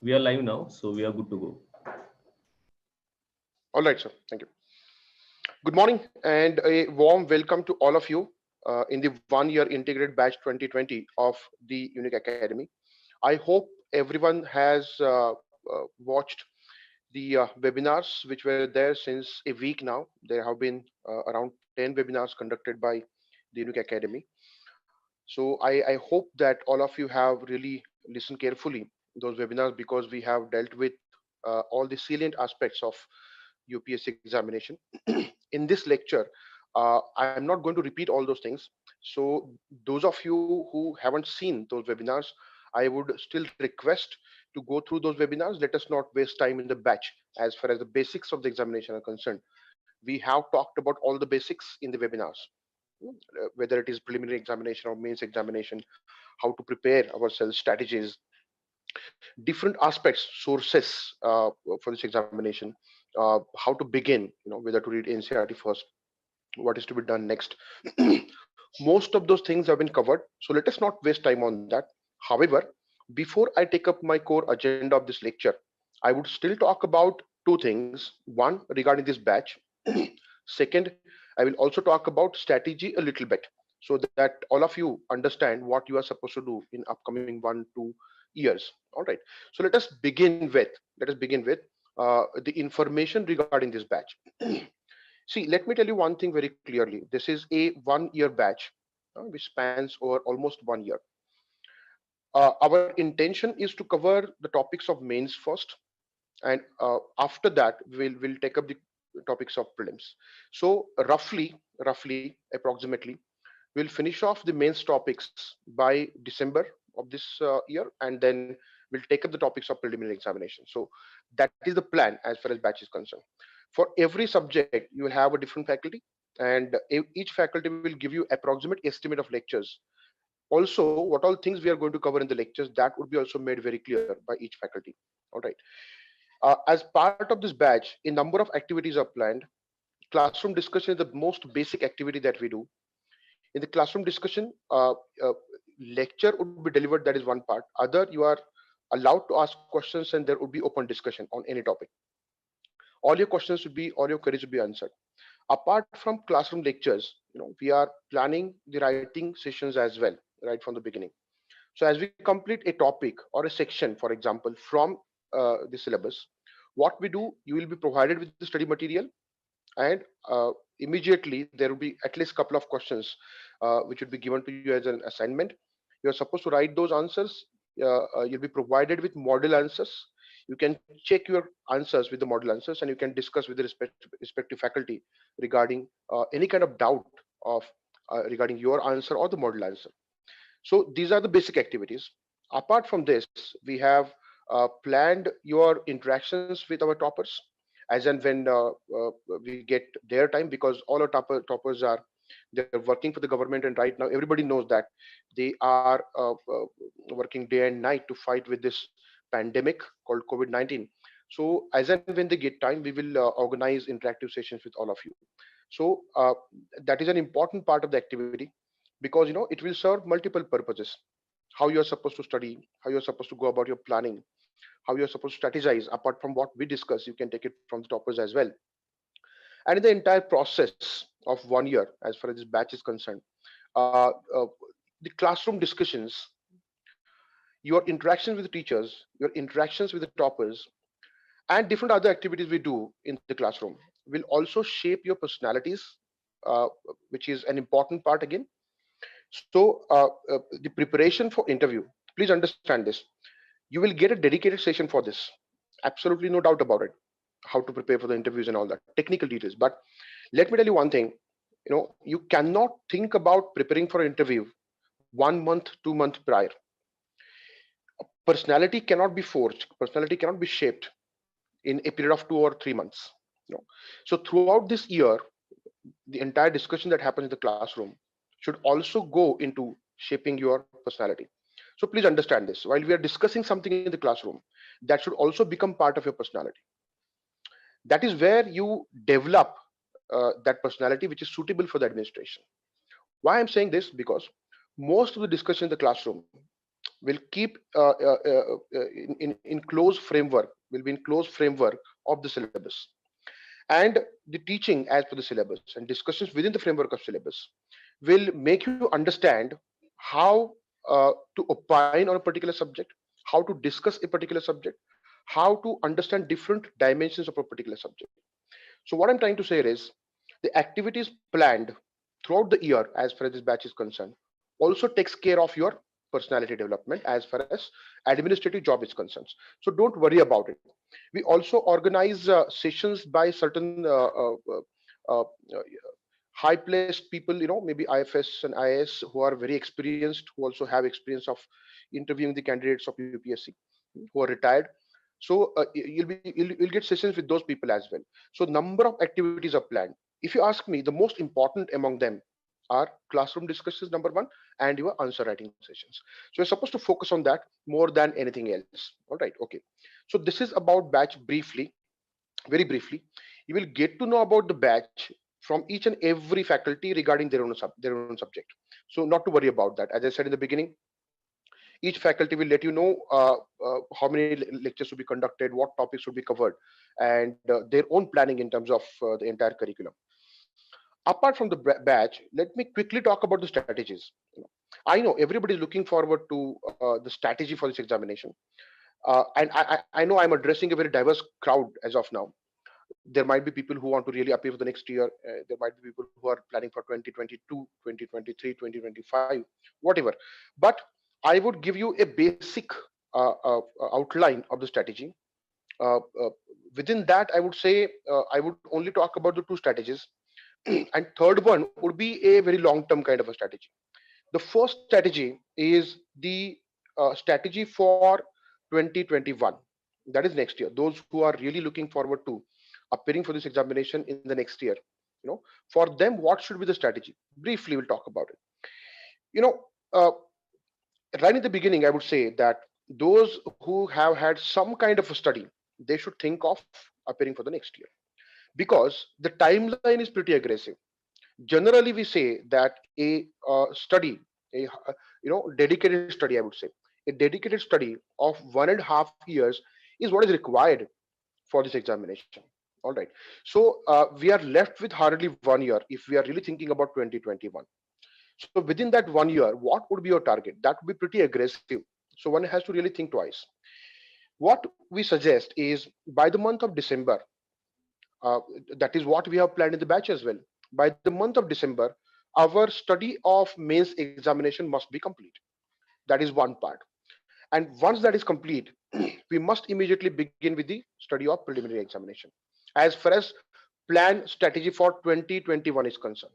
We are live now, so we are good to go. All right, sir. Thank you. Good morning and a warm welcome to all of you in the 1 year integrated batch 2020 of the Unique Academy. I hope everyone has watched the webinars which were there since a week now. There have been around 10 webinars conducted by the Unique Academy. So I hope that all of you have really listened carefully those webinars because we have dealt with all the salient aspects of UPSC examination. In this lecture, I'm not going to repeat all those things. So those of you who haven't seen those webinars, I would still request to go through those webinars. Let us not waste time in the batch as far as the basics of the examination are concerned. We have talked about all the basics in the webinars, whether it is preliminary examination or mains examination, how to prepare ourselves, strategies, different aspects, sources for this examination, how to begin, whether to read NCERT first, what is to be done next. Most of those things have been covered, so let us not waste time on that. However, before I take up my core agenda of this lecture, I would still talk about two things. One, regarding this batch. Second, I will also talk about strategy a little bit so that all of you understand what you are supposed to do in upcoming 1 2 years. All right, so let us begin with the information regarding this batch. See, let me tell you one thing very clearly. This is a 1 year batch which spans over almost 1 year. Our intention is to cover the topics of mains first, and after that we'll take up the topics of prelims. So roughly, approximately, we'll finish off the mains topics by December of this year, and then we'll take up the topics of preliminary examination. So that is the plan as far as batch is concerned. For every subject you will have a different faculty, and each faculty will give you approximate estimate of lectures. Also, what all things we are going to cover in the lectures, that would be also made very clear by each faculty. All right. As part of this batch, a number of activities are planned. Classroom discussion is the most basic activity that we do. In the classroom discussion, lecture would be delivered, that is one part. Other, you are allowed to ask questions and there would be open discussion on any topic. All your queries would be answered. Apart from classroom lectures, we are planning the writing sessions as well, right from the beginning. So as we complete a topic or a section, for example, from the syllabus, what we do, you will be provided with the study material, and immediately there will be at least a couple of questions which would be given to you as an assignment. You are supposed to write those answers. You'll be provided with model answers. You can check your answers with the model answers, and you can discuss with the respective faculty regarding any kind of doubt of regarding your answer or the model answer. So these are the basic activities. Apart from this, we have planned your interactions with our toppers as and when we get their time, because all our toppers are, they're working for the government, and right now everybody knows that they are working day and night to fight with this pandemic called COVID-19. So as and when they get time, we will organize interactive sessions with all of you. So that is an important part of the activity, because it will serve multiple purposes. How you are supposed to study, how you are supposed to go about your planning, how you are supposed to strategize. Apart from what we discuss, you can take it from the toppers as well. And in the entire process of 1 year, as far as this batch is concerned, uh, uh, the classroom discussions, your interactions with the teachers, your interactions with the toppers, and different other activities we do in the classroom will also shape your personalities, uh, which is an important part again. So the preparation for interview, please understand this. You will get a dedicated session for this. Absolutely no doubt about it. How to prepare for the interviews and all that technical details. But let me tell you one thing. You cannot think about preparing for an interview 1 month, 2 month prior. Personality cannot be forged. Personality cannot be shaped in a period of 2 or 3 months. So throughout this year, the entire discussion that happens in the classroom should also go into shaping your personality. So please understand this. While we are discussing something in the classroom, that should also become part of your personality. That is where you develop that personality which is suitable for the administration. Why I'm saying this? Because most of the discussion in the classroom, will keep in close framework, will be in close framework of the syllabus, and the teaching as per the syllabus and discussions within the framework of syllabus will make you understand how to opine on a particular subject, how to discuss a particular subject, how to understand different dimensions of a particular subject. So what I'm trying to say is the activities planned throughout the year as far as this batch is concerned also takes care of your personality development as far as administrative job is concerned. So don't worry about it. We also organize sessions by certain high placed people, maybe IFS and IAS who are very experienced, who also have experience of interviewing the candidates of UPSC who are retired. So you'll get sessions with those people as well. So number of activities are planned. If you ask me, the most important among them are classroom discussions, number one, and your answer writing sessions. So you're supposed to focus on that more than anything else. All right, okay. So this is about batch briefly, very briefly. You will get to know about the batch from each and every faculty regarding their own subject. So not to worry about that. As I said in the beginning, each faculty will let you know how many lectures will be conducted, what topics will be covered, and their own planning in terms of the entire curriculum. Apart from the batch, let me quickly talk about the strategies. I know everybody is looking forward to the strategy for this examination, and I know I'm addressing a very diverse crowd as of now. There might be people who want to really appear for the next year. There might be people who are planning for 2022, 2023, 2025, whatever. But I would give you a basic outline of the strategy. Uh, uh, Within that, I would say I would only talk about the two strategies, and third one would be a very long-term kind of a strategy. The first strategy is the strategy for 2021. That is next year. Those who are really looking forward to appearing for this examination in the next year, for them, what should be the strategy? Briefly, we'll talk about it. You know, uh, right in the beginning, I would say that those who have had some kind of a study, they should think of appearing for the next year, because the timeline is pretty aggressive. Generally, we say that a study, a dedicated study, I would say, a dedicated study of 1.5 years is what is required for this examination. All right. So we are left with hardly 1 year if we are really thinking about 2021. So within that 1 year, what would be your target? That would be pretty aggressive. So one has to really think twice. What we suggest is by the month of December, uh, that is what we have planned in the batch as well. By the month of December, our study of mains examination must be complete. That is one part. And once that is complete, we must immediately begin with the study of preliminary examination as far as plan strategy for 2021 is concerned.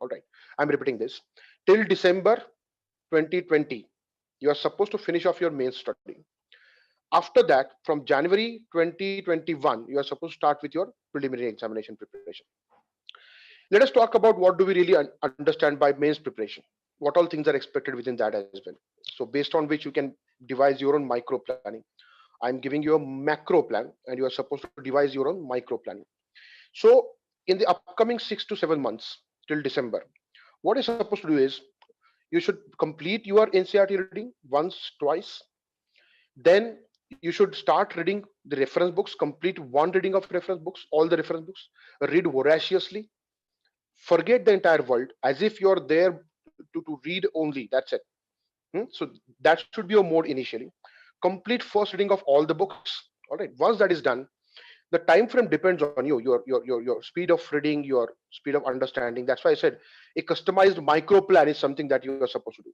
All right, I'm repeating this. Till December 2020, you are supposed to finish off your main study. After that, from January 2021, you are supposed to start with your preliminary examination preparation. Let us talk about what do we really understand by mains preparation. What all things are expected within that as well. So based on which you can devise your own micro planning. I'm giving you a macro plan, and you are supposed to devise your own micro planning. So in the upcoming 6 to 7 months till December, what you're supposed to do is you should complete your NCRT reading once, twice. Then you should start reading the reference books, complete one reading of reference books, all the reference books, read voraciously, forget the entire world as if you're there to read only. That's it. So that should be your mode initially. Complete first reading of all the books. All right. Once that is done, the time frame depends on you, your speed of reading, your speed of understanding. That's why I said a customized micro plan is something that you are supposed to do.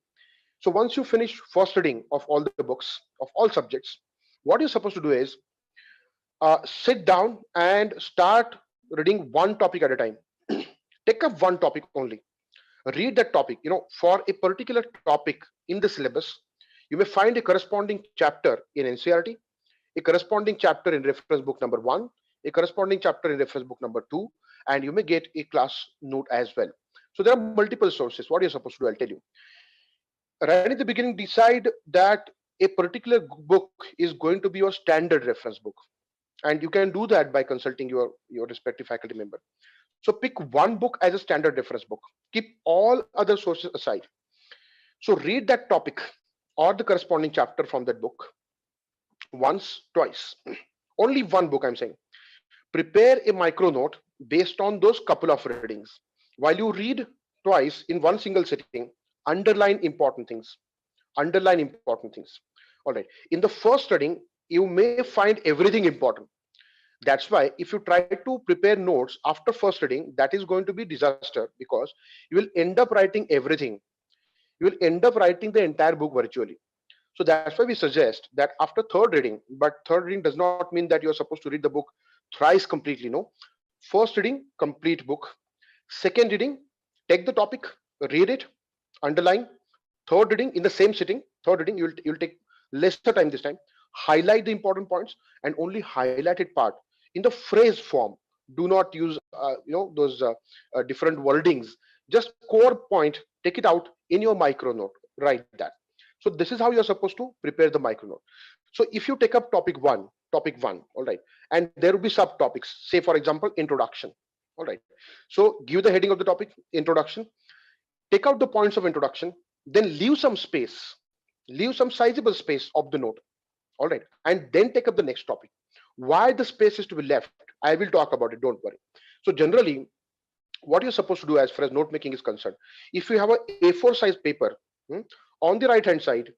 So once you finish first reading of all the books of all subjects, what you're supposed to do is sit down and start reading one topic at a time. Take up one topic only, read that topic. For a particular topic in the syllabus, you may find a corresponding chapter in NCRT, a corresponding chapter in reference book number 1, a corresponding chapter in reference book number 2, and you may get a class note as well. So there are multiple sources. What you're supposed to do, I'll tell you. Right at the beginning, decide that a particular book is going to be your standard reference book, and you can do that by consulting your respective faculty member. So pick one book as a standard reference book, keep all other sources aside. So read that topic, or the corresponding chapter from that book once, twice. Only one book, I'm saying. Prepare a micro note based on those couple of readings. While you read twice in one single sitting, underline important things. Underline important things. All right. In the first reading, you may find everything important. That's why if you try to prepare notes after first reading, that is going to be disaster, because you will end up writing everything. You will end up writing the entire book virtually. So that's why we suggest that after third reading, but third reading does not mean that you're supposed to read the book thrice completely. No. First reading, complete book. Second reading, take the topic, read it, underline. Third reading, in the same sitting, third reading, you'll take lesser time this time. Highlight the important points and only highlighted part in the phrase form. Do not use those different wordings. Just core point, take it out in your micro note. Write that. So this is how you're supposed to prepare the micro note. So if you take up topic one, all right, and there will be subtopics. Say for example, introduction. All right. So give the heading of the topic, introduction. Take out the points of introduction, then leave some space, leave some sizable space of the note. All right, and then take up the next topic. Why the space is to be left, I will talk about it, don't worry. So generally, what you're supposed to do as far as note making is concerned, if you have a A4 size paper, on the right hand side,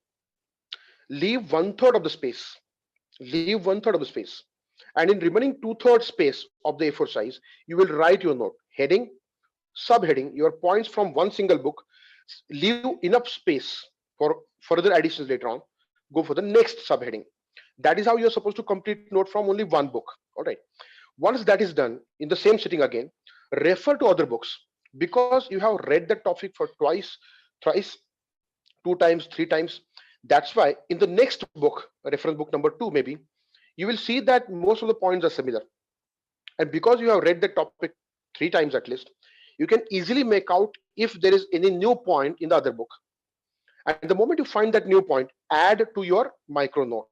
leave one third of the space, leave one third of the space, and in remaining two-thirds space of the A4 size, you will write your note, heading, subheading, your points from one single book. Leave enough space for further additions later on. Go for the next subheading. That is how you're supposed to complete note from only one book. All right. Once that is done, in the same sitting again, refer to other books, because you have read the topic for twice, thrice, two times, three times. That's why in the next book, reference book number 2 maybe, you will see that most of the points are similar. And because you have read the topic 3 times at least, you can easily make out if there is any new point in the other book. And the moment you find that new point, add to your micro note.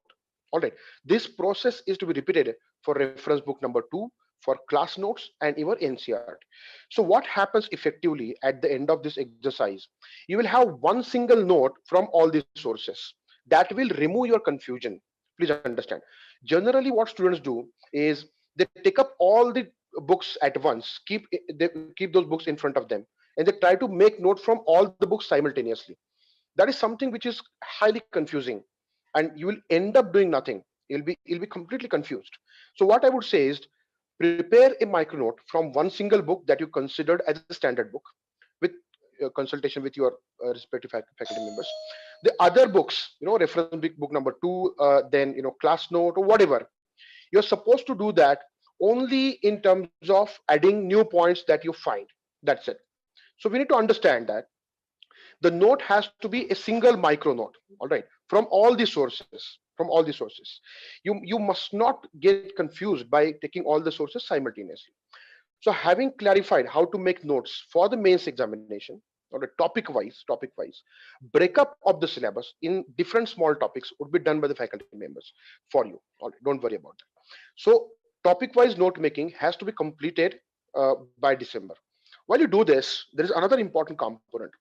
All right. This process is to be repeated for reference book number 2, for class notes, and even NCERT. So what happens effectively at the end of this exercise? You will have one single note from all these sources. That will remove your confusion. Please understand. Generally, what students do is they take up all the books at once, they keep those books in front of them, and they try to make note from all the books simultaneously. That is something which is highly confusing, and you will end up doing nothing. You'll be completely confused. So what I would say is, prepare a micro note from one single book that you considered as a standard book, with consultation with your respective faculty members. The other books, reference book number 2, then class note or whatever, you're supposed to do that only in terms of adding new points that you find. That's it. So we need to understand that the note has to be a single micro note, all right, from all the sources. From all the sources, you must not get confused by taking all the sources simultaneously. So having clarified how to make notes for the mains examination, or the topic wise breakup of the syllabus in different small topics would be done by the faculty members for you. All right, don't worry about that. So topic wise note making has to be completed by December. While you do this, there is another important component.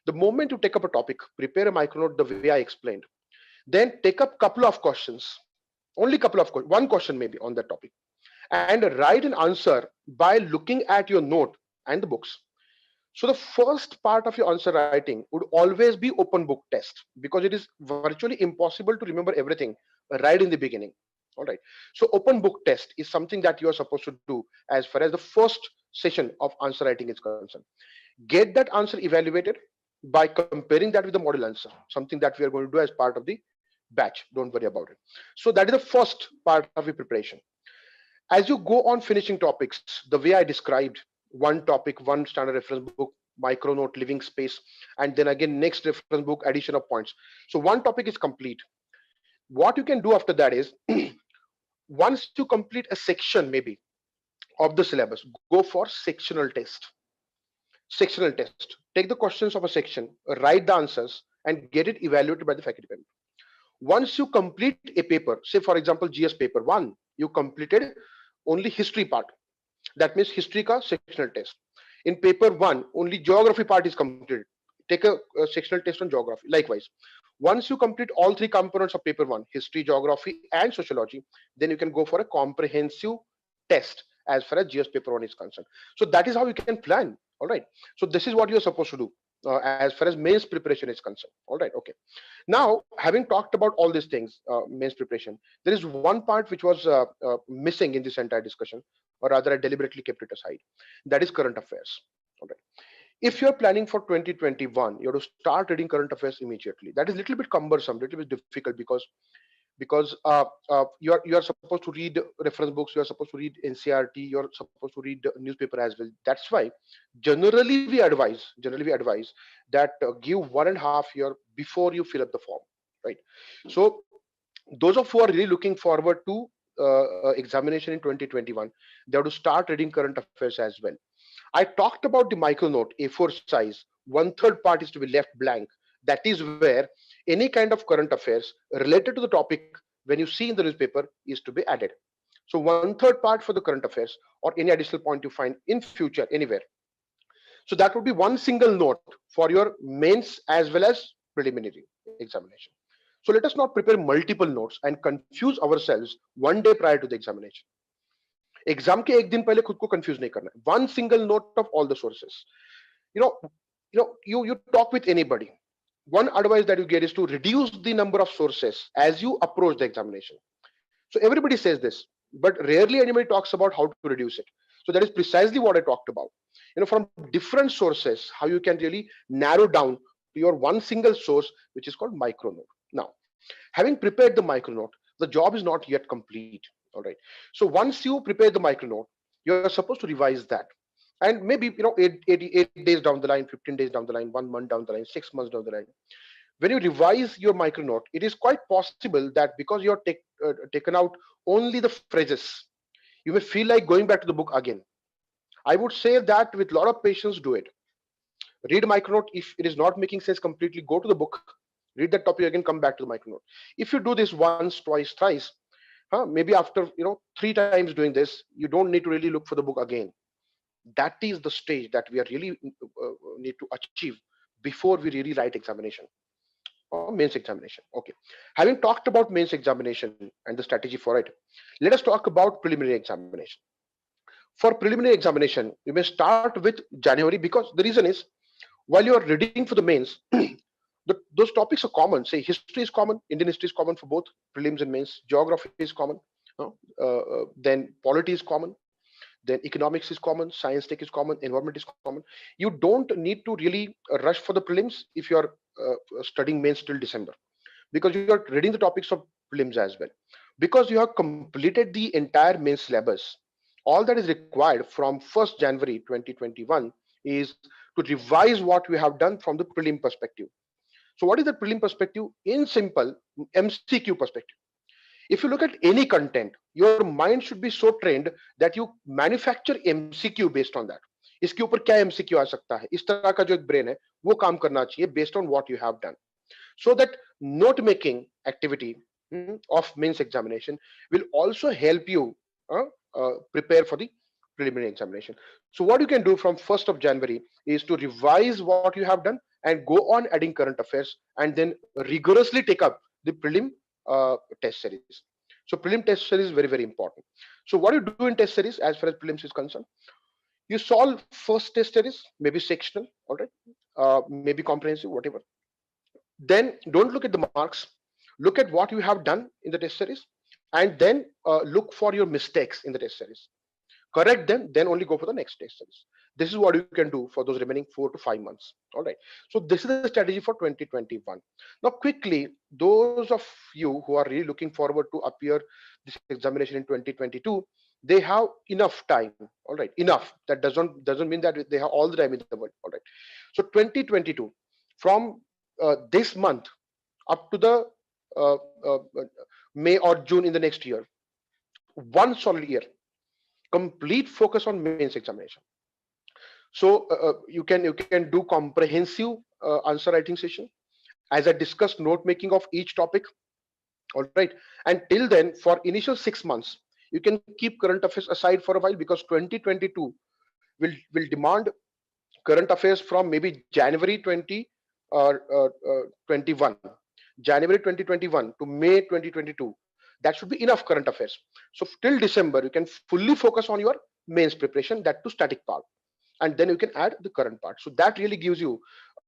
The moment you take up a topic, prepare a micronote the way I explained. Then take up couple of questions, only couple of questions, one question maybe on that topic, and write an answer by looking at your note and the books. So the first part of your answer writing would always be open book test, because it is virtually impossible to remember everything right in the beginning. All right. So open book test is something that you are supposed to do as far as the first session of answer writing is concerned. Get that answer evaluated by comparing that with the model answer, something that we are going to do as part of the batch. Don't worry about it. So that is the first part of your preparation. As you go on finishing topics, the way I described, one topic, one standard reference book, micro note, living space, and then again next reference book, addition of points. So one topic is complete. What you can do after that is, once you complete a section maybe of the syllabus, go for sectional test. Sectional test. Take the questions of a section, write the answers, and get it evaluated by the faculty member. Once you complete a paper, say for example GS paper 1, you completed only history part. That means history ka sectional test. In paper 1, only geography part is completed. Take a sectional test on geography. Likewise, Once you complete all three components of paper one, history, geography, and sociology, then you can go for a comprehensive test as far as GS paper one is concerned. So that is how you can plan. All right. So this is what you're supposed to do as far as mains preparation is concerned. All right. Okay. Now, having talked about all these things, mains preparation, there is one part which was missing in this entire discussion, or rather, I deliberately kept it aside. That is current affairs. All right. If you're planning for 2021, you have to start reading current affairs immediately. That is a little bit cumbersome, little bit difficult, because you are supposed to read reference books, you are supposed to read NCRT, you are supposed to read newspaper as well. That's why generally we advise that give 1.5 year before you fill up the form, right? So those of who are really looking forward to examination in 2021, they have to start reading current affairs as well. I talked about the micro note A4 size. 1/3 part is to be left blank. That is where any kind of current affairs related to the topic when you see in the newspaper is to be added. So 1/3 part for the current affairs or any additional point you find in future anywhere. So that would be one single note for your mains as well as preliminary examination. So let us not prepare multiple notes and confuse ourselves one day prior to the examination. Exam के एक दिन पहले खुद को confuse नहीं करना है. One single note of all the sources. You know, you talk with anybody. One advice that you get is to reduce the number of sources as you approach the examination. So everybody says this, but rarely anybody talks about how to reduce it. So that is precisely what I talked about. From different sources, how you can really narrow down to your one single source, which is called micronote. Now, having prepared the micronote, the job is not yet complete. All right. So once you prepare the micronote, you're supposed to revise that. And maybe 8 days down the line, 15 days down the line, 1 month down the line, 6 months down the line, when you revise your micronote, it is quite possible that because you're taken out only the phrases, you may feel like going back to the book again. I would say that with a lot of patience, do it. Read micronote. If it is not making sense completely, go to the book, read that topic again, come back to the micronote. If you do this once, twice, thrice, maybe after 3 times doing this, you don't need to really look for the book again. That is the stage that we are really need to achieve before we really write examination or mains examination. Okay, having talked about mains examination and the strategy for it, let us talk about preliminary examination. For preliminary examination, you may start with January, because the reason is, while you are reading for the mains, those topics are common. Say history is common, Indian history is common for both prelims and mains, geography is common, then polity is common, then economics is common, science tech is common, environment is common. You don't need to really rush for the prelims if you are studying mains till December, because you are reading the topics of prelims as well. Because you have completed the entire main syllabus, all that is required from 1st January 2021 is to revise what we have done from the prelim perspective. So what is the prelim perspective? In simple, MCQ perspective. If you look at any content, your mind should be so trained that you manufacture MCQ based on that. इसके ऊपर क्या MCQ आ सकता है, इस तरह का जो एक brain है वो काम करना चाहिए based on what you have done. So that note making activity of mains examination will also help you prepare for the preliminary examination. So what you can do from 1st of January is to revise what you have done and go on adding current affairs, and then rigorously take up the prelim test series. So prelim test series is very, very important. So what you do in test series as far as prelims is concerned, you solve first test series, maybe sectional, all right, maybe comprehensive, whatever. Then don't look at the marks, look at what you have done in the test series, and then look for your mistakes in the test series, correct them, then only go for the next test series. This is what you can do for those remaining 4 to 5 months. All right. So this is the strategy for 2021. Now, quickly, those of you who are really looking forward to appear this examination in 2022, they have enough time. All right. Enough. That doesn't mean that they have all the time in the world. All right. So 2022, from this month up to the May or June in the next year, one solid year, complete focus on mains examination. So you can do comprehensive answer writing session, as I discussed, note making of each topic. All right, and till then, for initial 6 months, you can keep current affairs aside for a while, because 2022 will demand current affairs from maybe January 2021. January 2021 to May 2022, that should be enough current affairs. So till December, you can fully focus on your mains preparation, that to static part, and then you can add the current part. So that really gives you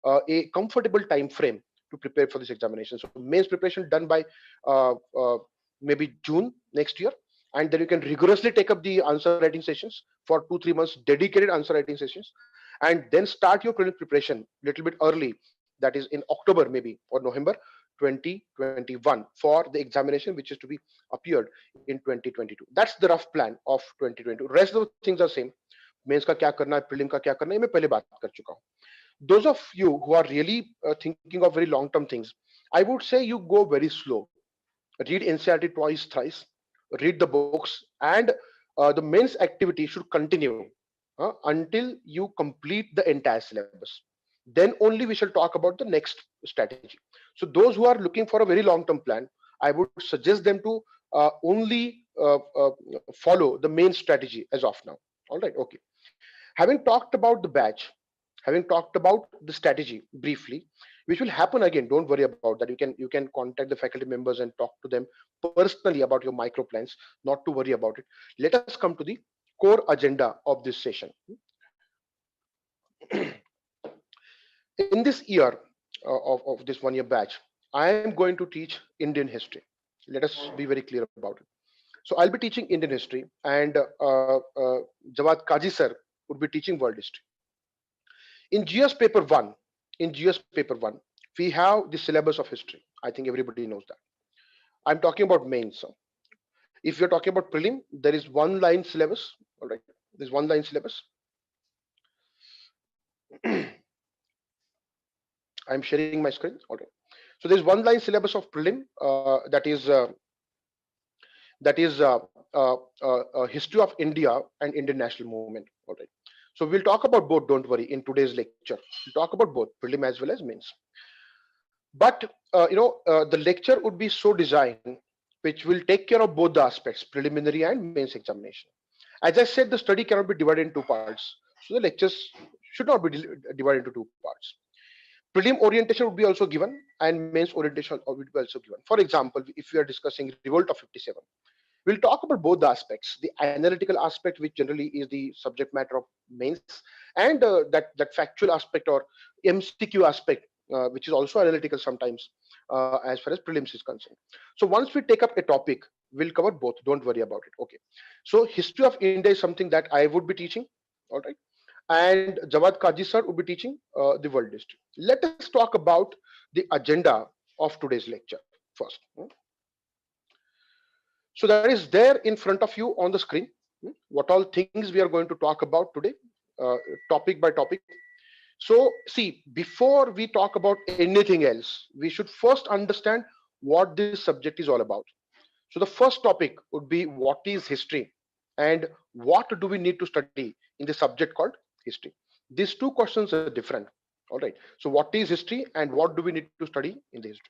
a comfortable time frame to prepare for this examination. So mains preparation done by uh, uh, maybe June next year, and then you can rigorously take up the answer writing sessions for 2-3 months, dedicated answer writing sessions, and then start your prelim preparation little bit early, that is in October maybe or November 2021 for the examination which is to be appeared in 2022. That's the rough plan of 2022. Rest of the things are same. Mains का क्या करना है, prelim का क्या करना है, मैं पहले बात कर चुका हूं. Those of you who are really thinking of very long term things, I would say you go very slow. Read NCERT twice, thrice, read the books, and the mains activity should continue until you complete the entire syllabus. Then only we shall talk about the next strategy. So those who are looking for a very long term plan, I would suggest them to only follow the main strategy as of now. All right, okay. Having talked about the batch, having talked about the strategy briefly, which will happen again, don't worry about that. You can contact the faculty members and talk to them personally about your micro plans, not to worry about it. Let us come to the core agenda of this session. In this year of this 1 year batch, I am going to teach Indian history. Let us be very clear about it. So I'll be teaching Indian history, and Jawad Kaji sir would be teaching world history. In GS paper 1, in GS paper 1, we have the syllabus of history. I think everybody knows that. I'm talking about mains. So if you're talking about prelim, there is one line syllabus. All right, there's one line syllabus. I'm sharing my screen. All right. So there's one line syllabus of prelim that is history of India and Indian national movement. All right. So we'll talk about both. Don't worry. In today's lecture, we'll talk about both prelim as well as mains. But the lecture would be so designed which will take care of both the aspects, preliminary and mains examination. As I said, the study cannot be divided in two parts. So the lectures should not be divided into two parts. Prelim orientation would be also given, and mains orientation would be also given. For example, if we are discussing revolt of 57, we'll talk about both the aspects: the analytical aspect, which generally is the subject matter of mains, and that factual aspect or MCQ aspect, which is also analytical sometimes, as far as prelims is concerned. So once we take up a topic, we'll cover both. Don't worry about it. Okay. So history of India is something that I would be teaching. All right. And Jawad Kaji sir would be teaching the world history. Let us talk about the agenda of today's lecture first. So that is there in front of you on the screen. What all things we are going to talk about today, topic by topic. So see, before we talk about anything else, we should first understand what this subject is all about. So the first topic would be what is history and what do we need to study in the subject called history. These two questions are different. All right. So what is history and what do we need to study in the history?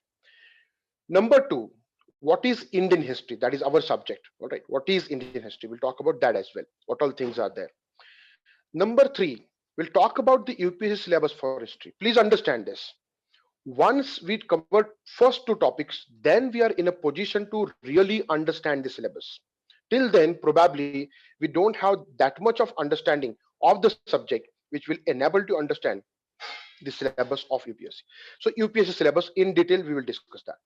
Number two, what is Indian history? That is our subject. All right. What is Indian history? We'll talk about that as well. What all things are there? Number three, we'll talk about the UPSC syllabus for history. Please understand this. Once we covered first two topics, then we are in a position to really understand the syllabus. Till then, probably we don't have that much of understanding of the subject, which will enable to understand the syllabus of UPSC. So UPSC syllabus in detail, we will discuss that.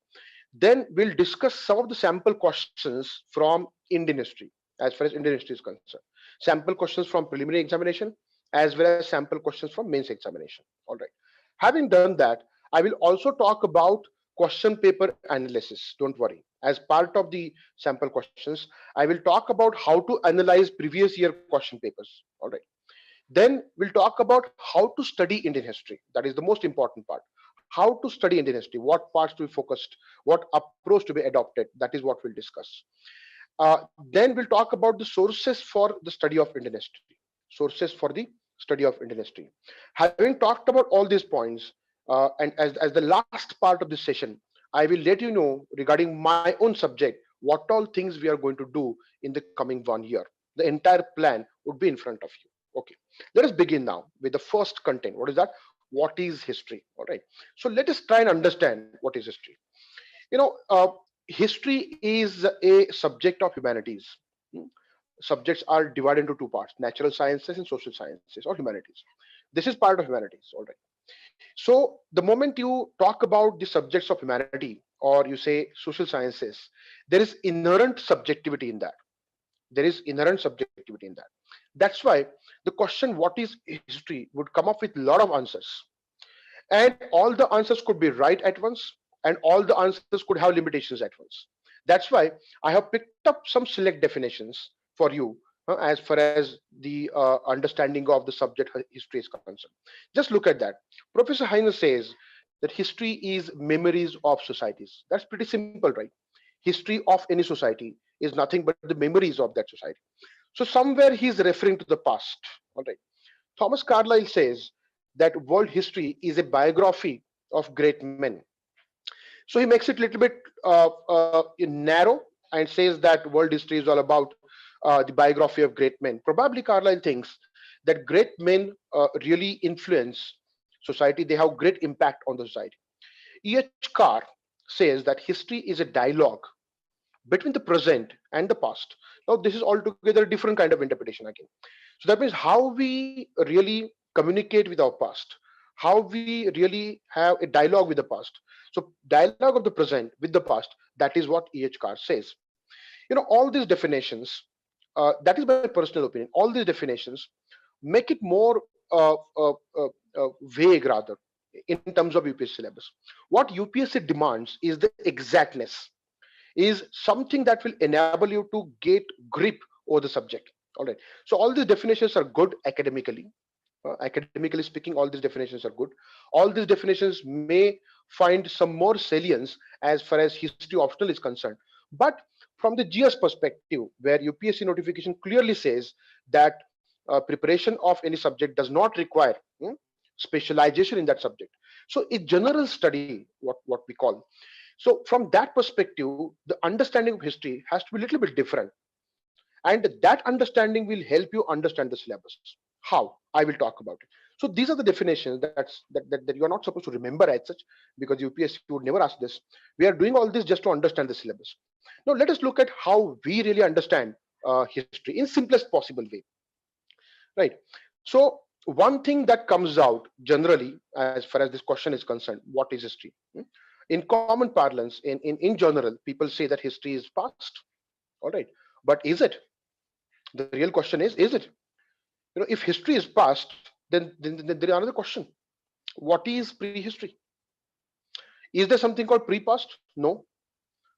Then we'll discuss some of the sample questions from Indian history, as far as Indian history is concerned. Sample questions from preliminary examination, as well as sample questions from mains examination. All right. Having done that, I will also talk about question paper analysis. Don't worry. As part of the sample questions, I will talk about how to analyze previous year question papers. All right. Then we'll talk about how to study Indian history. That is the most important part. How to study Indian history, what parts to be focused, what approach to be adopted. That is what we'll discuss. Then we'll talk about the sources for the study of Indian history. Sources for the study of Indian history. Having talked about all these points, and as the last part of this session, I will let you know regarding my own subject, what all things we are going to do in the coming 1 year. The entire plan would be in front of you. Okay, let us begin now with the first content. What is that? What is history? All right. So let us try and understand what is history. History is a subject of humanities. Hmm. Subjects are divided into two parts: natural sciences and social sciences, or humanities. This is part of humanities, all right. So the moment you talk about the subjects of humanity, or you say social sciences, there is inherent subjectivity in that. There is inherent subjectivity in that. That's why the question, what is history, would come up with a lot of answers, and all the answers could be right at once, and all the answers could have limitations at once. That's why I have picked up some select definitions for you, as far as the understanding of the subject history is concerned. Just look at that. Professor Heine says that history is memories of societies. That's pretty simple, right? History of any society is nothing but the memories of that society. So somewhere he's referring to the past. All right. Thomas Carlyle says that world history is a biography of great men. So he makes it a little bit narrow and says that world history is all about the biography of great men. Probably Carlyle thinks that great men really influence society. They have great impact on the society. E.H. Carr says that history is a dialogue between the present and the past. Now, this is altogether a different kind of interpretation again. So that means how we really communicate with our past, how we really have a dialogue with the past. So, dialogue of the present with the past, that is what E.H. Carr says. All these definitions, that is my personal opinion, all these definitions make it more vague rather in terms of UPSC syllabus. What UPSC demands is the exactness, is something that will enable you to get grip over the subject. All right. So all these definitions are good academically. Academically speaking, all these definitions are good. All these definitions may find some more salience as far as history optional is concerned. But from the GS perspective, where UPSC notification clearly says that preparation of any subject does not require specialization in that subject. So a general study, what we call. So from that perspective, the understanding of history has to be a little bit different, and that understanding will help you understand the syllabus. How? I will talk about it. So these are the definitions that you are not supposed to remember as such, because UPSC would never ask this. We are doing all this just to understand the syllabus. Now let us look at how we really understand history in simplest possible way, right? So one thing that comes out generally as far as this question is concerned, what is history? In common parlance, in general, people say that history is past. All right, but is it? The real question is it? If history is past, then there is another question: what is prehistory? Is there something called pre-past? No.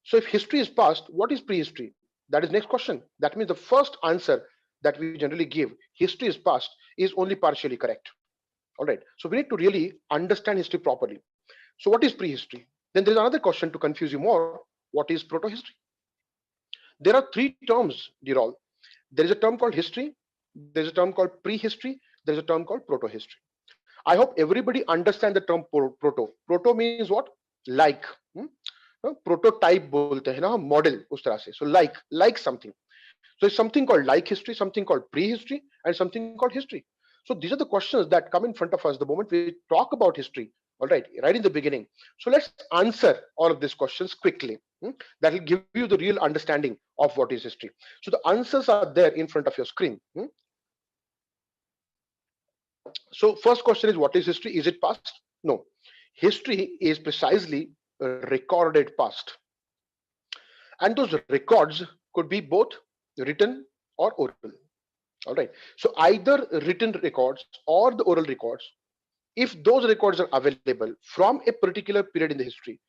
So if history is past, what is prehistory? That is next question. That means the first answer that we generally give, history is past, is only partially correct. All right. So we need to really understand history properly. So what is prehistory? Then there is another question to confuse you more. What is proto-history? There are three terms, dear all. There is a term called history, there's a term called prehistory, there's a term called proto-history. I hope everybody understand the term proto. Proto means what? Like. Prototype bolte hai na, model us tarah se. So like something. So it's something called like history, something called prehistory, and something called history. So these are the questions that come in front of us the moment we talk about history. All right in the beginning. So let's answer all of these questions quickly. That will give you the real understanding of what is history. So the answers are there in front of your screen. So first question is, what is history? Is it past? No. History is precisely recorded past. And those records could be both written or oral. All right. So either written records or the oral records, if those records are available from a particular period in the history,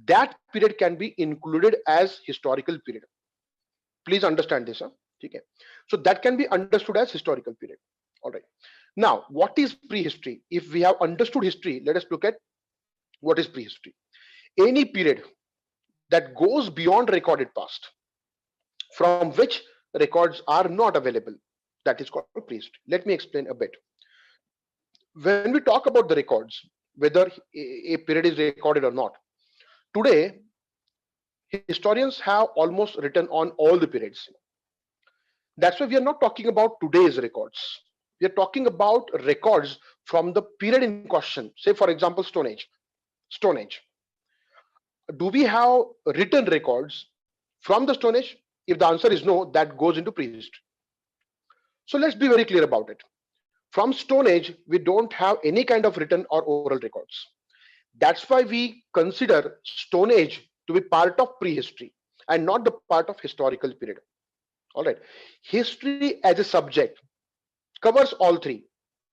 that period can be included as historical period. Please understand this. Okay. So that can be understood as historical period. All right. Now, what is prehistory? If we have understood history, let us look at what is prehistory. Any period that goes beyond recorded past, from which records are not available, that is called prehistory. Let me explain a bit. When we talk about the records, whether a period is recorded or not, today historians have almost written on all the periods. That's why we are not talking about today's records. We are talking about records from the period in question. Say, for example, Stone Age. do we have written records from the Stone Age? If the answer is no, that goes into prehistory. So let's be very clear about it. From Stone Age, we don't have any kind of written or oral records. That's why we consider Stone Age to be part of prehistory and not the part of historical period. All right. History as a subject covers all three: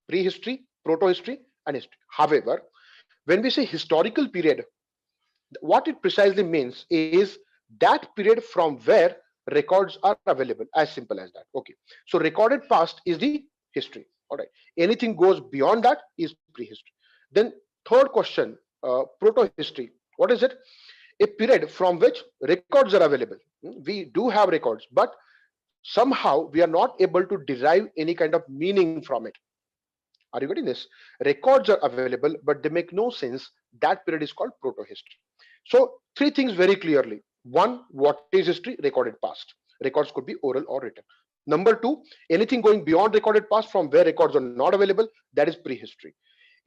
prehistory, proto-history, and history. However, when we say historical period, what it precisely means is that period from where records are available, as simple as that. Okay, so recorded past is the history. All right, anything goes beyond that is prehistory. Then third question, proto history, what is it? A period from which records are available. We do have records, but somehow we are not able to derive any kind of meaning from it. Are you getting this? Records are available, but they make no sense. That period is called proto history. So three things very clearly. One, what is history? Recorded past. Records could be oral or written. Number two, anything going beyond recorded past from where records are not available, that is prehistory.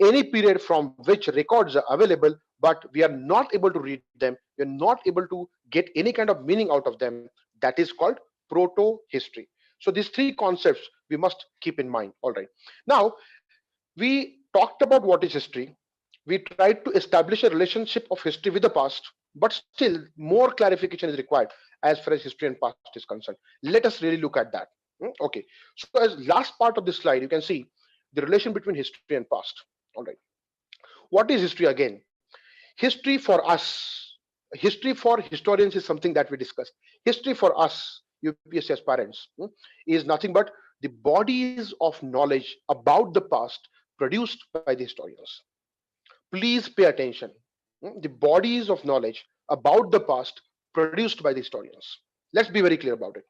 Any period from which records are available, but we are not able to read them, we are not able to get any kind of meaning out of them, that is called proto history. So these three concepts we must keep in mind. All right. Now, we talked about what is history. We tried to establish a relationship of history with the past, but still more clarification is required as far as history and past is concerned. Let us really look at that. Okay. So as last part of this slide, you can see the relation between history and past. All right. What is history again? History for us, history for historians is something that we discussed. History for us, UPSC aspirants, is nothing but the bodies of knowledge about the past produced by the historians. Please pay attention. The bodies of knowledge about the past produced by the historians. Let's be very clear about it.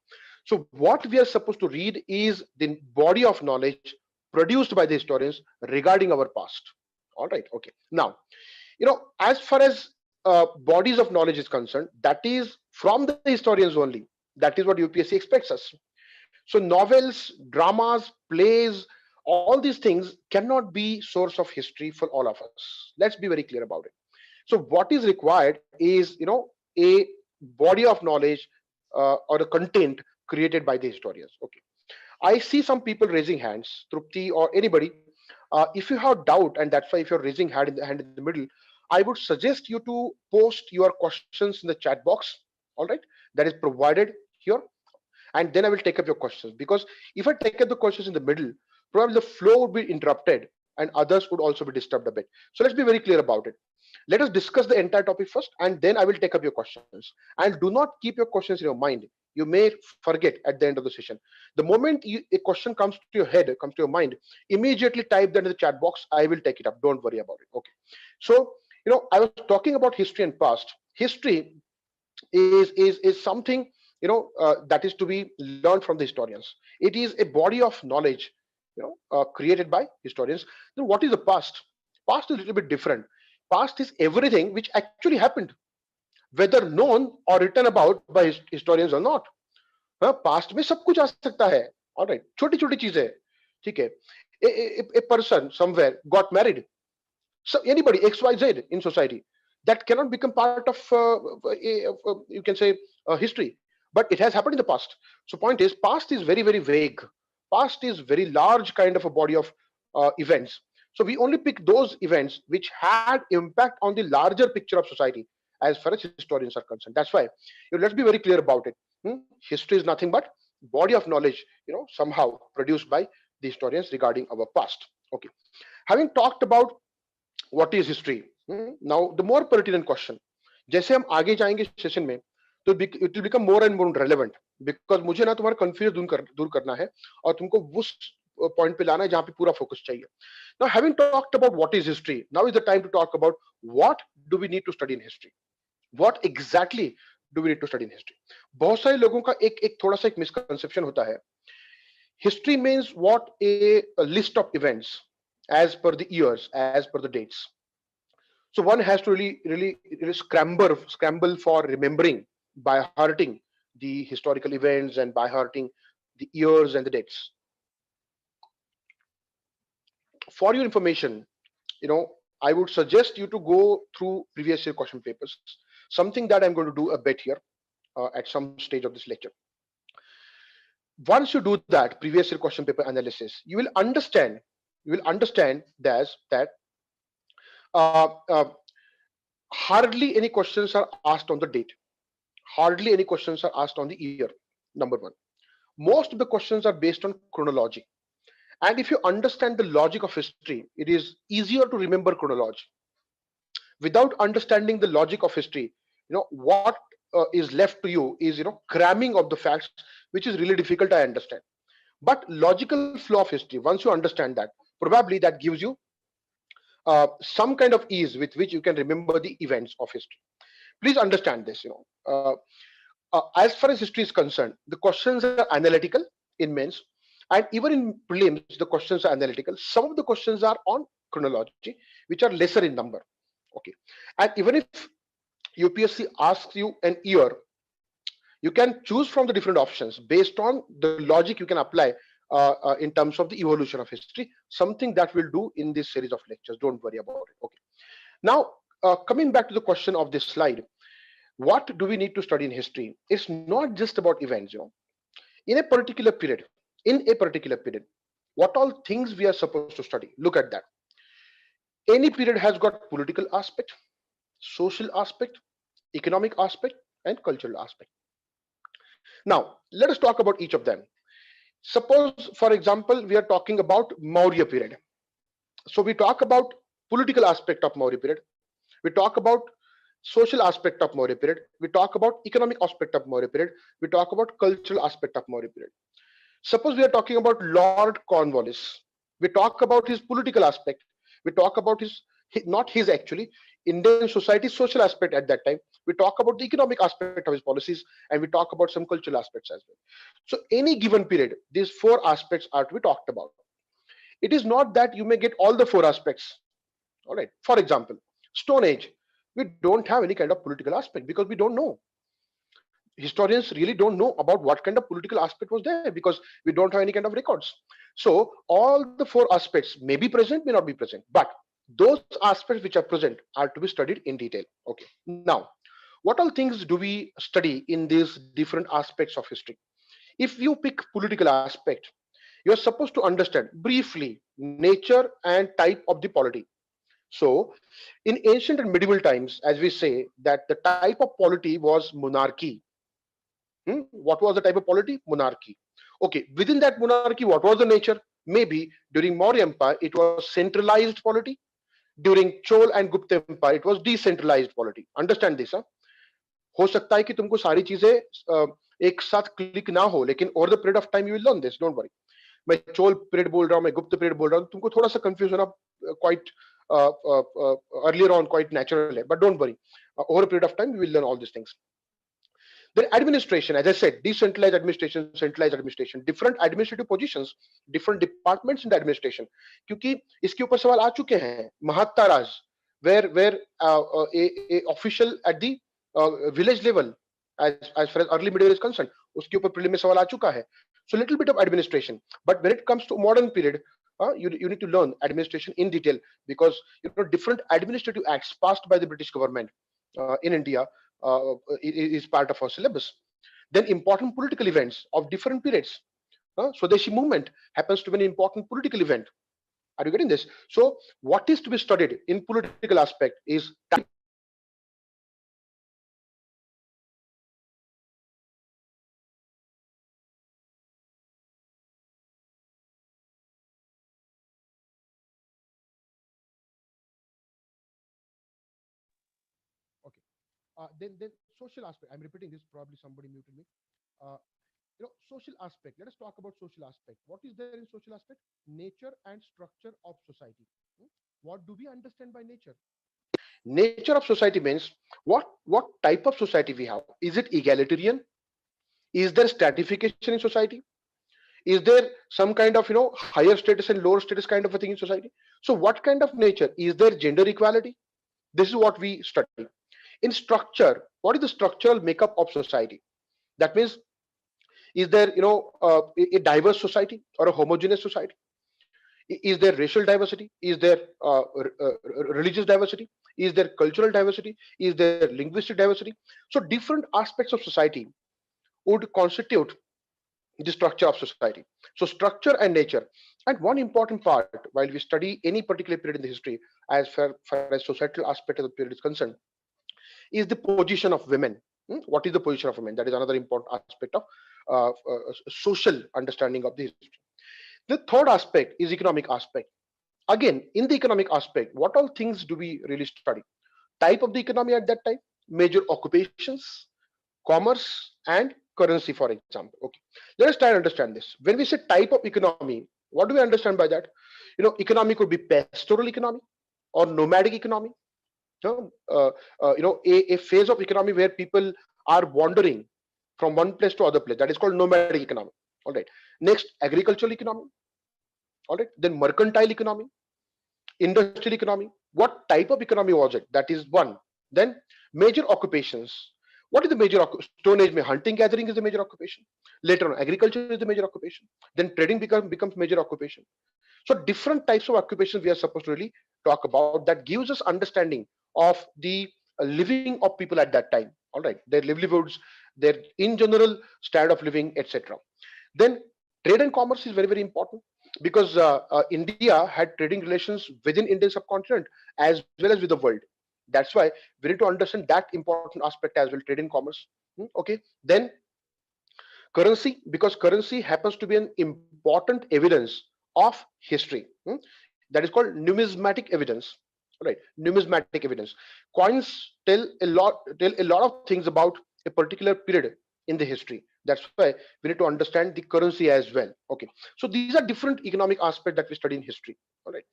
So what we are supposed to read is the body of knowledge produced by the historians regarding our past. All right. Okay. Now, as far as bodies of knowledge is concerned, that is from the historians only. That is what UPSC expects us. So novels, dramas, plays, all these things cannot be source of history for all of us. Let's be very clear about it. So what is required is a body of knowledge or a content created by the historians. Okay. I see some people raising hands, Trupti or anybody. If you have doubt, and that's why if you're raising hand in the middle, I would suggest you to post your questions in the chat box. All right, that is provided here, and then I will take up your questions, because if I take up the questions in the middle, probably the flow would be interrupted and others would also be disturbed a bit. So let's be very clear about it. Let us discuss the entire topic first, and then I will take up your questions. And do not keep your questions in your mind. You may forget at the end of the session. The moment a question comes to your head, comes to your mind, immediately type that in the chat box. I will take it up. Don't worry about it. Okay. So I was talking about history and past. History is something that is to be learned from the historians. It is a body of knowledge created by historians. Then what is the past? Past is a little bit different. Past is everything which actually happened, whether known or written about by historians or not. Past में सब कुछ आ सकता है. All right, छोटी छोटी चीजें. ठीक है. A person somewhere got married. So anybody XYZ in society, that cannot become part of you can say history, but it has happened in the past. So point is, past is very very vague. Past is very large kind of a body of events. So we only pick those events which had impact on the larger picture of society as far as historians are concerned. That's why let's be very clear about it. History is nothing but body of knowledge somehow produced by the historians regarding our past. Okay, having talked about what is history, now the more pertinent question, जैसे हम आगे जाएंगे session में, तो it will become more and more relevant, because मुझे ना तुम्हारा confuse दूर करना है और तुमको उस पॉइंट पे लाना है जहां पे पूरा फोकस चाहिए. Now having talked about what is history, now is the time to talk about what do we need to study in history. What exactly do we need to study in history? बहुत सारे लोगों का एक थोड़ा सा एक misconception होता है. History means what? A list of events as per the years, as per the dates. So one has to really scramble for remembering by hearting the historical events and by hearting the years and the dates. For your information, I would suggest you to go through previous year question papers. something that I'm going to do a bit here at some stage of this lecture. Once you do that previous year question paper analysis, you will understand that uh, uh, hardly any questions are asked on the date, hardly any questions are asked on the year. Number one, most of the questions are based on chronology, and if you understand the logic of history, it is easier to remember chronology. Without understanding the logic of history, what is left to you is cramming of the facts, which is really difficult, I understand. But logical flow of history, once you understand that, probably that gives you some kind of ease with which you can remember the events of history. Please understand this. As far as history is concerned, the questions are analytical in mains, and even in prelims, the questions are analytical. Some of the questions are on chronology, which are lesser in number. Okay, and even if UPSC asks you an year, you can choose from the different options based on the logic you can apply in terms of the evolution of history, something that we'll do in this series of lectures. Don't worry about it. Okay. Now, coming back to the question of this slide, what do we need to study in history? It's not just about events. In a particular period, what all things we are supposed to study? Look at that. Any period has got political aspect, social aspect, economic aspect, and cultural aspect. Now, let us talk about each of them. Suppose, for example, we are talking about Maurya period. So we talk about political aspect of Maurya period. We talk about social aspect of Maurya period. We talk about economic aspect of Maurya period. We talk about cultural aspect of Maurya period. Suppose we are talking about Lord Cornwallis. We talk about his political aspect. We talk about not his actually, Indian society's social aspect at that time. We talk about the economic aspect of his policies, and we talk about some cultural aspects as well. So any given period, these four aspects are to be talked about. It is not that you may get all the four aspects. All right. For example, Stone Age, we don't have any kind of political aspect because we don't know. Historians really don't know about what kind of political aspect was there because we don't have any kind of records. So all the four aspects may be present, may not be present, but those aspects which are present are to be studied in detail. Okay. Now, what all things do we study in these different aspects of history? If you pick political aspect, you are supposed to understand briefly nature and type of the polity. So in ancient and medieval times, as we say that the type of polity was monarchy. What was the type of polity? Monarchy. Okay, within that monarchy, what was the nature? Maybe during Maurya Empire, it was centralized polity. During Chol and Gupta Empire, it was decentralized polity. Understand this, huh? हो सकता है कि तुमको सारी चीजें एक साथ click ना हो, लेकिन over the period of time you will learn this. Don't worry. मैं चोल पीरियड बोल रहा हूँ, मैं गुप्त पीरियड बोल रहा हूँ, तुमको थोड़ा सा कंफ्यूज होना quite earlier on quite natural है, but don't worry. Over a period of time, we will learn all these things. Then administration, as I said, decentralized administration, centralized administration, different administrative positions, different departments in the administration. क्योंकि इसके ऊपर सवाल आ चुके हैं, महात्ता राज, where a official at the village level, as far as early middle is concerned, उसके ऊपर prelim में सवाल आ चुका है. So little bit of administration, but when it comes to modern period, you need to learn administration in detail because different administrative acts passed by the British government in India is part of our syllabus. Then important political events of different periods. Swadeshi movement happens to be an important political event. Are you getting this? So what is to be studied in political aspect is time. Okay. Then social aspect. I'm repeating this. Probably somebody muted me. Uh, social aspect. Let us talk about social aspect. What is there in social aspect? Nature and structure of society. What do we understand by nature? Nature of society means what type of society we have. Is it egalitarian? Is there stratification in society? Is there some kind of higher status and lower status kind of a thing in society? So what kind of nature? Is there gender equality? This is what we study. In structure, what is the structural makeup of society? That means, is there a diverse society or a homogeneous society? Is there racial diversity? Is there religious diversity? Is there cultural diversity? Is there linguistic diversity? So different aspects of society would constitute the structure of society. So structure and nature. And one important part while we study any particular period in the history, far as societal aspect of the period is concerned, is the position of women. What is the position of women? That is another important aspect of social understanding of the history. The third aspect is economic aspect. Again, in the economic aspect, what all things do we really study? Type of the economy at that time, major occupations, commerce, and currency, for example. Okay, let us try and understand this. When we say type of economy, what do we understand by that? Economy could be pastoral economy or nomadic economy. A phase of economy where people are wandering from one place to other place. That is called nomadic economy. All right. Next, agricultural economy. All right. Then mercantile economy, industrial economy. What type of economy was it? That is one. Then major occupations. What is the major Stone Age? Hunting gathering is the major occupation. Later on, agriculture is the major occupation. Then trading becomes major occupation. So different types of occupations we are supposed to really talk about, that gives us understanding of the living of people at that time. All right, their livelihoods, their in general standard of living, etc. Then trade and commerce is very, very important, because India had trading relations within Indian subcontinent as well as with the world. That's why we need to understand that important aspect as well, trade and commerce. Okay, then currency, because currency happens to be an important evidence of history. That is called numismatic evidence. Right, numismatic evidence. Coins tell a lot of things about a particular period in the history. That's why we need to understand the currency as well. Okay, so these are different economic aspects that we study in history. All right,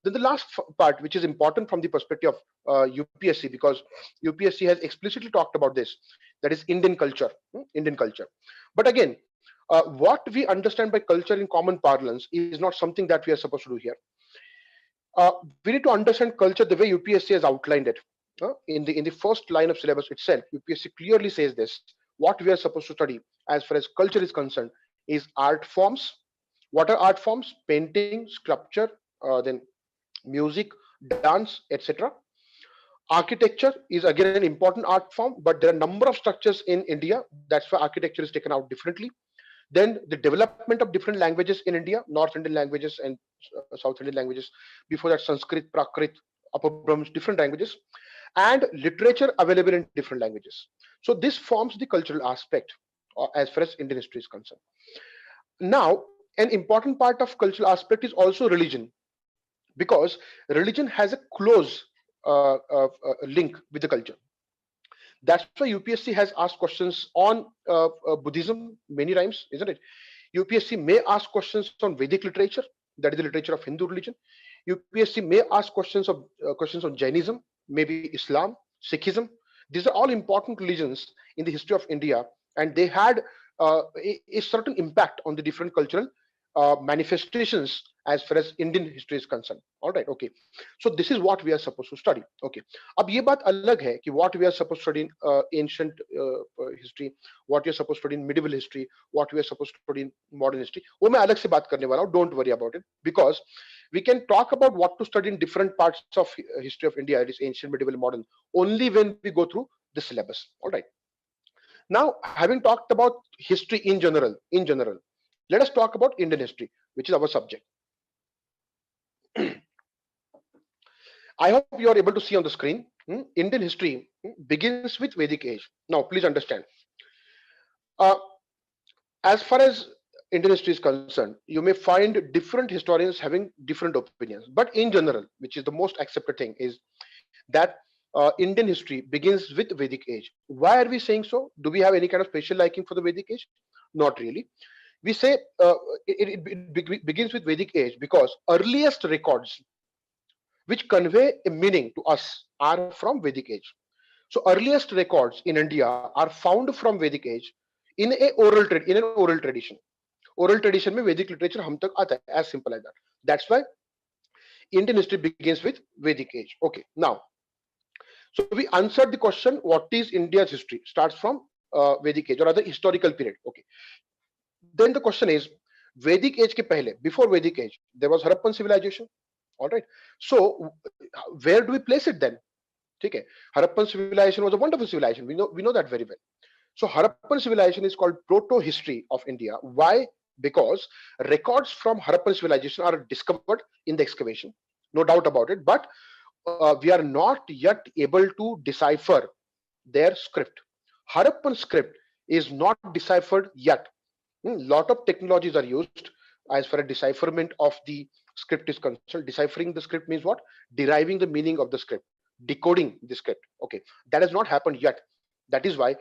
then the last part, which is important from the perspective of UPSC, because UPSC has explicitly talked about this, that is Indian culture. Indian culture. But again, what we understand by culture in common parlance is not something that we are supposed to do here. We need to understand culture the way UPSC has outlined it. In the first line of syllabus itself, UPSC clearly says this. What we are supposed to study as far as culture is concerned is art forms. What are art forms? Painting, sculpture, then music, dance, etc. Architecture is again an important art form, but there are a number of structures in India. That's why architecture is taken out differently. Then the development of different languages in India, North Indian languages and South Indian languages. Before that, Sanskrit, Prakrit, Upper Brahms, different languages, and literature available in different languages. So this forms the cultural aspect as far as Indian history is concerned. Now, an important part of cultural aspect is also religion, because religion has a close link with the culture. That's why UPSC has asked questions on Buddhism many times, isn't it? UPSC may ask questions on Vedic literature, that is the literature of Hindu religion. UPSC may ask questions on Jainism, maybe Islam, Sikhism. These are all important religions in the history of India, and they had a certain impact on the different cultural manifestations as far as Indian history is concerned. All right, okay. So this is what we are supposed to study. Okay. अब ये बात अलग है कि what we are supposed to study in ancient history, what we are supposed to study in medieval history, what we are supposed to study in modern history. वो मैं अलग से बात करने वाला हूँ. Don't worry about it, because we can talk about what to study in different parts of history of India, it is ancient, medieval, modern, only when we go through the syllabus. All right. Now, having talked about history in general, let us talk about Indian history, which is our subject. I hope you are able to see on the screen. Indian history begins with Vedic age. Now, please understand. Uh, as far as Indian history is concerned, you may find different historians having different opinions. But in general, which is the most accepted thing, is that Indian history begins with Vedic age. Why are we saying so? Do we have any kind of special liking for the Vedic age? Not really. We say it begins with Vedic age because earliest records which convey a meaning to us are from Vedic age. So earliest records in India are found from Vedic age in an oral tradition. Oral tradition में Vedic literature हम तक आता है, as simple as that. That's why Indian history begins with Vedic age. Okay, now, so we answered the question, what is India's history? Starts from Vedic age or other historical period. Okay. Then the question is, Vedic age ke pehle, before Vedic age, there was Harappan civilization. All right. So where do we place it then? ठीक है. Harappan civilization was a wonderful civilization. We know that very well. So Harappan civilization is called proto-history of India. Why? Because records from Harappan civilization are discovered in the excavation, no doubt about it. But we are not yet able to decipher their script. Harappan script is not deciphered yet. Lot of technologies are used as far as decipherment of the script is concerned. Deciphering the script means what? Deriving the meaning of the script, decoding the script. Okay, that has not happened yet. That is why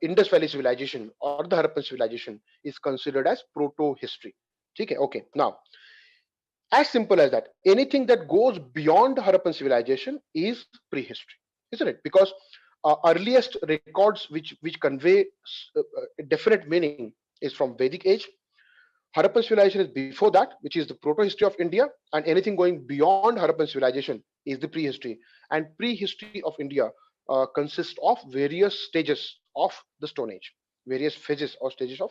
Indus Valley civilization or the Harappan civilization is considered as proto-history. Okay, okay. Now, as simple as that, anything that goes beyond Harappan civilization is prehistory, isn't it? Because earliest records which convey definite meaning is from Vedic age. Harappan civilization is before that, which is the proto-history of India, and anything going beyond Harappan civilization is the prehistory. And prehistory of India consists of various stages of the Stone Age, various phases or stages of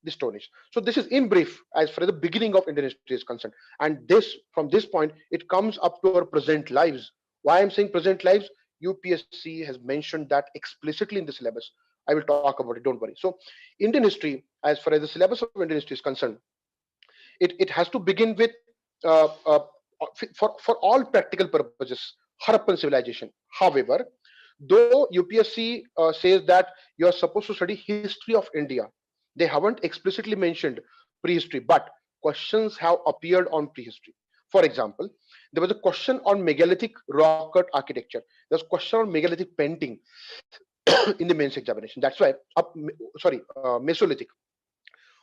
the Stone Age. So this is in brief as far as the beginning of Indian history is concerned. And this, from this point, it comes up to our present lives. Why I'm saying present lives? UPSC has mentioned that explicitly in the syllabus. I will talk about it. Don't worry. So Indian history, as far as the syllabus of Indian history is concerned, it has to begin with uh, uh, for all practical purposes Harappan civilization. However, though UPSC says that you are supposed to study history of India, they haven't explicitly mentioned prehistory, but questions have appeared on prehistory. For example, there was a question on megalithic rock cut architecture. There was a question on megalithic painting in the mains examination. That's why Mesolithic.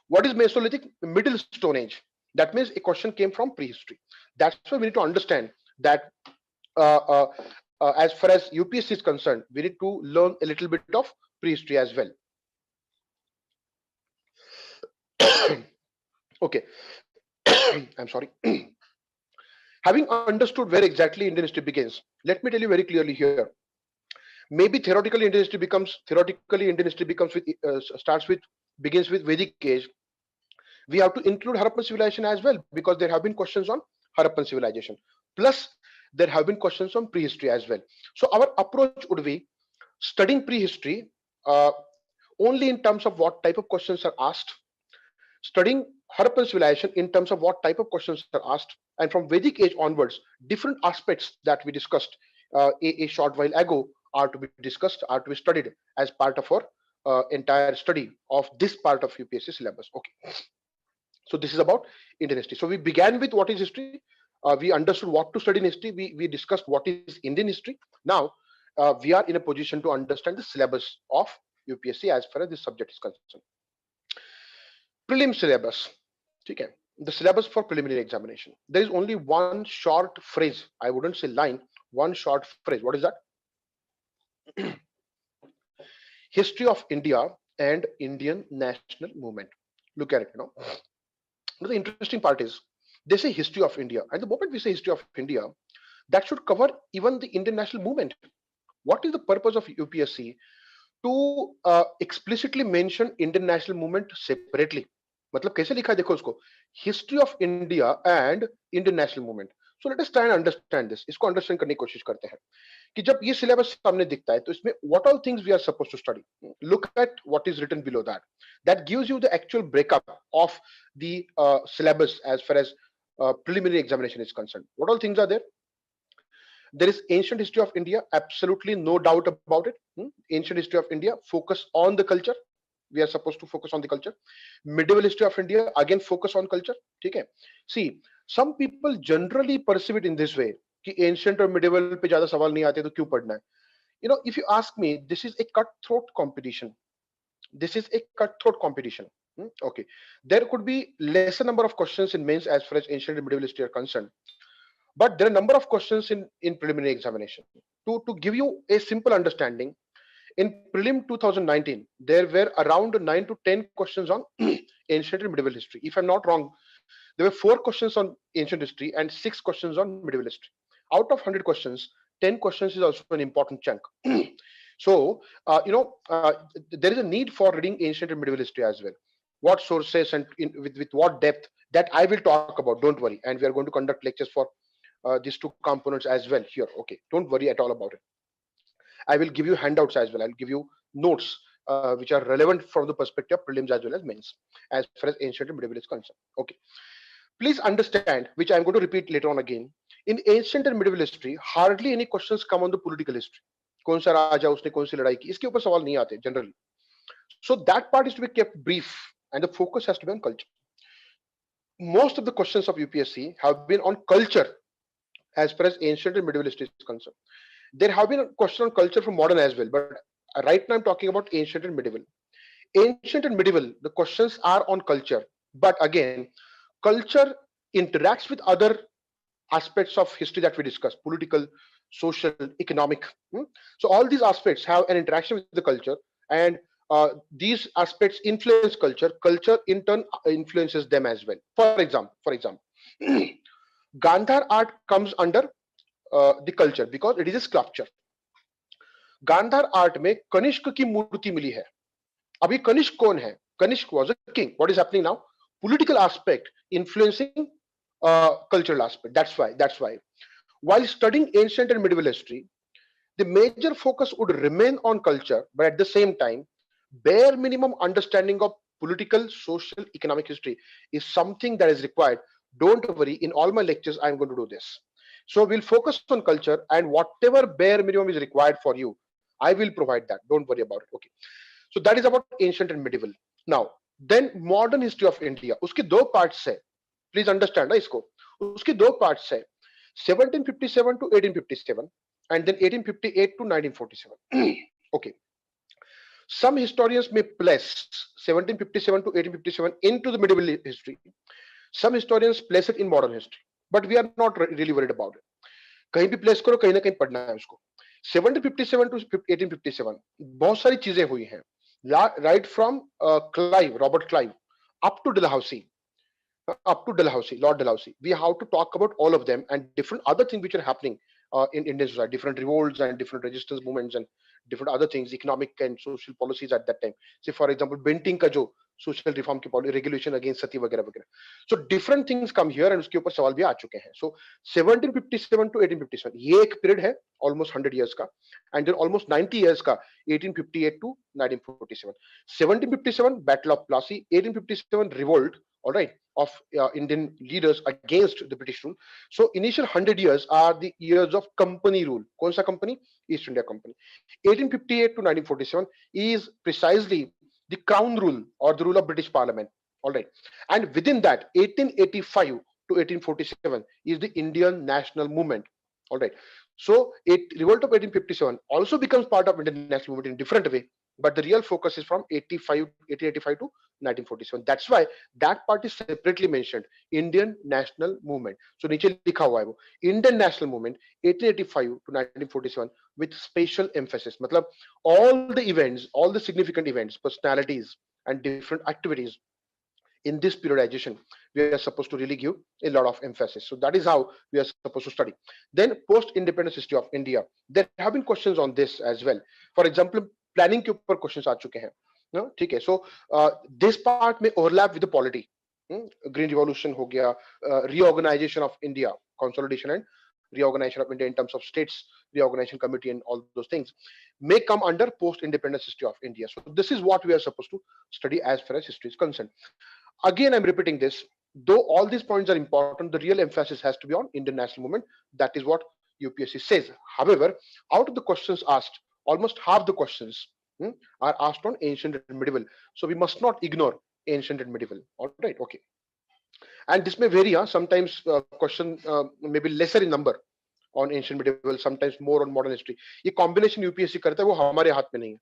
What is Mesolithic? Middle Stone Age. That means a question came from prehistory. That's why we need to understand that uh, uh, as far as UPSC is concerned, we need to learn a little bit of prehistory as well. Okay, I'm sorry. Having understood where exactly Indian history begins, let me tell you very clearly here. Maybe theoretically Indian history becomes with starts with begins with Vedic age. We have to include Harappan civilization as well because there have been questions on Harappan civilization. Plus, there have been questions on prehistory as well. So our approach would be studying prehistory uh, only in terms of what type of questions are asked, studying Harappan civilization in terms of what type of questions are asked, and from Vedic age onwards, different aspects that we discussed a short while ago are to be discussed, are to be studied as part of our entire study of this part of UPSC syllabus. Okay. So this is about Indian history. So we began with what is history. We understood what to study in history. We discussed what is Indian history. Now we are in a position to understand the syllabus of UPSC as far as this subject is concerned. Prelim syllabus. Okay. The syllabus for preliminary examination. There is only one short phrase. I wouldn't say line. One short phrase. What is that? History of India and Indian national movement. Look at it. The interesting part is they say history of India, and the moment we say history of India, that should cover even the Indian national movement. What is the purpose of UPSC to explicitly mention Indian national movement separately? मतलब कैसे लिखा है देखो उसको, history of India and Indian national movement. So let us try and understand this. इसको understand करने की कोशिश करते हैं कि जब ये सिलेबस सामने दिखता है तो इसमें what all things we are suppose to study. Look at what is written below that. That gives you the actual breakup of the syllabus as far as preliminary examination is concerned. What all things are there? There is ancient history of India, absolutely no doubt about it. Ancient history of India, focus on the culture. We are supposed to focus on the culture. Medieval history of India, again focus on culture. Okay. See, some people generally perceive it in this way कि ancient और medieval पे ज्यादा सवाल नहीं आते तो क्यों पढ़ना है. If you ask me, this is a cutthroat competition. This is a cutthroat competition. Okay. There could be lesser number of questions in mains as far as ancient and medieval history are concerned. But there are a number of questions in preliminary examination. To give you a simple understanding, in prelim 2019, there were around 9 to 10 questions on ancient and medieval history. If I'm not wrong, there were 4 questions on ancient history and 6 questions on medieval history. Out of 100 questions, 10 questions is also an important chunk. So, there is a need for reading ancient and medieval history as well. What sources and with what depth, that I will talk about, don't worry. And we are going to conduct lectures for these two components as well here. Okay, don't worry at all about it. I will give you handouts as well. I'll give you notes which are relevant from the perspective of prelims as well as mains, as far as ancient and medieval is concerned. Okay, please understand, which I'm going to repeat later on again. In ancient and medieval history, hardly any questions come on the political history. कौन सा राजा उसने कौन सी लड़ाई की, इसके ऊपर सवाल नहीं आते generally. So that part is to be kept brief, and the focus has to be on culture. Most of the questions of UPSC have been on culture as far as ancient and medieval history is concerned. There have been a question on culture from modern as well, but right now I'm talking about ancient and medieval. Ancient and medieval, the questions are on culture, but again, culture interacts with other aspects of history that we discuss: political, social, economic. So all these aspects have an interaction with the culture, and these aspects influence culture. Culture in turn influences them as well. For example, Gandhar art comes under the culture because it is a sculpture. Gandhara art में कनिष्क की मूर्ति मिली है. अब ये कनिष्क कौन है? Kanishka was a king. What is happening now? Political aspect influencing cultural aspect. That's why. While studying ancient and medieval history, the major focus would remain on culture, but at the same time, bare minimum understanding of political, social, economic history is something that is required. Don't worry, in all my lectures, I'm going to do this. So we'll focus on culture, and whatever bare minimum is required for you, I will provide that. Don't worry about it. Okay. So that is about ancient and medieval. Now, then modern history of India. उसके दो parts है. Please understand ना इसको. उसके दो parts है. 1757 to 1857, and then 1858 to 1947. Okay. Some historians may place 1757 to 1857 into the medieval history. Some historians place it in modern history, but we are not really worried about it. कहीं भी place करो, कहीं ना कहीं पढ़ना है उसको. 1757 to 1857 बहुत सारी चीजें हुई हैं, right from Robert Clive up to Dalhousie, Lord Dalhousie. We have to talk about all of them and different other things which are happening in Indian society, different revolts and different resistance movements and different other things, economic and social policies at that time. Say for example, Benting का जो social reform की policy, regulation against sati वगैरह वगैरह. So different things come here and उसके ऊपर सवाल भी आ चुके हैं. So 1757 to 1857 ये एक period है almost 100 years का, and then almost 90 years का 1858 to 1947. 1757 Battle of Plassey, 1857 revolt, all right, of Indian leaders against the British rule. So initial 100 years are the years of company rule. कौन सा company? East India Company. 1858 to 1947 is precisely the crown rule or the rule of British Parliament. All right, and within that, 1885 to 1847 is the Indian national movement. All right, so revolt of 1857 also becomes part of Indian national movement in a different way, but the real focus is from 1885 to 1947. That's why that part is separately mentioned, Indian national movement. So नीचे लिखा हुआ है वो Indian national movement 1885 to 1947 with special emphasis. मतलब all the events, all the significant events, personalities and different activities in this periodization, we are supposed to really give a lot of emphasis. So that is how we are supposed to study. Then post-independence history of India. There have been questions on this as well. For example, planning के ऊपर questions आ चुके हैं. ठीक है. So this part may overlap with the polity. Green Revolution हो गया, reorganization of India, consolidation and reorganization of India in terms of states, reorganization committee and all those things may come under post-independence history of India. So this is what we are supposed to study as far as history is concerned. Again, I'm repeating this. Though all these points are important, the real emphasis has to be on Indian national movement. That is what UPSC says. However, out of the questions asked, almost half the questions are asked on ancient and medieval. So we must not ignore ancient and medieval. All right, okay. And this may vary. Sometimes question may be lesser in number on ancient medieval, sometimes more on modern history. ये combination UPSC करता है, वो हमारे हाथ में नहीं है.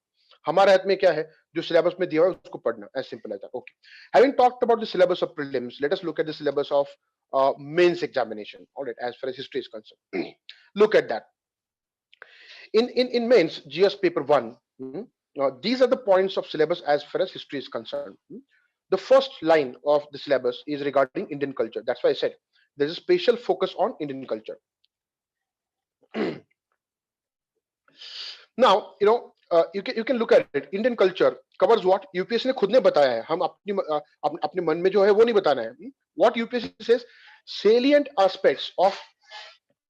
हमारे हाथ में क्या है, जो syllabus में दिया है उसको पढ़ना, as simple as that. Okay. Having talked about the syllabus of prelims, let us look at the syllabus of mains examination. All right, as far as history is concerned. Look at that. In mains, GS paper 1, these are the points of syllabus as far as history is concerned. The first line of the syllabus is regarding Indian culture. That's why I said there's a special focus on Indian culture. Now, you can look at it. Indian culture covers what? UPSC ने खुद ने बताया है. हम अपने मन में जो है वो नहीं बताना है. What UPSC says, salient aspects of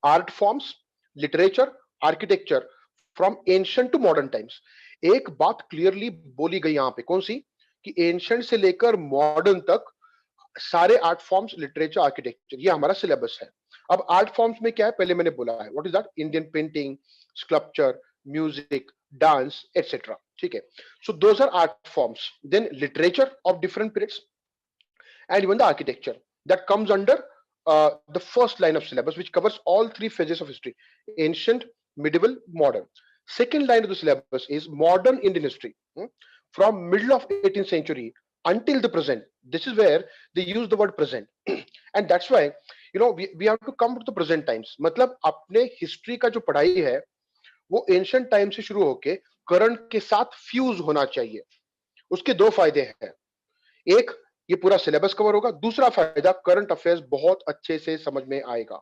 art forms, literature, architecture from ancient to modern times. एक बात क्लियरली बोली गई यहाँ पे, कौन सी? कि एंशिएंट से लेकर मॉडर्न तक सारे आर्ट फॉर्म्स, लिटरेचर, आर्किटेक्चर, ये हमारा सिलेबस है। अब आर्ट फॉर्म्स में क्या है, पहले मैंने बोला है, what is that? Indian painting, sculpture, music, dance, etcetera. ठीक है, so those are art forms. Then literature of different periods and even the architecture that comes under the first line of syllabus, which covers all three phases of history: ancient, medieval, modern. Second line of the syllabus is modern Indian history, from middle of 18th century until the present. This is where they use the word present and that's why we have to come to the present times. मतलब अपने history का जो पढ़ाई है वो ancient time से शुरू होके करंट के साथ फ्यूज होना चाहिए। उसके दो फायदे हैं, एक ये पूरा सिलेबस कवर होगा, दूसरा फायदा करंट अफेयर्स बहुत अच्छे से समझ में आएगा।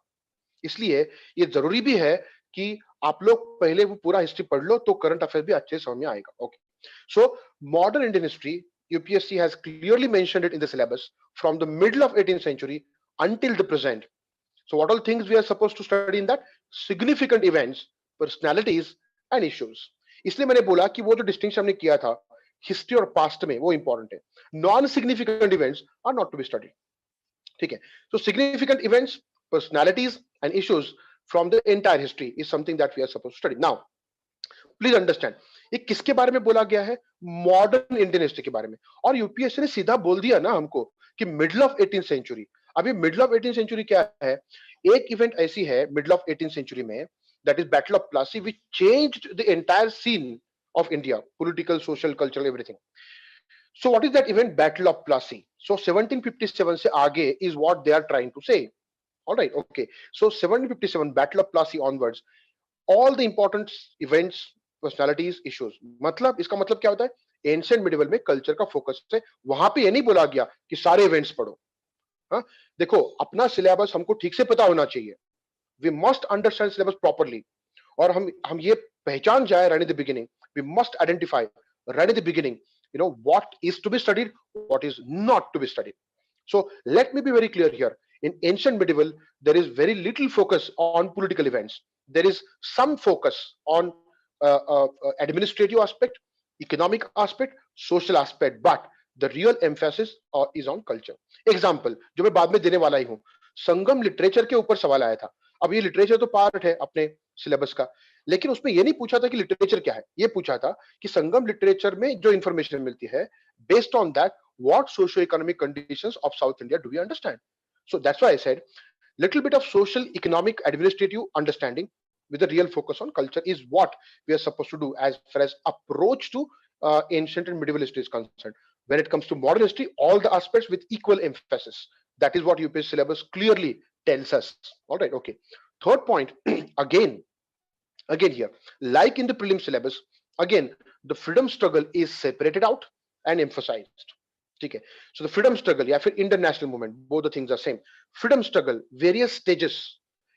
इसलिए ये जरूरी भी है कि आप लोग पहले वो पूरा हिस्ट्री पढ़ लो तो करंट अफेयर भी अच्छे से समझ में आएगा। Okay, so modern Indian history, UPSC has clearly mentioned it in the syllabus, from the middle of 18th century until the present. So what all things we are supposed to study in that? Significant events, personalities and issues. इसलिए मैंने बोला कि वो जो distinction हमने किया था history और पास्ट में, वो इंपॉर्टेंट है। Non significant events are not to be studied. ठीक है, so significant events, personalities and issues from the entire history is something that we are supposed to study. Now please understand, ये किसके बारे में बोला गया है? मॉडर्न इंडियन हिस्ट्री के बारे में। और यूपीएससी ने सीधा बोल दिया ना हमको कि मिडिल ऑफ 18th सेंचुरी। अभी मिडिल ऑफ 18th सेंचुरी क्या है? एक इवेंट ऐसी है मिडिल ऑफ 18th सेंचुरी में, that is battle of Plassey, which changed the entire scene of India, political, social, cultural, everything. So what is that event? Battle of Plassey. So 1757 से आगे is what they are trying to say. All right, okay. So 1757 Battle of Plassey onwards, all the important events, personalities, issues. मतलब इसका मतलब क्या होता है? Ancient medieval में culture का फोकस है। वहां पे ये नहीं बोला गया कि सारे इवेंट्स पढ़ो। हाँ, देखो अपना सिलेबस हमको ठीक से पता होना चाहिए। We must understand syllabus properly. और हम ये पहचान जाए right at the beginning. We must identify right at the beginning, what is to be studied, what is not to be studied. So let me be very clear here. In ancient medieval, there is very little focus on political events. There is some focus on administrative aspect, economic aspect, social aspect, but the real emphasis is on culture. Example, जो मैं बाद में देने वाला ही हूँ, संगम literature के ऊपर सवाल आया था। अब ये लिटरेचर तो पार्ट है अपने सिलेबस का, लेकिन उसमें ये नहीं पूछा था कि लिटरेचर क्या है, ये पूछा था कि संगम लिटरेचर में जो इंफॉर्मेशन मिलती है, based on that what socio economic conditions of south India do we understand. So that's why I said little bit of social, economic, administrative understanding with a real focus on culture is what we are supposed to do as far as approach to ancient and medieval history is concerned. When it comes to modern history, all the aspects with equal emphasis. That is what UPSC syllabus clearly tells us. All right, okay. Third point, again here, like in the prelim syllabus, again the freedom struggle is separated out and emphasized. ठीक है, so the freedom struggle या फिर international movement, both the things are same. Freedom struggle, various stages,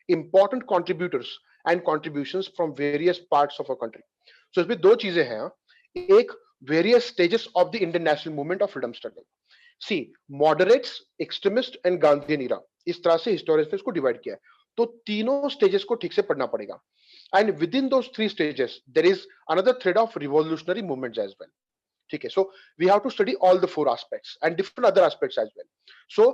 important contributors and contributions from various parts of our country. So इसमें दो चीजें हैं, एक various stages of the Indian national movement of freedom struggle. See, moderates, extremist and Gandhian era, इस तरह से historians ने इसको डिवाइड किया है. तो तीनों stages को ठीक से पढ़ना पड़ेगा. And within those three stages, there is another thread of revolutionary movements as well. Okay, so we have to study all the four aspects and different other aspects as well. So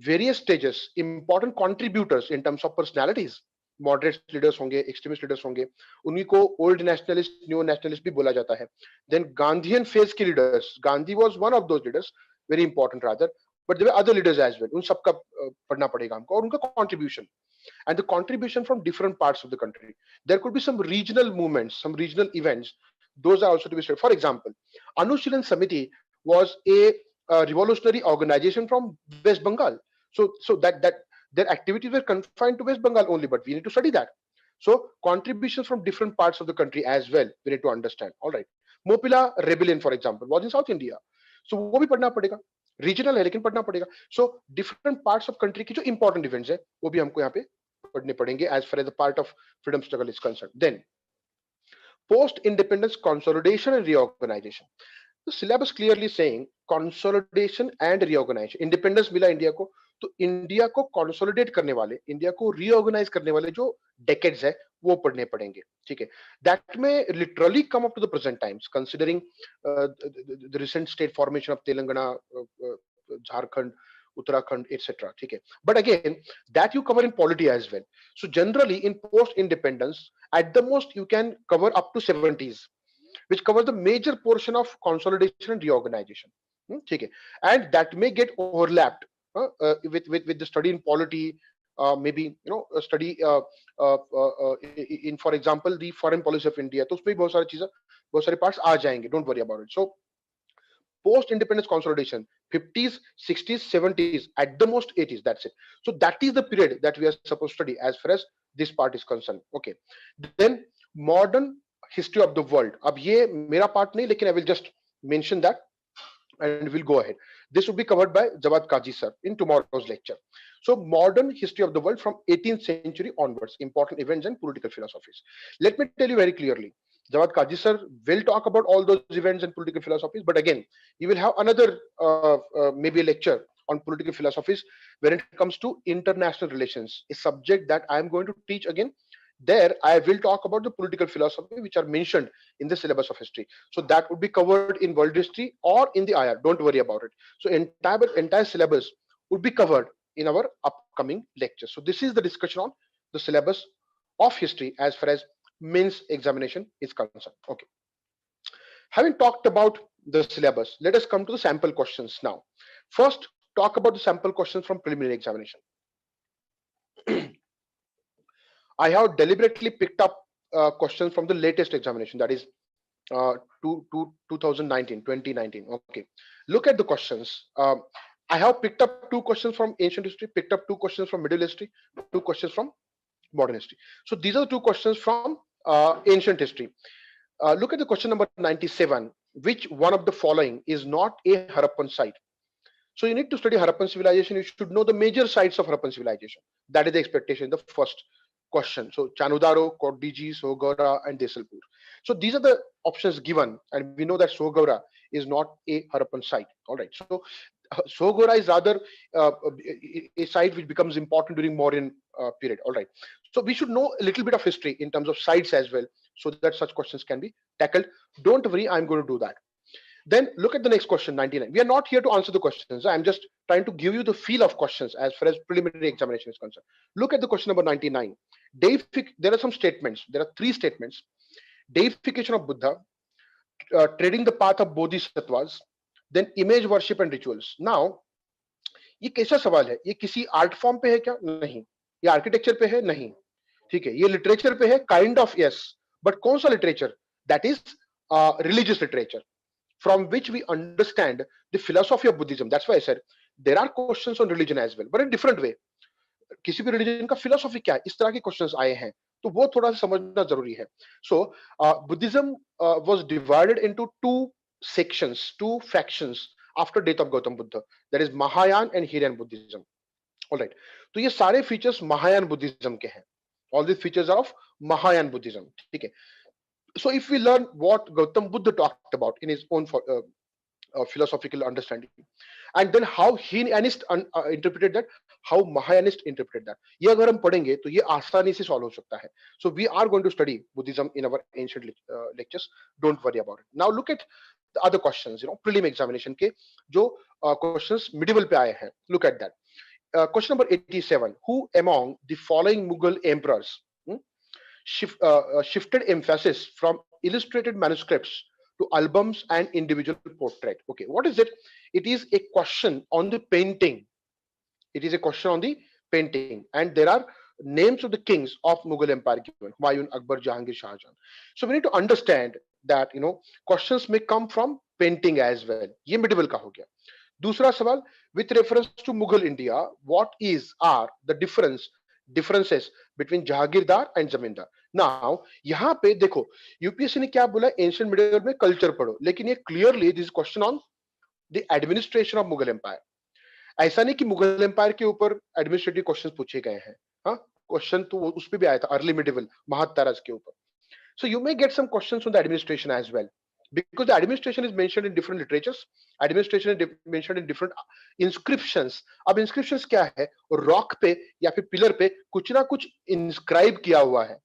various stages, important contributors in terms of personalities, moderate leaders होंगे, extremist leaders होंगे, उन्हीं को old nationalist, new nationalist भी बोला जाता है. Then Gandhian phase के leaders, Gandhi was one of those leaders, very important rather, but there were other leaders as well. उन सबका पढ़ना पड़ेगा हमको, और उनका contribution and the contribution from different parts of the country. There could be some regional movements, some regional events. Those are also to be studied. For example, Anushilan Samiti was a revolutionary organization from West Bengal. So that their activities were confined to West Bengal only, but we need to study that. So contributions from different parts of the country as well, we need to understand. All right. Mopila rebellion, for example, was in South India. So वो भी पढ़ना पड़ेगा. Regional है लेकिन पढ़ना पड़ेगा. So different parts of country की जो important events है, वो भी हमको यहाँ पे पढ़ने पड़ेंगे as far as the part of freedom struggle is concerned. Then post-independence consolidation and reorganization. The syllabus clearly saying consolidation and reorganization. Independence मिला इंडिया को, तो इंडिया को कंसोलिडेट करने वाले, इंडिया को रीऑर्गेनाइज करने वाले जो डेकेड्स है वो पढ़ने पड़ेंगे, ठीक है। दैट में literally come up to the present times considering the recent state formation of Telangana, Jharkhand, Uttarakhand, etc. Okay. But again, that you cover in polity as well. So generally, in post-independence, at the most you can cover up to 70s, which covers the major portion of consolidation and reorganization. Okay. And that may get overlapped with the study in polity. Maybe a study in, for example, the foreign policy of India. तो उसमें भी बहुत सारे parts आ जाएंगे. Don't worry about it. So post-independence consolidation, 50s, 60s, 70s, at the most 80s, that's it. So that is the period that we are supposed to study as far as this part is concerned. Okay. Then modern history of the world. अब ये मेरा part नहीं, लेकिन I will just mention that and we'll go ahead. This will be covered by Jawad Kaji sir in tomorrow's lecture. So modern history of the world from 18th century onwards, important events and political philosophies. Let me tell you very clearly, Jawad Kaji sir will talk about all those events and political philosophies, but again, you will have another maybe a lecture on political philosophies when it comes to international relations, a subject that I am going to teach again. There, I will talk about the political philosophy which are mentioned in the syllabus of history. So that would be covered in world history or in the IR. Don't worry about it. So entire syllabus would be covered in our upcoming lecture. So this is the discussion on the syllabus of history as far as means examination is concerned. Okay. Having talked about the syllabus, let us come to the sample questions now. First, talk about the sample questions from preliminary examination. I have deliberately picked up questions from the latest examination, that is 2019. Okay. Look at the questions. I have picked up 2 questions from ancient history, picked up 2 questions from middle history, 2 questions from modern history. So these are the 2 questions from ancient history. Look at the question number 97. Which one of the following is not a Harappan site? So you need to study Harappan civilization. You should know the major sites of Harappan civilization. That is the expectation, the first question. So Chanudaro, Kodiji, Sogora, and Desalpur. So these are the options given, and we know that Sogora is not a Harappan site. All right. So Sogora is rather a site which becomes important during Mauryan period. All right. So we should know a little bit of history in terms of sites as well, so that such questions can be tackled. Don't worry, I'm going to do that. Then look at the next question, 99. We are not here to answer the questions. I'm just trying to give you the feel of questions as far as preliminary examination is concerned. Look at the question number 99. There are some statements. There are 3 statements. Deification of Buddha, treading the path of bodhisattvas, then image worship and rituals. Now, ये कैसा सवाल है? ये किसी art form पे है क्या? नहीं. ये आर्किटेक्चर पे है? नहीं. ठीक है. ये लिटरेचर पे है? Kind of yes. बट कौन सा literature? That is religious literature, from which we understand the philosophy of Buddhism. That's why I said there are questions on religion as well, but in different way. किसी भी religion का philosophy क्या है, इस तरह के questions आए हैं, तो वो थोड़ा सा समझना जरूरी है. So Buddhism was divided into 2 sections, 2 factions after death of Gautam Buddha. That is Mahayana and Heian Buddhism. All right. तो ये सारे features Mahayana Buddhism के हैं. All these features are of Mahayana Buddhism. ठीक है. So if we learn what Gautam Buddha talked about in his own philosophical understanding, and then how Heianist interpreted that, how Mahayanist interpreted that, ये अगर हम पढ़ेंगे तो ये आसानी से solve हो सकता है. So we are going to study Buddhism in our ancient lectures. Don't worry about it. Now look at the other questions. Prelim examination के जो questions medieval पे आए हैं. Look at that. Question number 87. Who among the following Mughal emperors shifted emphasis from illustrated manuscripts to albums and individual portrait? Okay, what is it? It is a question on the painting. It is a question on the painting, and there are names of the kings of Mughal Empire given: Humayun, Akbar, Jahangir, Shah Jahan. So we need to understand that questions may come from painting as well. ये medieval का हो गया. दूसरा सवाल, with reference to Mughal India, what are the differences between Jahagirdar and Zamindar? Now, यहाँ पे देखो, UPSC ने क्या बोला, ancient medieval में culture पढ़ो, लेकिन ये clearly this is question on the administration of Mughal Empire. ऐसा नहीं कि मुगल एम्पायर के ऊपर एडमिनिस्ट्रेटिव क्वेश्चंस पूछे गए हैं. हाँ, क्वेश्चन तो उस पे भी आया था अर्ली मिडिवल महाताराज के ऊपर. So you may get some questions on the administration as well. because the administration is mentioned in different literatures, administration is mentioned in different inscriptions. अब inscriptions क्या है? रॉक पे या फिर पिलर पे कुछ ना कुछ इंस्क्राइब किया हुआ है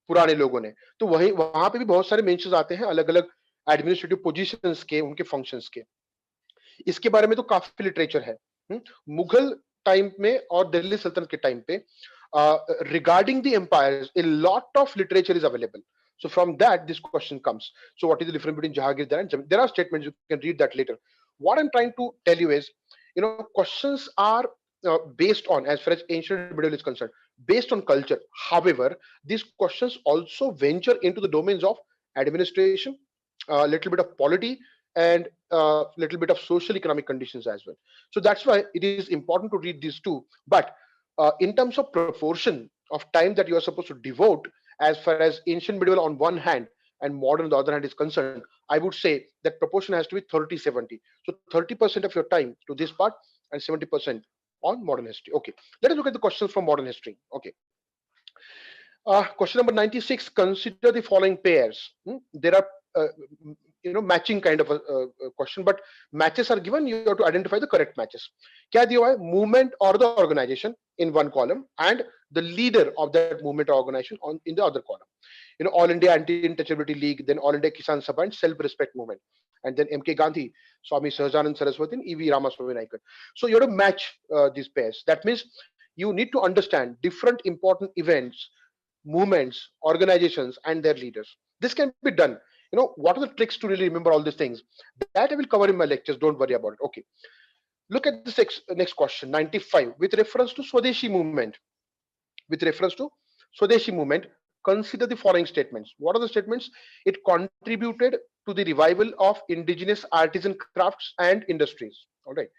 पुराने लोगों ने, तो वही वहां पे भी बहुत सारे मेंशंस आते हैं अलग अलग एडमिनिस्ट्रेटिव पोजीशंस के, उनके फंक्शंस के। इसके बारे में तो काफी लिटरेचर है। मुगल टाइम में और दिल्ली सल्तनत के टाइम पे regarding the empires, a lot of literature is available. So from that, this question comes. So what is the difference between Jahangir and Jamindar? There are statements, you can read that later. What I'm trying to tell you is, questions are based on, as far as ancient medieval is concerned, based on culture. However, these questions also venture into the domains of administration, a little bit of polity, and a little bit of social economic conditions as well. So that's why it is important to read these two. But in terms of proportion of time that you are supposed to devote, as far as ancient medieval on one hand and modern on the other hand is concerned, I would say that proportion has to be 30-70. So 30% of your time to this part and 70% on modern history. Okay, let us look at the questions from modern history. Okay, question number 96, consider the following pairs. There are matching kind of a question, but matches are given, you have to identify the correct matches. Kya diya hua hai? Movement or the organization in one column and the leader of that movement or organization in the other column. All India Anti-Intouchability League, then All India Kisan Sabha and Self-Respect Movement, and then MK Gandhi, Swami Sahajanand Saraswati, and EV Ramaswamy Naikar. So you have to match these pairs. That means you need to understand different important events, movements, organizations, and their leaders. This can be done. What are the tricks to really remember all these things? That I will cover in my lectures. Don't worry about it. Okay. Look at this next question, 95. With reference to Swadeshi movement, consider the following statements. What are the statements? It contributed to the revival of indigenous artisan crafts and industries. All right.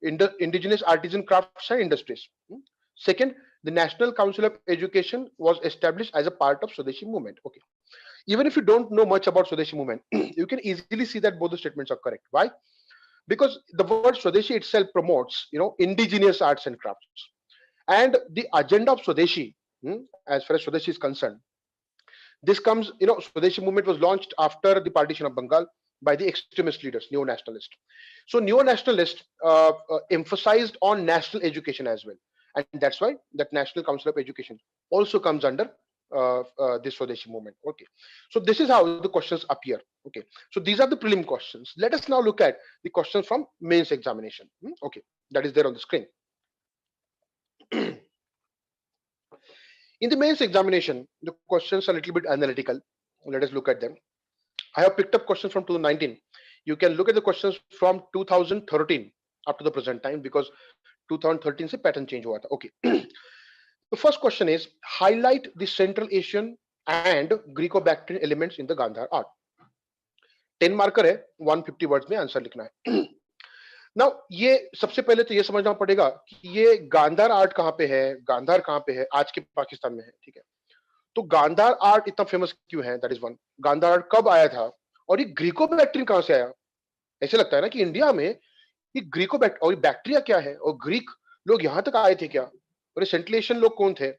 Indigenous artisan crafts and industries. Second, the National Council of Education was established as a part of Swadeshi movement. Okay. Even if you don't know much about Swadeshi movement, you can easily see that both the statements are correct. Why? Because the word Swadeshi itself promotes, indigenous arts and crafts. And the agenda of Swadeshi, as far as Swadeshi is concerned, this comes, Swadeshi movement was launched after the partition of Bengal by the extremist leaders, neo-nationalists. So neo-nationalists emphasized on national education as well. And that's why that National Council of Education also comes under this Swadeshi movement. Okay, so this is how the questions appear. Okay, so these are the prelim questions. Let us now look at the questions from mains examination. Okay, that is there on the screen. In the mains examination, the questions are a little bit analytical. Let us look at them. I have picked up questions from 2019. You can look at the questions from 2013 up to the present time, because 2013 से pattern change हुआ था. Okay. The first question is, highlight the Central Asian and Greco-Bactrian elements in the Gandhar art. 10 marker है, 150 words में answer लिखना है. Now ये सबसे पहले तो ये समझना पड़ेगा कि ये गांधार आर्ट कहाँ पे है, गांधार कहाँ पे है, आज के पाकिस्तान में है. ठीक है, तो गांधार आर्ट इतना फेमस क्यों है? That is one. Gandhara art कब आया था और ये ग्रीको बैक्ट्रियन कहाँ से आया? ऐसे लगता है ना कि इंडिया में ये ग्रीको और बैक्टीरिया क्या है, और ग्रीक लोग यहाँ तक आए थे क्या, और सेंट्रल एशियन लोग कौन थे?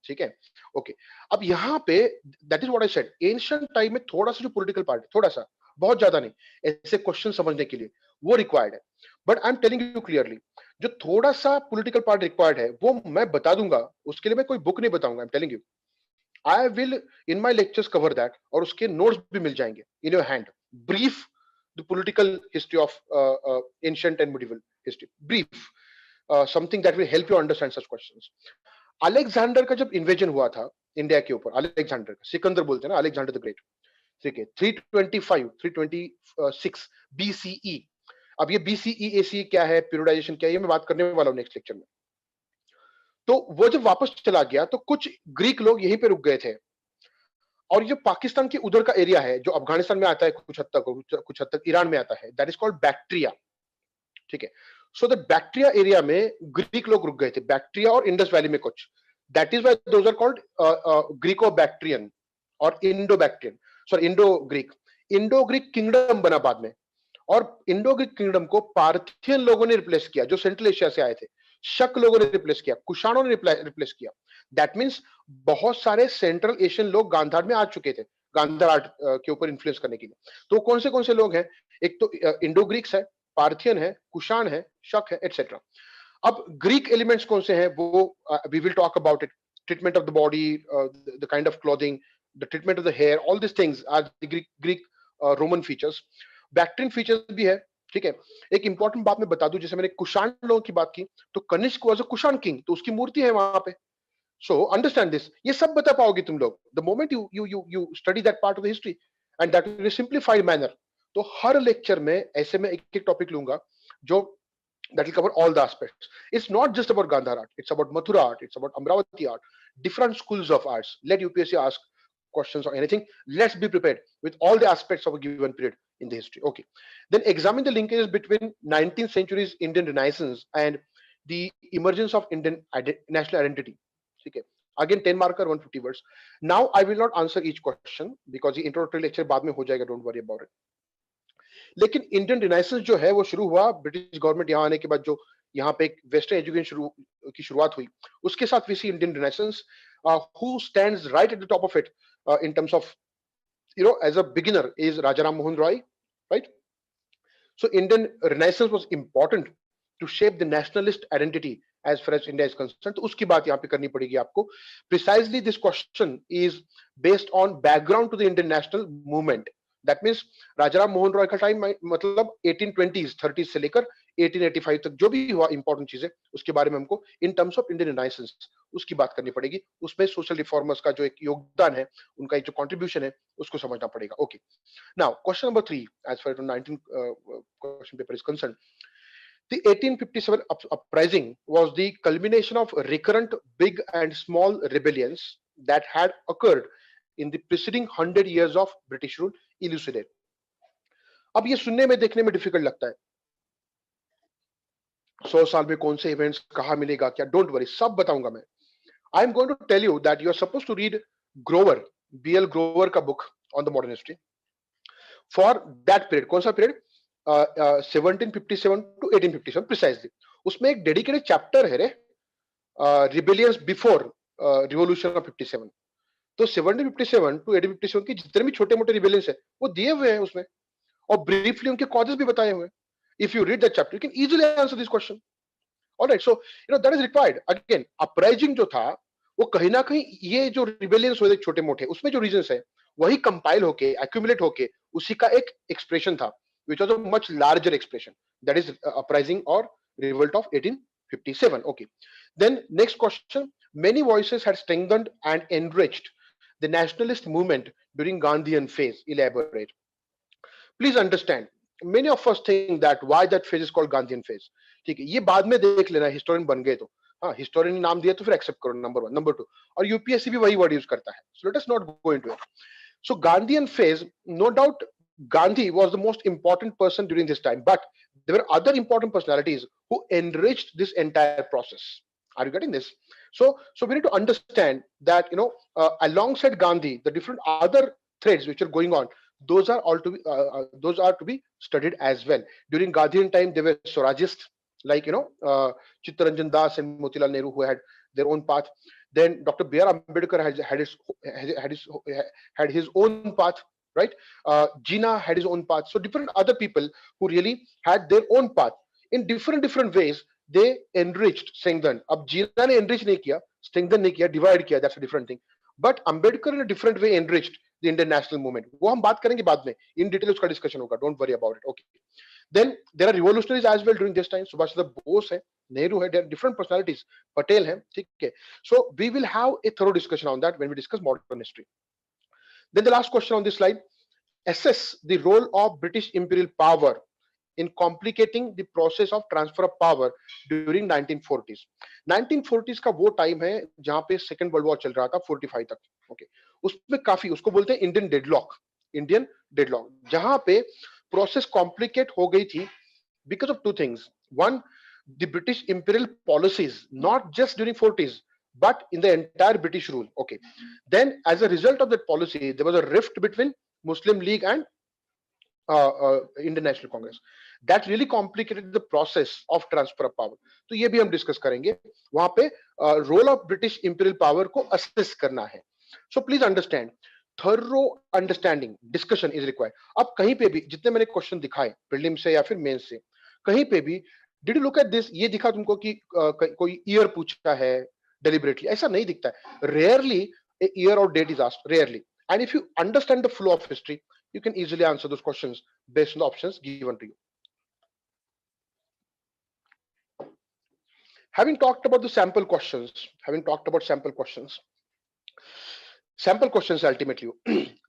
ठीक है. ओके, अब यहाँ पे that is what I said, ancient time में थोड़ा सा जो पॉलिटिकल पार्ट, थोड़ा सा, बहुत ज्यादा नहीं, ऐसे क्वेश्चन समझने के लिए वो रिक्वायर्ड है. But I am telling you clearly, जो थोड़ा सा पॉलिटिकल पार्ट रिक्वायर्ड है वो मैं बता दूंगा, उसके लिए मैं कोई बुक नहीं बताऊंगा. आई am telling you, I will in my lectures cover that, और उसके नोट्स भी मिल जाएंगे in your hand. Brief the political history of ancient and medieval history, brief, something that will help you understand such questions. Alexander का जब invasion हुआ था India के ऊपर, अलेक्जेंडर का, सिकंदर बोलते हैं ना, अलेक्जेंडर द ग्रेट, ठीक है, 326 BCE. अब ये BCE AC क्या है, पीरियडाइजेशन क्या है, ये मैं बात करने वाला हूं नेक्स्ट लेक्चर में. तो वो जब वापस चला गया तो कुछ ग्रीक लोग यहीं पे रुक गए थे, और ये पाकिस्तान के उधर का एरिया है जो अफगानिस्तान में आता है, कुछ हद तक ईरान में आता है, दैट इज कॉल्ड बैक्ट्रिया. ठीक है, सो द बैक्ट्रिया एरिया में ग्रीक लोग रुक गए थे, बैक्ट्रिया और इंडस वैली में कुछ, that is why those are called Greco Bactrian और Indo Bactrian, sorry Indo Greek. Indo Greek kingdom बना बाद में, और इंडो ग्रीक किंगडम को पार्थियन लोगों ने रिप्लेस किया जो सेंट्रल एशिया से आए थे, शक लोगों ने रिप्लेस किया, कुशाणों ने रिप्लेस किया. दैट मीन्स बहुत सारे सेंट्रल एशियन लोग गांधार में आ चुके थे, गांधार आर्ट के ऊपर इन्फ्लुएंस करने के लिए। तो कौन से लोग हैं? एक तो इंडो ग्रीक्स है, पार्थियन है, कुषाण है, शक है, एटसेट्रा। अब ग्रीक एलिमेंट्स कौन से हैं वो we will talk about it. Treatment of the body, the kind of clothing, the treatment of the hair, all this things are the Greek Roman features. Bactrian features भी है, ठीक है। एक इंपॉर्टेंट बात मैं बता दूं, जैसे मैंने कुषाण लोगों की बात की, तो Kanishka was a Kushan king, तो उसकी मूर्ति है वहां पे। सो अंडरस्टैंड दिस, ये सब बता पाओगे तुम लोग the moment you study that part of the history, and that in simplified manner. तो हर लेक्चर में ऐसे में एक एक टॉपिक लूंगा जो that will cover all the aspects. It's not just about Gandhar art, it's about Mathura art, it's about Amravati art, different schools of arts. Let UPSC ask questions or anything. Let's be prepared with all the aspects of a given period in the history. Okay. Then examine the linkages between 19th century's Indian Renaissance and the emergence of Indian national identity. Okay. Again, 10 marker, 150 words. Now, I will not answer each question because the introductory lecture बाद में हो जाएगा, don't worry about it. लेकिन Indian renaissance जो है वो शुरू हुआ ब्रिटिश गवर्नमेंट यहाँ आने के बाद, जो यहाँ पे एक वेस्टर्न एजुकेशन की शुरुआत हुई, उसके साथ we see Indian renaissance who stands right at the top of it in terms of as a beginner is Raja Ram Mohan Roy, right. So Indian renaissance was important to shape the nationalist identity as far as India is concern. तो उसकी बात यहाँ पे करनी पड़ेगी आपको। Precisely this question is based on background to the Indian national movement. That means Rajaram Mohan Roy का time मतलब 1820s 30s से लेकर 1885 तक जो भी हुआ इंपॉर्टेंट चीजें, उसके बारे में हमको इन टर्म्स ऑफ इंडियन रिनाइसेंस उसकी बात करनी पड़ेगी। उसमें सोशल रिफॉर्मर्स का जो एक योगदान है, उनका एक जो कंट्रीब्यूशन है, उसको समझना पड़ेगा। Okay, now question number 3 as far as 19 question paper is concern. The 1857 uprising was the culmination of recurrent big and small rebellions that had occurred in the preceding 100 years of British rule. Elucidate. अब ये सुनने में देखने में difficult लगता है, 100 साल में कौन से इवेंट्स कहां मिलेगा क्या, डोंट वरी, सब बताऊंगा मैं। I am going to tell you that you are suppose to read Grover, B L Grover का book on the modern history for that period. कौन सा पीरियड? 1757 to 1857 precisely. उसमें एक डेडिकेटेड चैप्टर है रे, रिबेलियंस बिफोर रिवॉल्यूशन ऑफ 57। तो 1757 टू 1857 की जितने भी छोटे मोटे रिबेलियंस है वो दिए हुए हैं उसमें, और ब्रीफली उनके कॉजेस भी बताए हुए हैं। If you read that chapter you can easily answer this question. Alright, so that is required. Again, uprising जो था वो कहीं ना कहीं ये जो रिबेलियंस हुए थे छोटे मोटे, उसमें जो रीजंस है वही कंपाइल होके एक्यूमुलेट होके उसी का एक एक्सप्रेशन था, which was a much larger expression, that is uprising or revolt of 1857. Okay, then next question. Many voices had strengthened and enriched the nationalist movement during Gandhian phase. Elaborate. Please understand, many of us think that why that phase is called Gandhian phase. ठीक है, ये बाद में देख लेना, historian बन गए तो, हाँ हिस्टोरियन नाम दिया तो फिर एक्सेप्ट करो, नंबर 1। नंबर 2, और यूपीएससी भी वही वर्ड यूज करता है, so let us not go into it. So Gandhian phase, no doubt Gandhi was the most important person during this time, but there were other important personalities who enriched this entire process. Are you getting this? So we need to understand that alongside Gandhi, the different other threads which are going on, those are to be studied as well. During Gandhian time, there were Swarajists like Chittaranjan Das and Motilal Nehru who had their own path. Then Dr. B.R. Ambedkar had his own path, right? Jinnah had his own path. So different other people who really had their own path in different ways. They enriched, strengthened. अब Jinnah ने enrich नहीं किया, strengthen नहीं किया, divide किया, that's a different thing. But Ambedkar in a different way enriched the Indian national movement. वो हम बात करेंगे बाद में, in detail उसका discussion होगा, don't worry about it. Okay. Then there are revolutionaries as well during this time. Subhash Chandra Bose है, Nehru है, there are different personalities. Patel है, ठीक है. So we will have a thorough discussion on that when we discuss modern history. Then the last question on this slide: assess the role of British imperial power in complicating the process of transfer of power during 1940s. 1940s का वो time है जहां पे second world war चल रहा था 45 तक. Okay, उसमें काफी, उसको बोलते हैं इंडियन डेडलॉक, जहां पे प्रोसेस कॉम्प्लिकेट हो गई थी because of two things. One, the British imperial policies, not just during 40s but in the entire British rule. Okay, then as a result of that policy there was a rift between Muslim League and Indian National Congress that really complicated the process of transfer of power. तो ये भी हम discuss करेंगे. वहां पे role of British imperial power को assess करना है. So please understand, thorough understanding discussion is required. अब कहीं पे भी जितने मैंने क्वेश्चन दिखाए प्रीलिम से या फिर मेन से, कहीं पे भी did you look at this, ये दिखा तुमको कि कोई ईयर पूछा है डेलिबरेटली? ऐसा नहीं दिखता है। रेयरली ए ईयर और date is asked, rarely. And if you understand the flow of history, you can easily answer those questions based on the options given to you. Having talked about the sample questions, ultimately.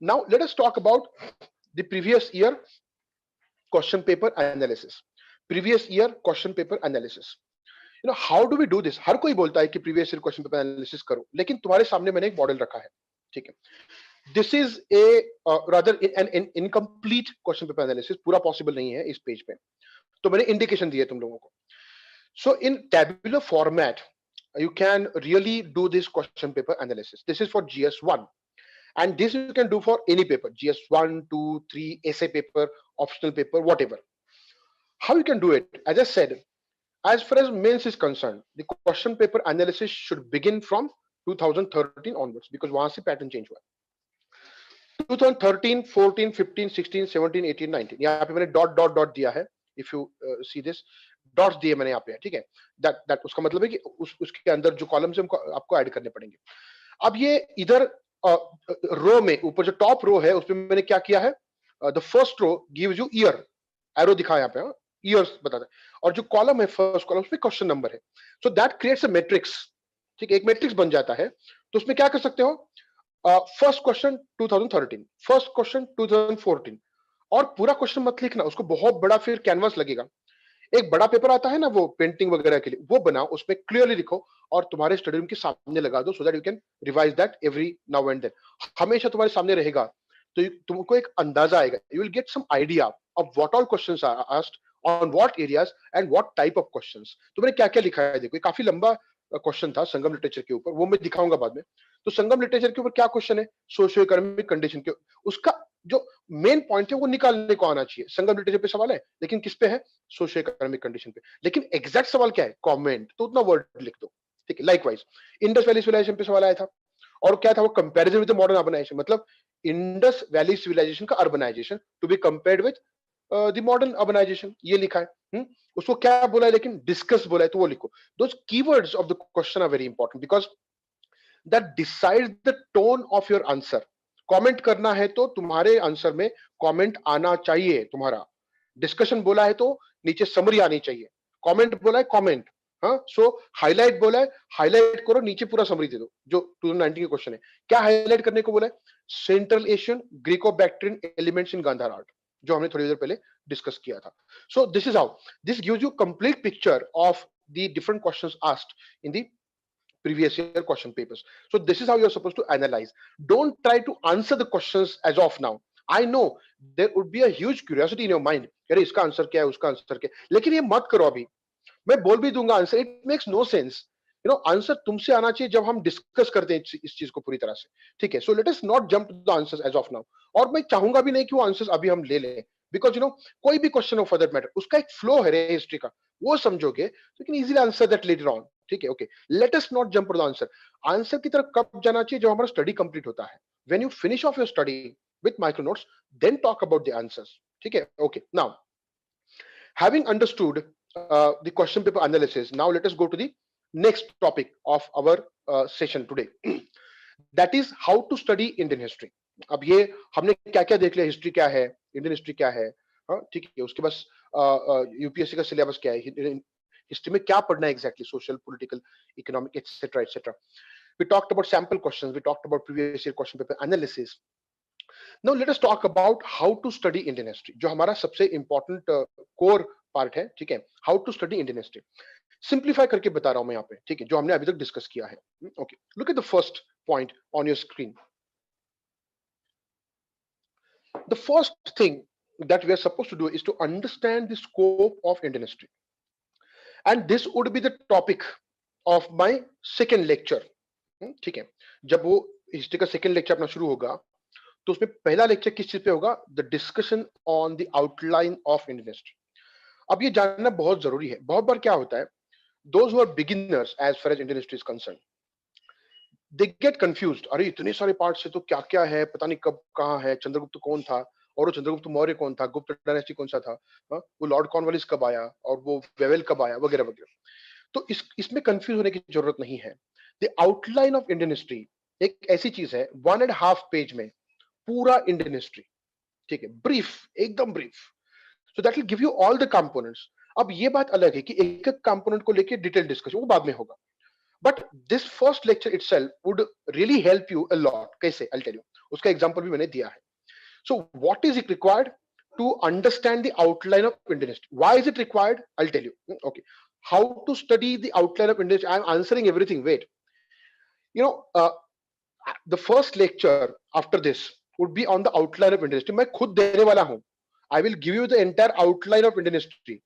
Now let us talk about the previous year question paper analysis. Previous year question paper analysis. You know, how do we do this? हर कोई बोलता है कि previous year question paper analysis करो, लेकिन तुम्हारे सामने मैंने एक मॉडल रखा है, ठीक है? This is a rather an incomplete question paper analysis, पूरा possible नहीं है इस पेज पे, तो मैंने इंडिकेशन दिए तुम लोगों को. So in tabular format, you can really do this question paper analysis. This is for GS1, and this you can do for any paper, GS1, 2, 3, essay paper, optional paper, whatever. How you can do it? As I said, as far as mains is concerned, the question paper analysis should begin from 2013 onwards, because वहां से pattern change हुआ. 2013, 14, 15, 16, 17, 18, 19. यहाँ पे मैंने dot dot dot दिया है. If you see this, dots दिए मैंने यहाँ पे, ठीक है? That उसका मतलब है कि उसके अंदर जो कॉलम्स हैं आपको ऐड करने पड़ेंगे. अब ये इधर रो में ऊपर जो टॉप रो है उसमें मैंने क्या किया है? The first row gives you year, arrow दिखा यहाँ पे, ईयर्स बताता है, और जो कॉलम है फर्स्ट कॉलम उसमें क्वेश्चन नंबर है. So that creates a matrix, ठीक है? एक मैट्रिक्स बन जाता है. तो उसमें क्या कर सकते हो? फर्स्ट क्वेश्चन 2013, फर्स्ट क्वेश्चन 2014, और पूरा क्वेश्चन मत लिखना, उसको बहुत बड़ा फिर कैनवास लगेगा. एक बड़ा पेपर आता है ना वो पेंटिंग वगैरह के लिए, वो बनाओ, उसमें क्लियरली लिखो और तुम्हारे स्टडी रूम के सामने लगा दो, so that you can revise that every now and then. हमेशा तुम्हारे सामने रहेगा तो तुमको एक अंदाजा आएगा. You will get some idea of what all questions are asked on what areas and what type of questions. तो मैंने क्या क्या लिखा है देखो. काफी लंबा क्वेश्चन था संगम लिटरेचर के ऊपर, वो मैं दिखाऊंगा बाद में. तो संगम लिटरेचर के ऊपर क्या क्वेश्चन है? सोशियो इकोनॉमिक कंडीशन के, उसका जो मेन पॉइंट है वो निकालने को आना चाहिए. संगम लिटरेचर पे सवाल है, लेकिन किस पे है? सोशियो इकोनॉमिक कंडीशन पे. लेकिन एग्जैक्ट सवाल क्या है? कमेंट, तो उतना वर्ड लिख दो, ठीक है? लाइकवाइज इंडस वैली सिविलाइजेशन पे सवाल आया था, और क्या था वो? Comparison with the modern urbanisation, मतलब इंडस वैली सिविलाइजेशन का urbanisation to be compared with the modern urbanisation, ये लिखा है. उसको क्या बोला है? लेकिन डिस्कस बोला है, तो वो लिखो. Those keywords of the question are very important, because that decides the tone of your answer. Comment करना है तो तुम्हारे आंसर में कमेंट आना चाहिए तुम्हारा. डिस्कशन बोला है तो नीचे समरी आनी चाहिए. कमेंट बोला है, कमेंट. हाँ, सो हाईलाइट बोला है, हाईलाइट करो, नीचे पूरा समरी दे दो. जो 2019 के क्वेश्चन है, क्या हाईलाइट करने को बोला है? Central Asian Greco Bactrian elements in Gandhara art, जो हमने थोड़ी देर पहले डिस्कस किया था. So this is how this gives you complete picture of the different questions asked in the previous year question papers. So this is how you're supposed to analyze. Don't try to answer the questions as of now. I know there would be a huge curiosity in your mind, अरे इसका answer क्या है, उसका answer क्या है, लेकिन ये मत करो. अभी मैं बोल भी दूंगा answer, it makes no sense. You know, answer तुमसे आना चाहिए जब हम डिस्कस करते हैं इस चीज को पूरी तरह से, ठीक है? So let us not jump to the answers as of now. और मैं चाहूंगा भी नहीं कि वो आंसर्स अभी हम ले लें, बिकॉज यू नो कोई भी क्वेश्चन हो फॉर दैट मैटर, उसका एक फ्लो है हिस्ट्री का, वो समझोगे तो can easily answer that later on, ठीक है? Okay, let us not jump to the answer. Answer की तरफ कब जाना चाहिए? जब हमारा स्टडी कंप्लीट होता है. When you finish off your study with micro notes, then talk about the answers, ठीक है? Okay, now having understood the question paper analysis, now let us go to the next topic of our session today. That is how to study Indian history. अब ये हमने क्या क्या देख लिया? History क्या है, इंडियन हिस्ट्री क्या है, ठीक है? उसके बाद यूपीएससी का सिलेबस क्या है, हिस्ट्री में क्या पढ़ना है exactly, social, political, economic, etcetera etcetera. We talked about sample questions, we talked about previous year question paper analysis. Now let us talk about how to study Indian history, जो हमारा सबसे important core part है, ठीक है? How to study Indian history. Simplify करके बता रहा हूं मैं यहाँ पे, ठीक है? जो हमने अभी तक डिस्कस किया है. Okay, look at the first point on your screen. The first thing that we are supposed to do is to understand the scope of Indian history, and this would be the topic of my second lecture, ठीक है? जब वो history का second lecture अपना शुरू होगा, तो उसमें पहला लेक्चर किस चीज पे होगा? The discussion on the outline of Indian history. अब ये जानना बहुत जरूरी है. बहुत बार क्या होता है, those who are beginners as far as Indian history is concern, they get confused, अरे इतने सारे पार्ट्स है तो क्या क्या है, पता नहीं कब कहाँ है, चंद्रगुप्त कौन था, और वो चंद्रगुप्त मौर्य कौन था, गुप्त डायनेस्टी कौन सा था, वो लॉर्ड कॉर्नवालिस कब आया, और वो वेवेल कब आया, वगैरह वगैरह। तो इसमें कंफ्यूज होने की जरूरत नहीं है। The outline of Indian history एक ऐसी चीज है 1.5 पेज में पूरा इंडियन हिस्ट्री, ठीक है, ब्रीफ, एकदम brief. So that will give you all the components. अब ये बात अलग है कि एक एक कंपोनेंट को लेके डिटेल डिस्कशन वो बाद में होगा, but this first lecture itself would really help you a lot. कैसे, आई टेल यू, उसका एग्जांपल भी मैंने दिया है। So what is it required to understand the outline of Indian history? Why is it required? I'll tell you. Okay. How to study the outline of Indian history? I'm answering everything. Wait. You know, the first lecture after this would be on the outline of Indian history. मैं खुद देने वाला हूँ. I will give you the entire outline of Indian history.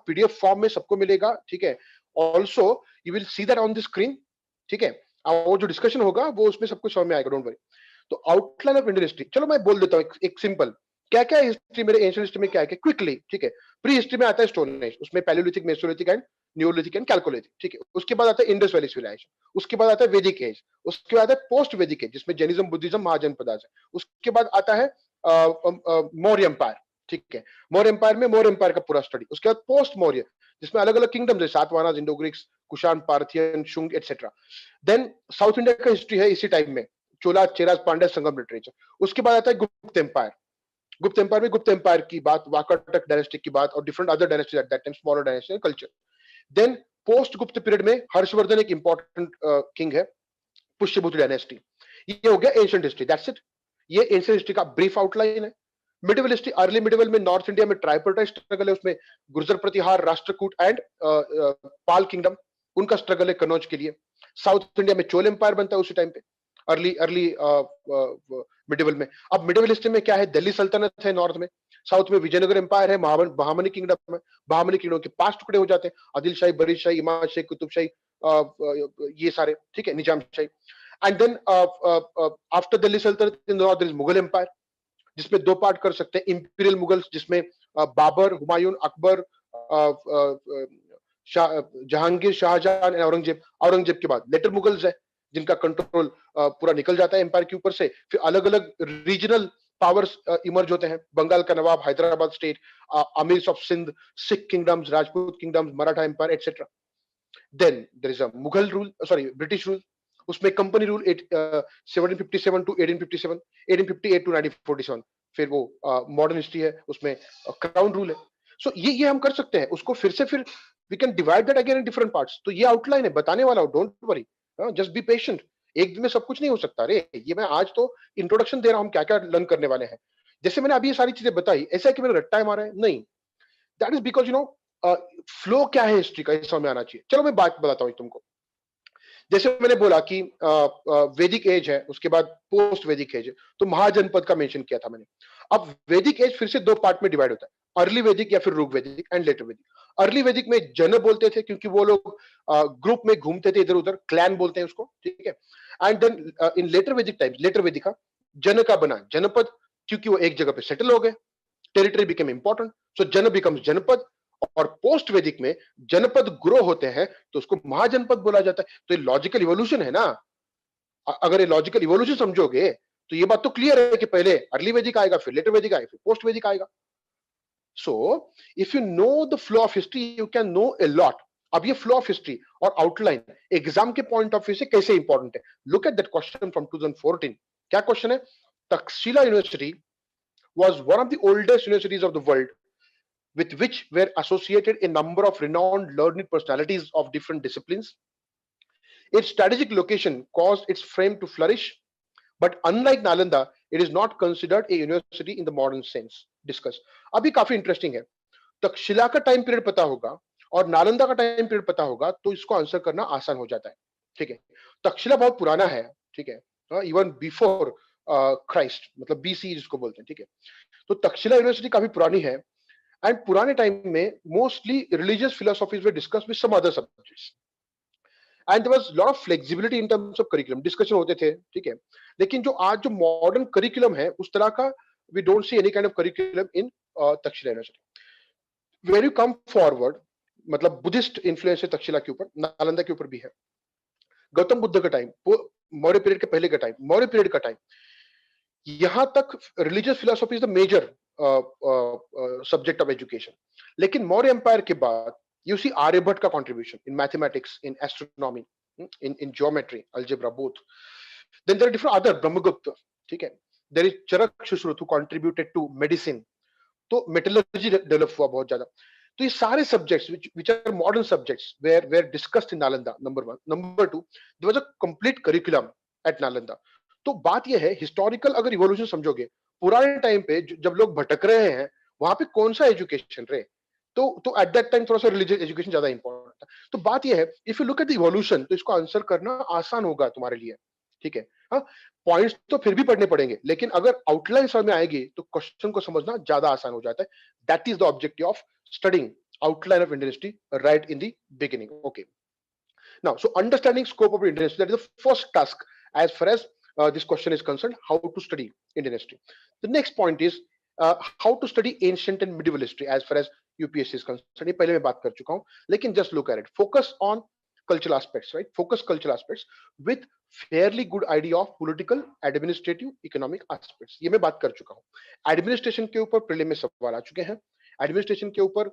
PDF form में सबको मिलेगा, ठीक है. Also, you will see that on the screen, ठीक है. और जो डिस्कशन होगा वो उसमें सब कुछ समझ में आएगा, डोंट वरी. तो आउटलाइन ऑफ इंडियन हिस्ट्री, चलो मैं बोल देता हूँ एक सिंपल, क्या क्या हिस्ट्री मेरे एंशिएंट हिस्ट्री में क्या है, क्विकली, ठीक है. प्री हिस्ट्री में आता है स्टोन एज, उसमें Palaeolithic, Mesolithic and Neolithic and chalcolithic, ठीक है. उसके बाद आता है इंडस वैली सिविलाइजेशन, उसके बाद आता है वैदिक एज, उसके बाद आता है पोस्ट वैदिक एज जिसमें जैनिज्म, बुद्धिज्म, महाजनपदास है. उसके बाद आता है मौर्य एम्पायर, ठीक है. मौर्य एम्पायर में मौर्य एम्पायर का पूरा स्टडी. उसके बाद पोस्ट मौर्य जिसमें अलग अलग किंगडम्स है, Satavahana, Indo Greeks, Kushan, Parthian, Shunga etcetera. Then south India का हिस्ट्री है इसी टाइम में, चोला, चेराज, पांड्या, संगम लिटरेचर. उसके बाद आता है गुप्त एम्पायर. गुप्त एम्पायर में गुप्त एम्पायर की बात, वाकाटक डायनेस्टी की बात और different other dynasties at that time, smaller dynasty and culture. Then post Gupta period में हर्षवर्धन एक इंपॉर्टेंट किंग है, पुष्यभूति डायनेस्टी. ये हो गया एंशिएंट हिस्ट्री, दैट्स इट. ये एंशिएंट हिस्ट्री का ब्रीफ आउटलाइन है. मिडिवल हिस्ट्री, अर्ली मिडिवल में नॉर्थ इंडिया में ट्राइपर्टाइज स्ट्रगल है, उसमें गुर्जर प्रतिहार, राष्ट्रकूट एंड पाल किंगडम, उनका स्ट्रगल है कनौज के लिए. साउथ इंडिया में चोल एम्पायर बनता है उसी टाइम पे, अर्ली अर्ली मिडिवल में. अब मिडिवल हिस्ट्री में क्या है, दिल्ली सल्तनत है नॉर्थ में, साउथ में विजयनगर एम्पायर है, बहामनी किंगडम है. बहामनी किंगडम के 5 टुकड़े हो जाते हैं, आदिल शाही, बरीद शाही, इमाद शाही, कुतुब शाही, ये सारे, ठीक है, Nizam Shahi. And then after Delhi Sultanate in north there is Mughal empire, जिसमें 2 पार्ट कर सकते हैं. इंपीरियल मुगल्स जिसमें बाबर, हुमायूं, अकबर, जहांगीर, शाहजहां एंड औरंगजेब. औरंगजेब के बाद लेटर मुगल्स है जिनका कंट्रोल पूरा निकल जाता है एम्पायर के ऊपर से. फिर अलग अलग रीजनल पावर्स इमर्ज होते हैं, बंगाल का Nawab, Hyderabad state, Amirs of Sindh, Sikh kingdoms, Rajput kingdoms, Maratha empire etcetera. Then there is a Mughal rule, sorry British rule, उसमें कंपनी रूल 1757 टू 1857, 1858 टू 1947. फिर वो मॉडर्न हिस्ट्री है, उसमें क्राउन रूल है. सो ये हम कर सकते हैं उसको फिर से, फिर we can divide that again in different parts. तो ये आउटलाइन है, बताने वाला हूं, don't worry, just be patient. एक दिन में सब कुछ नहीं हो सकता रे. ये मैं आज तो इंट्रोडक्शन दे रहा हूं, हम क्या क्या लर्न करने वाले हैं. जैसे मैंने अभी ये सारी चीजें बताई, ऐसा है कि मेरा रट्टा मारा है नहीं, दैट इज बिकॉज फ्लो क्या है हिस्ट्री का, इस समय आना चाहिए. चलो मैं बात बताता हूँ तुमको. जैसे मैंने बोला कि वैदिक एज है, उसके बाद पोस्ट वैदिक एज है, तो महाजनपद का मेंशन किया था मैंने. अब वैदिक एज फिर से 2 पार्ट में डिवाइड होता है, अर्ली वैदिक या फिर ऋग वैदिक एंड लेटर वैदिक. अर्ली वैदिक में जन बोलते थे क्योंकि वो लोग ग्रुप में घूमते थे इधर उधर, क्लैन बोलते हैं उसको, ठीक है. एंड देन इन लेटर वैदिक टाइम्स, लेटर वैदिक का जन का बना जनपद, क्योंकि वो एक जगह पे सेटल हो गए, टेरिटरी बिकम इंपॉर्टेंट, सो जन बिकम्स जनपद. और पोस्ट वैदिक में जनपद ग्रो होते हैं तो उसको महाजनपद बोला जाता है. तो ये लॉजिकल इवोल्यूशन है ना. अगर ये लॉजिकल इवोल्यूशन समझोगे तो ये बात तो क्लियर है कि पहले अर्ली वैदिक आएगा, फिर लेटर वैदिक आएगा, फिर पोस्ट वैदिक आएगा. So if you know the flow of history you can know a lot. अब ये फ्लो ऑफ हिस्ट्री और आउटलाइन एग्जाम के पॉइंट ऑफ व्यू से कैसे इंपॉर्टेंट है, look at that question from 2014. क्या क्वेश्चन है, Takshashila university was one of the oldest universities of the world, with which were associated a number of renowned learned personalities of different disciplines. Its strategic location caused its fame to flourish, but unlike Nalanda, it is not considered a university in the modern sense. Discuss. अभी काफी interesting है. तक्षशिला का time period पता होगा और नालंदा का time period पता होगा तो इसको आंसर करना आसान हो जाता है, ठीक है. तक्षशिला बहुत पुराना है, ठीक है, इवन बिफोर क्राइस्ट, मतलब बीसी जिसको बोलते हैं, ठीक है. तो तक्षशिला यूनिवर्सिटी काफी पुरानी है एंड पुराने टाइम में mostly religious philosophies they discuss with some other subjects and there was lot of flexibility in terms of curriculum, discussion होते थे, ठीक है. लेकिन जो आज जो मॉडर्न करिकुलम है उस तरह का we don't see any kind of curriculum in Takshashila university. Where you come forward, मतलब बुद्धिस्ट इन्फ्लुएंस है तक्षशिला के ऊपर, नालंदा के ऊपर भी है. गौतम बुद्ध का टाइम, मौर्य पीरियड के पहले का टाइम, मौर्य पीरियड का टाइम, यहां तक religious philosophy is the major subject of education. लेकिन मौर्य एम्पायर के बाद यू सी आर्यभट्ट का contribution in mathematics, in astronomy, in geometry, algebra, both. Then there are different other Brahmagupta. ठीक है. There is Charak Shushruth who contributed to medicine. तो metallurgy develop हुआ बहुत ज्यादा. तो ये सारे subjects which are modern subjects were discussed in Nalanda. Number one. Number two, there was a complete curriculum at Nalanda. तो बात ये है, हिस्टोरिकल अगर इवोल्यूशन समझोगे, पुराने टाइम पे जब लोग भटक रहे हैं, वहां पे कौन सा एजुकेशन रहे, तो एट दैट टाइम थोड़ा सा रिलीजियस एजुकेशन ज्यादा इंपॉर्टेंट था. तो बात ये है, if you look at the evolution, तो इसको आंसर करना आसान होगा तुम्हारे लिए. ठीक है. हाँ, पॉइंट्स तो फिर भी पढ़ने पड़ेंगे, लेकिन अगर आउटलाइन समझ में आएगी तो क्वेश्चन को समझना ज्यादा आसान हो जाता है. That is the objective of studying outline of Indian history right in the beginning. Okay. Now, so understanding scope of Indian history, that is the first task as far as this question is concerned, how to study Indian history. The next point is how to study ancient and medieval history as far as UPSC is concerned. ये पहले मैं बात कर चुका हूँ, लेकिन just look at it. Focus on cultural aspects, right? Focus cultural aspects with fairly good idea of political, administrative, economic aspects. ये मैं बात कर चुका हूँ. Administration के ऊपर prelim में सवाल आ चुके हैं. एडमिनिस्ट्रेशन के ऊपर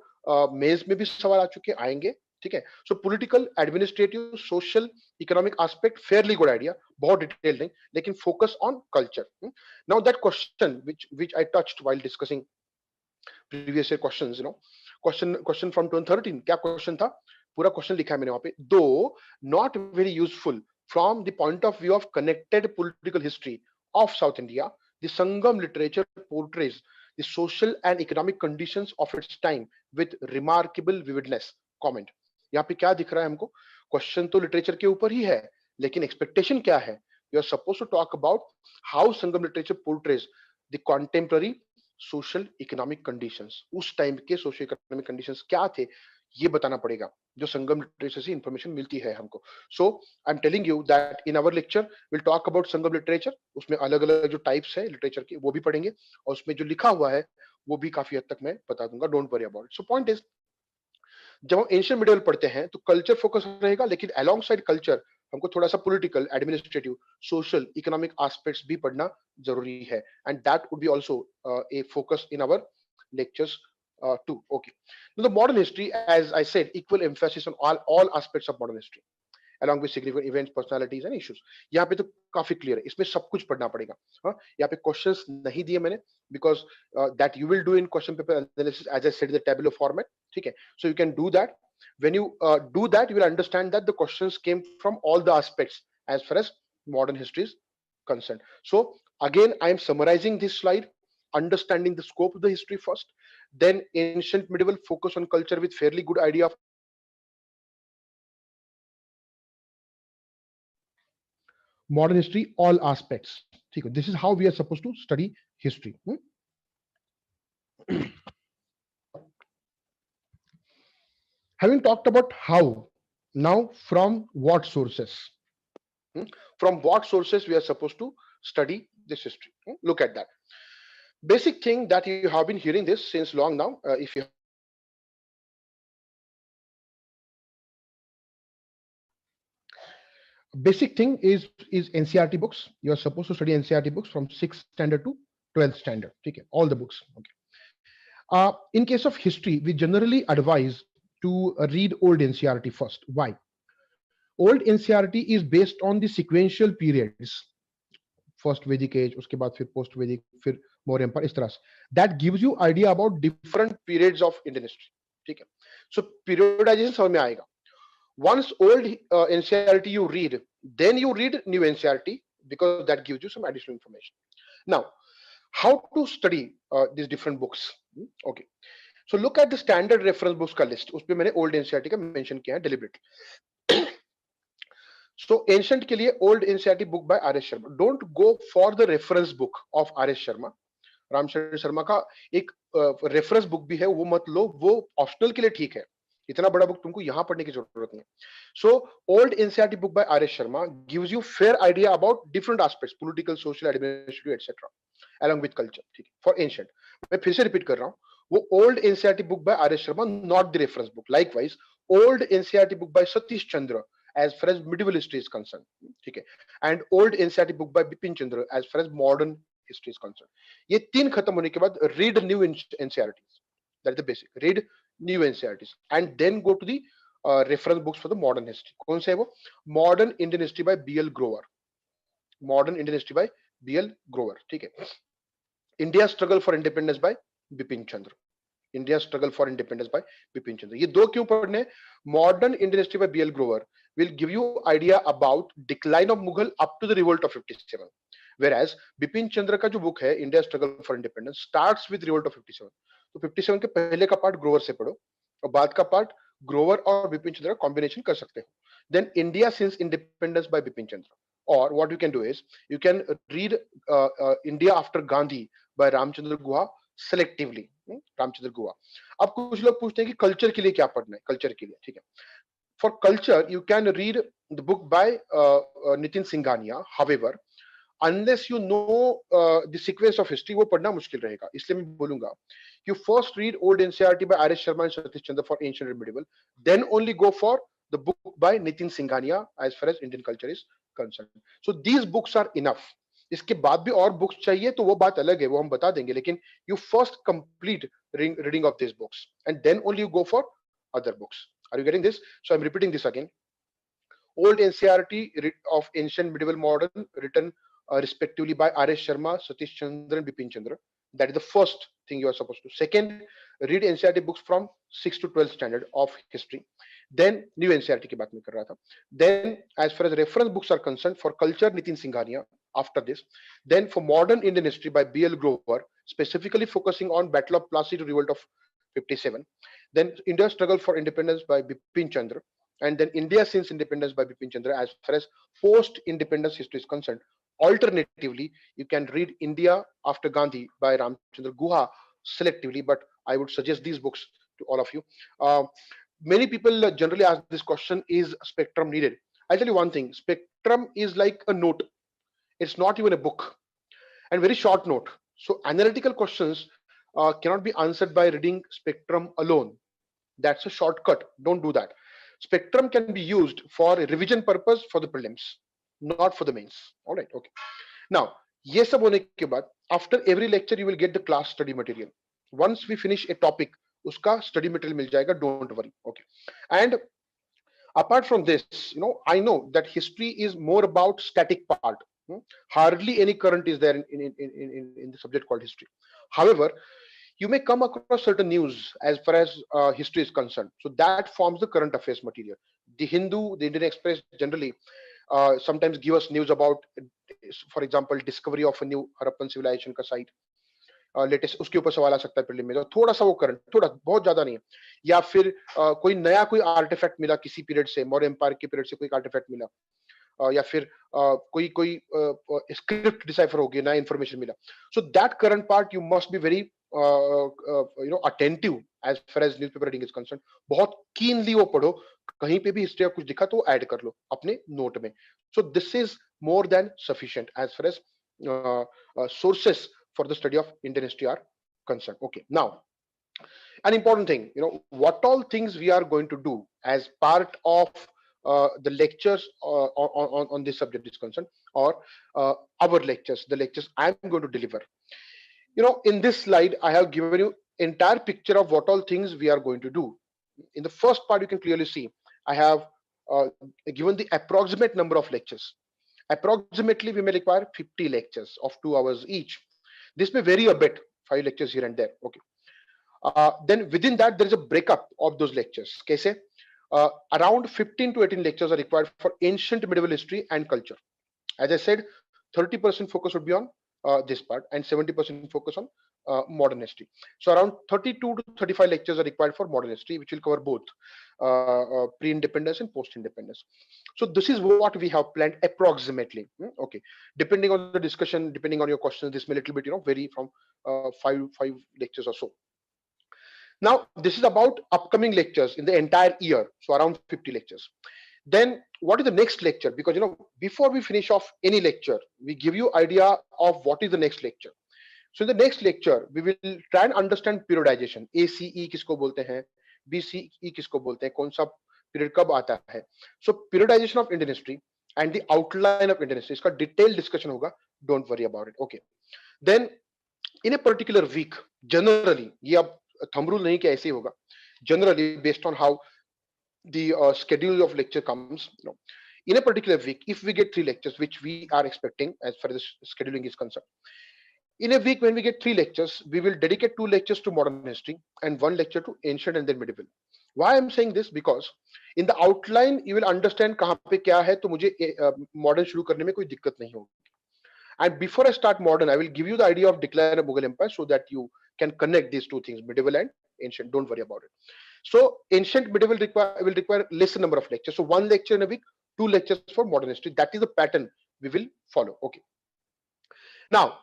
मेज में भी सवाल आ चुके आएंगे. ठीक है. सो political, administrative, social, economic aspect, fairly good idea, बहुत डिटेल नहीं, लेकिन focus on culture. Now that question which I touched while discussing previous year questions, question from 2013, क्या क्वेश्चन था, पूरा क्वेश्चन लिखा है मैंने वहां पे. दो not very useful from the point of view of connected political history of south India, the Sangam literature portrays the social and economic conditions of its time with remarkable vividness. Comment. यहाँ पे क्या दिख रहा है हमको, question तो literature के ऊपर ही है, लेकिन एक्सपेक्टेशन क्या है, you are suppose to talk about how Sangam literature portrays the contemporary social economic conditions. उस टाइम के सोशल इकोनॉमिक कंडीशंस क्या थे, ये बताना पड़ेगा, जो संगम लिटरेचर से इंफॉर्मेशन मिलती है हमको. So I am telling you that in our lecture will talk about Sangam literature. उसमें अलग अलग जो टाइप्स है लिटरेचर के वो भी पढ़ेंगे, और उसमें जो लिखा हुआ है वो भी काफी हद तक मैं बता दूंगा. Don't worry about it. So point is, जब हम एंशिएंट मिडिवल पढ़ते हैं तो कल्चर फोकस रहेगा, लेकिन अलोंग साइड कल्चर हमको थोड़ा सा political, administrative, social, economic aspects भी पढ़ना जरूरी है. And that would be also a focus in our lectures too. Okay. Now the modern history, as I said, equal emphasis on all aspects of modern history along with significant events, personalities and issues. यहाँ पे तो काफी clear है, इसमें सब कुछ पढ़ना पड़ेगा. हाँ, यहाँ पे क्वेश्चंस नहीं दिए मैंने, because that you will do in question paper analysis as I said in the tabular format. ठीक है. So you can do that. When you do that, you will understand that the questions came from all the aspects as far as modern history is concerned. So again, I am summarizing this slide. Understanding the scope of the history first, then ancient medieval, focus on culture with fairly good idea of modern history, all aspects. This is how we are supposed to study history. Having talked about how, now from what sources? From what sources we are supposed to study this history? Look at that. Basic thing that you have been hearing this since long now. If you basic thing is NCERT books. You are supposed to study NCERT books from 6th standard to 12th standard. Okay, all the books. Okay. In case of history, we generally advise to read old NCERT first. Why? Old NCERT is based on the sequential periods. First Vedic age, उसके बाद फिर post Vedic, फिर Maurya Empire, इस तरह से. That gives you idea about different periods of Indian history. ठीक है. So periodization समझ में आएगा. Once old NCERT you read, then you read new NCERT, because that gives you some additional information. Now, how to study these different books? Okay. So look at the standard reference books का list. उसपे मैंने old NCERT का mention किया है deliberately. So ancient के लिए old NCERT book by R.S. Sharma. Don't go for the reference book of R.S. Sharma. Ramchandra Sharma का एक रेफरेंस बुक भी है, वो मत लो, वो ऑप्शनल के लिए ठीक है. इतना बड़ा बुक तुमको यहाँ पढ़ने की जरूरत नहीं. So old NCERT book by RS. Sharma gives you fair idea about different aspects, political, social, administrative etcetera, along with culture. ठीक है. फॉर एंशिएंट, मैं फिर से रिपीट कर रहा हूँ, वो old NCERT book by RS. Sharma, not the reference book. Likewise old NCERT book by Satish Chandra as far as medieval history is concerned. ठीक है. and old NCERT book by Bipin Chandra as far as modern history is concerned. ये तीन खत्म होने के बाद read new NCERTs. That is the basic. Read new NCERTs and then go to the reference books for the modern history. कौन से है वो? Modern Indian History by B.L. Grover. Modern Indian History by B.L. Grover. ठीक है. India Struggle for Independence by Bipin Chandra. India Struggle for Independence by Bipin Chandra. ये दो क्यों पढ़ने? Modern Indian History by B.L. Grover will give you idea about decline of Mughal up to the revolt of 57. Whereas Bipin Chandra का जो book है India Struggle for Independence starts with revolt of 57. तो 57 के पहले का part Grover से पढ़ो और बाद का पार्ट ग्रोवर और बिपिन चंद्र का कॉम्बिनेशन कर सकते हो. Then India since independence by Bipin Chandra. Or what you can do is you can read India after Gandhi by Ramchandra Guha selectively. Ramachandra Guha. अब कुछ लोग पूछते हैं कि कल्चर के लिए क्या पढ़ना है. कल्चर के लिए ठीक है. For culture you can read the book by Nitin Singhania. However, unless you know the sequence of history, वो पढ़ना मुश्किल रहेगा. इसलिए मैं बोलूंगा you first read old NCERT by R.S. Sharma and Satish Chandra for ancient and medieval, then only go for the book by Nitin Singhania as far as Indian culture is concerned. So these books are enough. इसके बाद भी और books चाहिए तो वो बात अलग है, वो हम बता देंगे, लेकिन you first complete reading of these books and then only you go for other books. Are you getting this? So I'm repeating this again. Old NCERT of ancient, medieval, modern, written respectively by R.S. Sharma, Satish Chandra and Bipin Chandra. That is the first thing you are supposed to. Second, read NCERT books from 6th to 12th standard of history. Then new NCERT की बात मैं कर रहा था. Then as far as reference books are concerned, for culture Nitin Singhania after this. Then for modern Indian history by B.L. Grover, specifically focusing on Battle of Plassey to Revolt of 57. Then India Struggle for Independence by Bipin Chandra. And then India since independence by Bipin Chandra as far as post-independence history is concerned. Alternatively, you can read India after Gandhi by Ramchandra Guha selectively, but I would suggest these books to all of you. Many people generally ask this question, is spectrum needed? I'll tell you one thing, spectrum is like a note. It's not even a book and very short note. So analytical questions cannot be answered by reading spectrum alone. That's a shortcut. Don't do that. Spectrum can be used for a revision purpose for the prelims, not for the mains. All right. Okay. Now, ये सब होने के बाद, after every lecture you will get the class study material. Once we finish a topic, उसका study material मिल जाएगा. Don't worry. Okay. And apart from this, I know that history is more about static part. Hardly any current is there in the subject called history. However, you may come across certain news as far as history is concerned. So that forms the current affairs material. The Hindu, the Indian Express generally sometimes give us news about, for example, discovery of a new Harappan civilization का site. Latest उसके ऊपर सवाल आ सकता है prelim में, तो थोड़ा सा वो करंट, थोड़ा बहुत ज्यादा नहीं है. या फिर कोई नया कोई आर्टिफैक्ट मिला किसी पीरियड से, मौर्य एम्पायर के पीरियड से कोई आर्टिफैक्ट मिला, या फिर कोई स्क्रिप्ट डिसाइफर हो गया, नया इंफॉर्मेशन मिला. So that current part you must be very attentive as far as newspaper reading is concern. बहुत कीनली वो पढ़ो, कहीं पे भी हिस्ट्री कुछ दिखा तो ऐड कर लो अपने नोट में. So this is more than sufficient as far as sources for the study of Indian history are concerned. Okay, now an important thing, what all things we are going to do as part of the lectures on this subject is concerned, or our lectures, the lectures I am going to deliver. In this slide I have given you entire picture of what all things we are going to do. In the first part you can clearly see I have given the approximate number of lectures. Approximately we may require 50 lectures of 2 hours each. This may vary a bit, 5 lectures here and there. Okay. Then within that there is a breakup of those lectures. Kaise? Around 15 to 18 lectures are required for ancient medieval history and culture. As I said, 30% focus would be on this part and 70% focus on modern history. So around 32 to 35 lectures are required for modern history, which will cover both pre-independence and post-independence. So this is what we have planned approximately. Okay, depending on the discussion, depending on your questions, this may little bit vary from 5 lectures or so. Now this is about upcoming lectures in the entire year, so around 50 lectures. Then what is the next lecture? Because before we finish off any lecture, we give you idea of what is the next lecture. So in the next lecture we will try and understand periodization. ACE किसको बोलते हैं, BCE किसको बोलते हैं, कौन सा period कब आता है. So periodization of Indian history, and the outline of Indian history. इसका detailed discussion होगा. Don't worry about it. Okay. Then in a particular week, generally, ये अब thumb rule नहीं कि ऐसे ही होगा. Generally, based on how the schedule of lecture comes, in a particular week, if we get 3 lectures, which we are expecting as far as scheduling is concerned, in a week when we get 3 lectures, we will dedicate 2 lectures to modern history and 1 lecture to ancient and then medieval. Why I'm saying this? Because in the outline you will understand कहाँ पे क्या है, तो मुझे modern शुरू करने में कोई दिक्कत नहीं होगी. And before I start modern, I will give you the idea of decline of Mughal Empire so that you can connect these two things, medieval and ancient. Don't worry about it. So ancient medieval will require lesser number of lectures. So 1 lecture in a week, 2 lectures for modern history. That is the pattern we will follow. Okay. Now,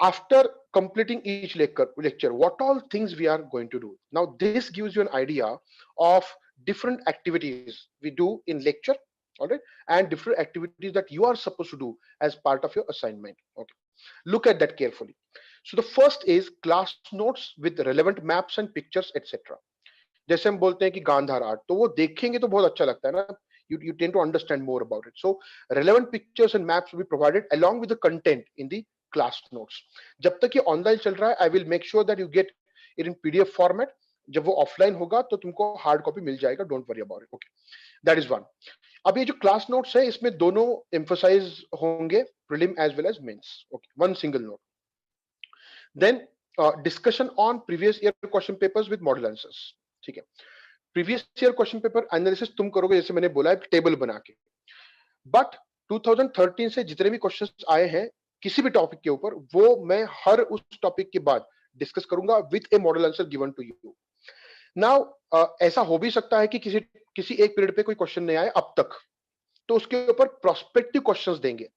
after completing each lecture, what all things we are going to do. Now, this gives you an idea of different activities we do in lecture, all right, and different activities that you are supposed to do as part of your assignment. Okay, look at that carefully. So the first is class notes with relevant maps and pictures, etc. जैसे हम बोलते हैं कि Gandhara art, तो वो देखेंगे तो बहुत अच्छा लगता है ना. You tend to understand more about it. So relevant pictures and maps will be provided along with the content in the class notes. जब तक ये ऑनलाइन चल रहा है, I will make sure that you get it in PDF format. जब वो offline होगा तो तुमको हार्ड कॉपी मिल जाएगा. Don't worry about it. Okay, that is one. अब ये जो क्लास नोट्स है, इसमें दोनों एम्फसाइज होंगे, prelim as well as mains. Okay, one single note. Then discussion on previous year question papers with model answers. ठीक है, previous year question paper analysis तुम करोगे, जैसे मैंने बोला है, टेबल बना के. बट 2013 से जितने भी क्वेश्चंस आए हैं किसी भी टॉपिक के ऊपर, वो मैं हर उस टॉपिक के बाद डिस्कस करूंगा with a model answer given to you. Now ऐसा हो भी सकता है कि किसी एक पीरियड पे कोई क्वेश्चन नहीं आए अब तक, तो उसके ऊपर प्रोस्पेक्टिव क्वेश्चंस देंगे.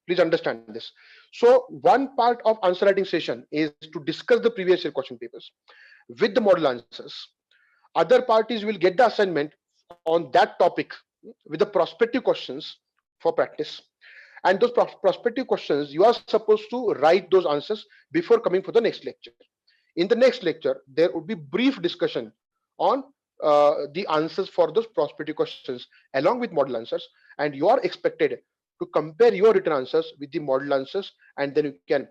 Please understand this. So one part of answer writing session is to discuss the previous year question papers with the model answers. Other parties will get the assignment on that topic with the prospective questions for practice. And those prospective questions, you are supposed to write those answers before coming for the next lecture. In the next lecture, there would be brief discussion on the answers for those prospective questions along with model answers, and you are expected to compare your written answers with the model answers, and then you can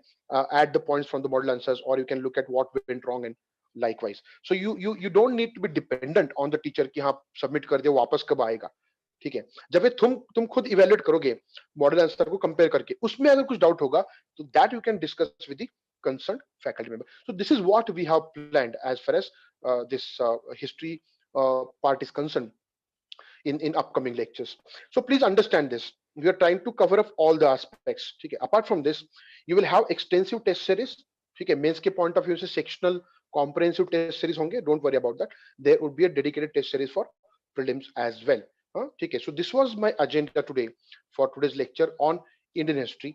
add the points from the model answers, or you can look at what went wrong and likewise. So you don't need to be dependent on the teacher कि हाँ submit कर दे, वापस कब आएगा. ठीक है, जब तुम खुद इवेल्युएट करोगे मॉडल आंसर को कंपेयर करके, उसमें अगर कुछ डाउट होगा तो that you can discuss with the concerned faculty member. So this is what we have planned as far as this history part is concerned in upcoming lectures. So please understand this. We are trying to cover up all the aspects. ठीक है, apart from this, you will have extensive test series. ठीक है, mains के point of view से sectional comprehensive test series होंगे. Don't worry about that. There would be a dedicated test series for prelims as well. ठीक है, so this was my agenda today for today's lecture on Indian history.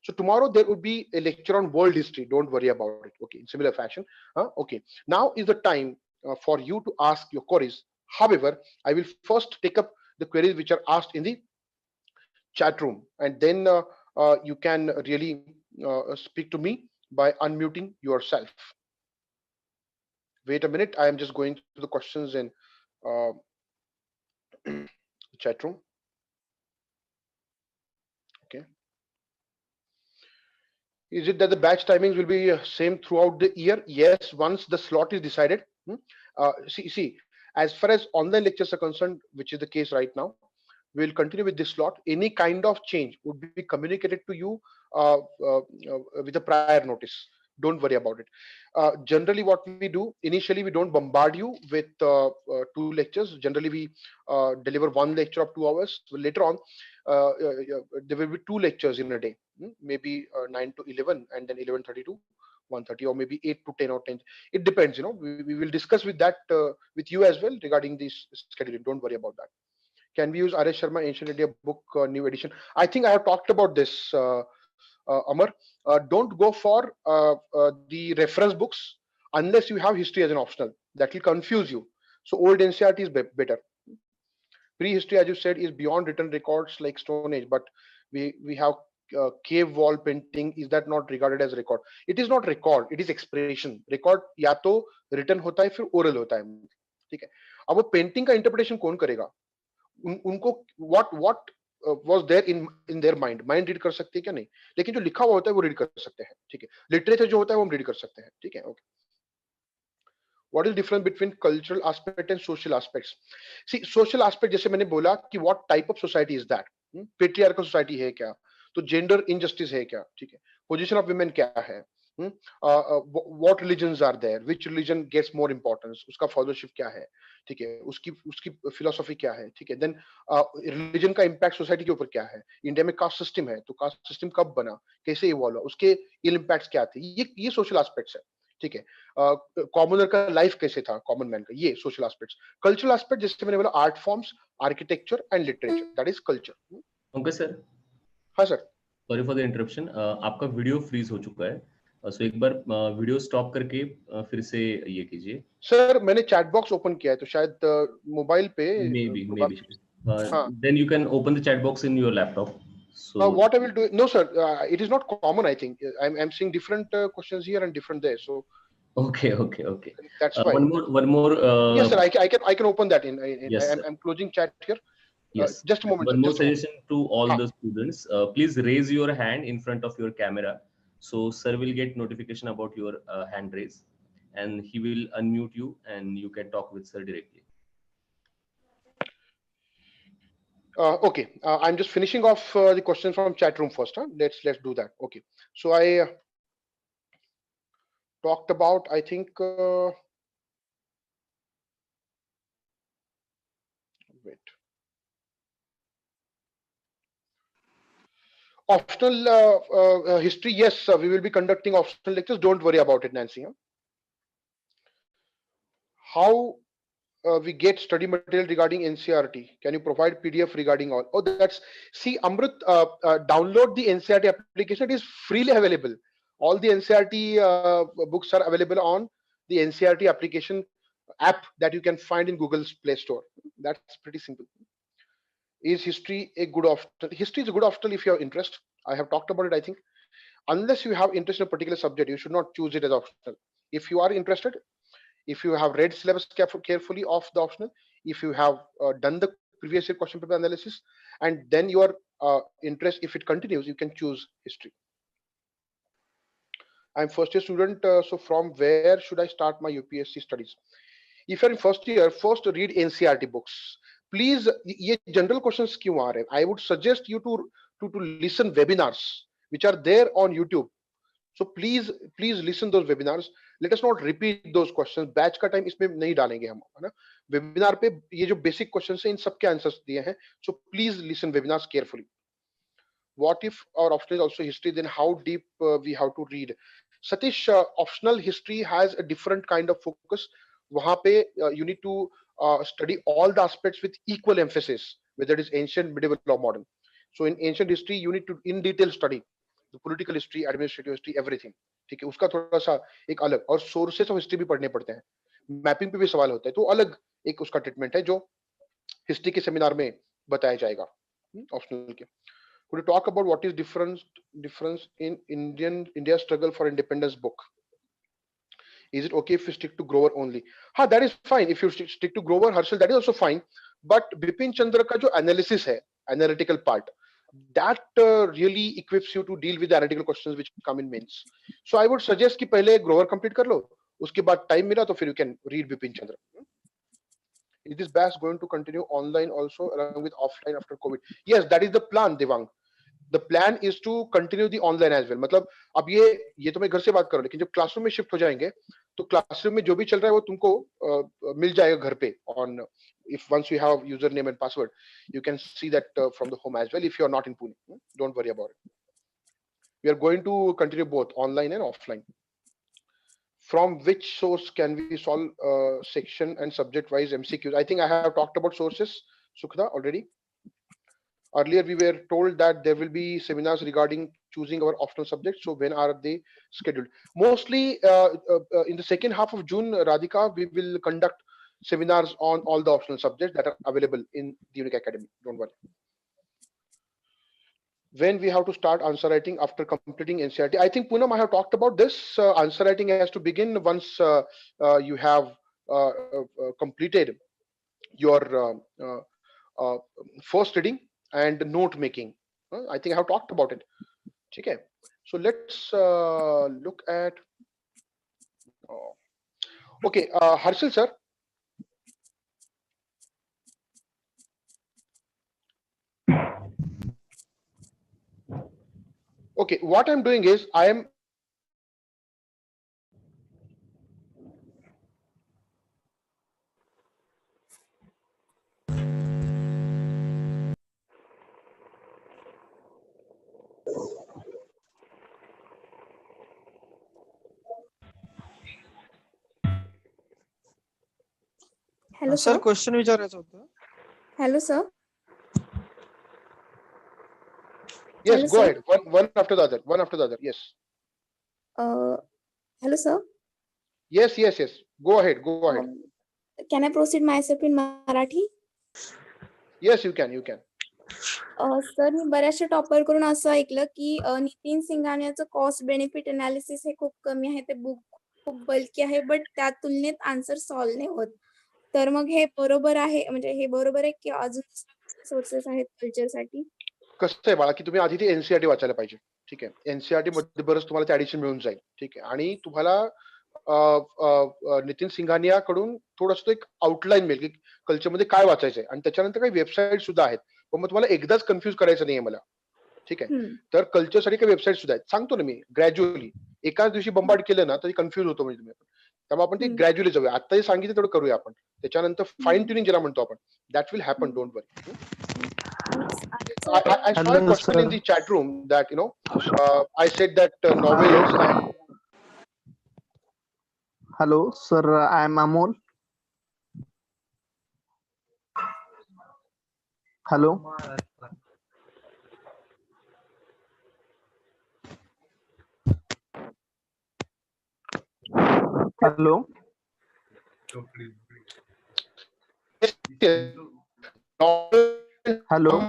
So tomorrow there would be a lecture on world history. Don't worry about it. Okay, in similar fashion. Okay, now is the time for you to ask your queries. However, I will first take up the queries which are asked in the chat room, and then you can really speak to me by unmuting yourself. Wait a minute, I am just going to the questions in the chat room. Okay. Is it that the batch timings will be same throughout the year? Yes, once the slot is decided. See, as far as online lectures are concerned, which is the case right now, we will continue with this slot. Any kind of change would be communicated to you with a prior notice. Don't worry about it. Generally, what we do initially, we don't bombard you with 2 lectures. Generally, we deliver 1 lecture of 2 hours. Later on, there will be 2 lectures in a day, maybe 9 to 11, and then 11:30 to 1:30, or maybe 8 to 10 or 10. It depends. We will discuss with that with you as well regarding this scheduling. Don't worry about that. Can we use R.S. Sharma Ancient India book new edition? I think I have talked about this, Amar. Don't go for the reference books unless you have history as an optional. That will confuse you. So old NCERT is better. Prehistory, as you said, is beyond written records like Stone Age, but we have cave wall painting. Is that not regarded as record? It is not record, it is expression. Record या तो written होता है, फिर oral होता है. ठीक है, अब वो पेंटिंग का इंटरप्रिटेशन कौन करेगा? उनको what was there in their mind. Mind read कर सकते हैं क्या? नहीं, लेकिन जो लिखा हुआ होता है वो read कर सकते हैं, ठीक है. Literature जो होता है वो हम read कर सकते हैं, ठीक है. Okay. What is difference between cultural aspect and social aspects? See, social aspect जैसे मैंने बोला कि what type of society is that? Patriarchal society है क्या? तो gender injustice है क्या? ठीक है. Position of women क्या है? What religions are there? Which religion gets more importance? उसका followership क्या है? ठीक है. उसकी उसकी philosophy क्या है? ठीक है. Then religion का impact society के ऊपर क्या है? इंडिया में caste system है, तो caste system कब बना? कैसे evolve हुआ? उसके ill impacts क्या थे? ये social aspects है, ठीक है. कॉमनर का लाइफ कैसे था, कॉमन मैन का, ये सोशल एस्पेक्ट्स. कल्चरल एस्पेक्ट जैसे मैंने बोला, art forms, architecture and literature, that is culture. Pankaj sir, हाँ sir. Sorry for the interruption. आपका वीडियो फ्रीज हो चुका है, सो एक बार वीडियो स्टॉप करके फिर से ये कीजिए. सर मैंने चैट बॉक्स ओपन किया है, तो शायद मोबाइल पे मे बी हाँ. Then you can open the chat box in your laptop. So What I will do, no sir, it is not common, I think. I'm seeing different questions here and different there, so okay. that's why. One more. Yes sir, I can open that in Yes, I'm closing chat here. yes. Just a moment, One more just a moment. suggestion to all the students. Please raise your hand in front of your camera. So sir will get notification about your hand raise, and he will unmute you, and you can talk with sir directly. Okay, I'm just finishing off the questions from chat room first. Let's do that. Okay, so I talked about, I think, wait. Optional history, yes, we will be conducting optional lectures. Don't worry about it, Nancy. How we get study material regarding NCRT? Can you provide PDF regarding all? Oh, that's, see, Amrit, download the NCRT application. It is freely available. All the NCRT books are available on the NCRT application app that you can find in Google's Play Store. That's pretty simple. Is history a good optional? History is a good optional if you have interest. I have talked about it, I think. Unless you have interest in a particular subject, you should not choose it as optional. If you are interested, if you have read syllabus carefully of the optional, if you have done the previous year question paper analysis, and then your interest, if it continues, you can choose history. I'm first year student, so from where should I start my UPSC studies? If you're in first year, first read NCRT books. Please, ये general questions क्यों आ रहे हैं? I would suggest you to listen webinars which are there on YouTube. So please listen those webinars. Let us not repeat those questions. Batch का time इसमें नहीं डालेंगे हम, है ना? Webinar पे ये जो basic questions हैं, इन सब के answers दिए हैं. So please listen webinars carefully. What if our optional is also history? Then how deep we have to read? Satish, optional history has a different kind of focus. वहाँ पे you need to study all the aspects with equal emphasis, whether it is ancient, medieval, or modern. So in ancient history, you need to in detail study the political history, administrative history, everything. ठीक है, उसका थोड़ा सा एक अलग, और sources of history भी पढ़ने पड़ते हैं, मैपिंग पे भी सवाल होता है, तो अलग एक उसका ट्रीटमेंट है जो हिस्ट्री के सेमिनार में बताया जाएगा ऑप्शनल के. Could you talk about what is difference in India's struggle for independence book? Is it okay if we stick to Grover only? हाँ, that is fine. If you stick to Grover, Herschel, that is also fine. But Bipin Chandra का जो analysis है, analytical part, that really equips you to deal with the analytical questions which come in mains. So I would suggest कि पहले Grover complete कर लो, उसके बाद time मिला तो फिर you can read Bipin Chandra. Is this batch going to continue online also along with offline after COVID? Yes, that is the plan, Devang. The plan is to continue the online as well. मतलब अब ये तो मैं घर से बात कर रहा हूँ, लेकिन जब क्लासरूम में शिफ्ट हो जाएंगे तो क्लासरूम में जो भी चल रहा है वो तुमको मिल जाएगा घर पे. On if once you have username and password, you can see that from the home as well. If you are not in Pune, don't worry about it. We are going to continue both online and offline. From which source can we solve section and subject wise MCQs? I think I have talked about sources, Sukhda, already. Earlier, we were told that there will be seminars regarding choosing our optional subjects. So when are they scheduled? Mostly in the second half of June, Radhika, we will conduct seminars on all the optional subjects that are available in the Unique Academy. Don't worry. When we have to start answer writing after completing NCRT? I think, Poonam, I have talked about this. Answer writing has to begin once you have completed your first reading. and note making. I think I have talked about it. Okay, so let's look at. Okay, Harshal sir. Okay, what I'm doing is I am. Hello, sir sir. Question विचारायचं होतं. Hello, sir. Yes, Hello, go sir. ahead. One after the other. One after the other. Yes. Hello, sir. Yes. Go ahead. Go ahead. Can I proceed myself in Marathi? Yes, you can. You can. Sir मी बऱ्याचशा topper करून असं ऐकलं की नितीन सिंघानियाचं cost benefit analysis हे खूप कमी आहे, ते बुक खूप बल्की आहे, बट त्या तुलनेत आन्सर सॉल्व्ह नाही होत. तर मग हे बरोबर आहे, म्हणजे हे बरोबर आहे की अजून सोर्सेस आहेत कल्चरसाठी? कसं आहे बाळा की तुम्ही आधी ते एनसीआरटी वाचायला पाहिजे. ठीक आहे, एनसीआरटी मध्ये बरंच तुम्हाला ते ऍडिशन मिळून जाईल. ठीक आहे, आणि तुम्हाला नितीन सिंघानिया कडून थोडंसं एक आउटलाईन मिळेल की कल्चरमध्ये काय वाचायचंय, आणि त्याच्यानंतर काही वेबसाईट सुद्धा आहेत. पण मग तुम्हाला एकदाच कन्फ्युज करायचं नाहीये मला. ठीक आहे, तर कल्चरसाठी काही वेबसाईट सुद्धा आहेत, सांगतो ना मी. ग्रॅज्युअली एकाच दिवशी बंबार्ड केलं ना तरी कन्फ्युज होतो म्हणजे तुम्ही. त्यामुळे आपण ते ग्रॅज्युअली जाऊया. आता जे सांगितलं तेवढं करूया आपण, त्याच्यानंतर फाईन ट्युनिंग ज्याला म्हणतो आपण, that will happen, don't worry. I saw a question in the chat room that I said that novels and. Hello, sir. I am Amol. Hello. Hello. Hello.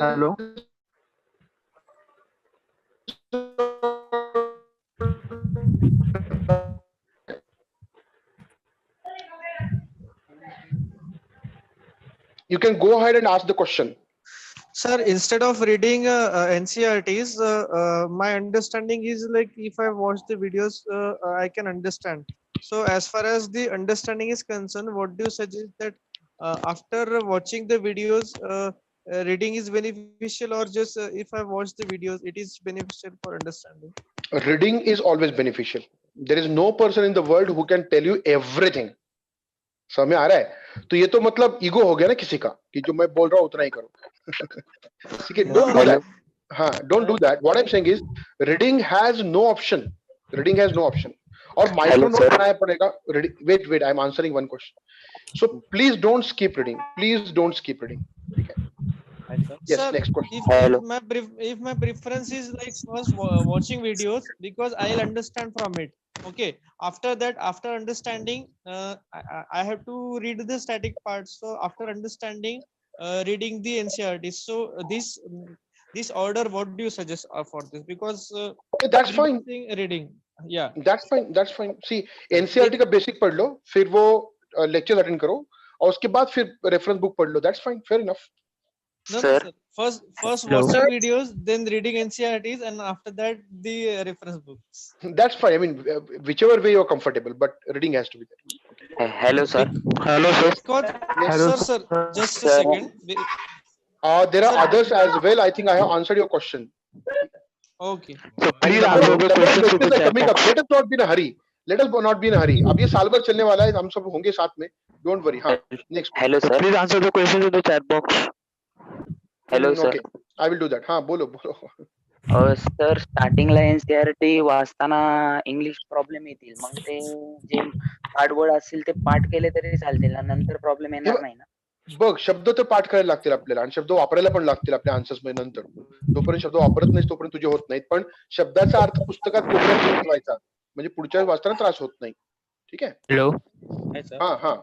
Hello. You can go ahead and ask the question. Sir, instead of reading NCRTs, my understanding is like if I watch the videos, I can understand. So as far as the understanding is concerned, what do you suggest that after watching the videos, reading is beneficial, or just if I watch the videos, it is beneficial for understanding? Reading is always beneficial. There is no person in the world who can tell you everything. समझ आ रहा है? तो ये तो मतलब ego हो गया ना किसी का कि जो मैं बोल रहा हूँ उतना ही करो. ठीक है, don't do that. हाँ, don't do that. What I'm saying is, reading has no option. Reading has no option. और माइक्रो नोट बनाया पड़ेगा. Wait, I'm answering one question. So please don't skip reading. Please don't skip reading. ठीक है. Yes, sir, next question. If my preference is like first watching videos, because I'll understand from it. Okay, after that, after understanding, I have to read the static parts. So after understanding, reading the NCRT. So this order, what do you suggest for this? Because that's fine. Reading, yeah, that's fine. See, NCRT का basic पढ़ लो, फिर वो lecture attend करो, और उसके बाद फिर reference book पढ़ लो. That's fine, fair enough. No, sir. First watching videos, then reading NCRTs, and after that the reference books. That's fine. I mean, whichever way you're comfortable, but reading has to be there. Hello, sir. Hello, sir. Yes. Sir, just a second. There are others as well. I think I have answered your question. Okay. So please answer the question to the chat box. Let us not be in a hurry. Let us not be in a hurry. अब ये साल भर चलने वाला है, हम सब होंगे साथ में. Don't worry. हाँ. Next. Hello, sir. Please answer the question to the chat box. Hello, sir. Okay. I will do that. हाँ, बोलो. सर स्टार्टिंगला एनसीआरटी वाचताना इंग्लिश प्रॉब्लेम येतील, मग ते जे पाठ वर्ड असतील ते पाठ केले तरी चालतील ना, नंतर प्रॉब्लेम येणार नाही ना? बघ, शब्द तर पाठ करायला लागतील आपल्याला, आणि शब्द वापरायला पण लागतील आपल्या आन्सर्स मध्ये नंतर. जोपर्यंत शब्द वापरत नाही तोपर्यंत तुझे होत नाहीत, पण शब्दाचा अर्थ पुस्तकात तोपर्यंत ठेवायचा, म्हणजे पुढच्या वाचताना त्रास होत नाही. ठीक आहे. Hello. हाँ.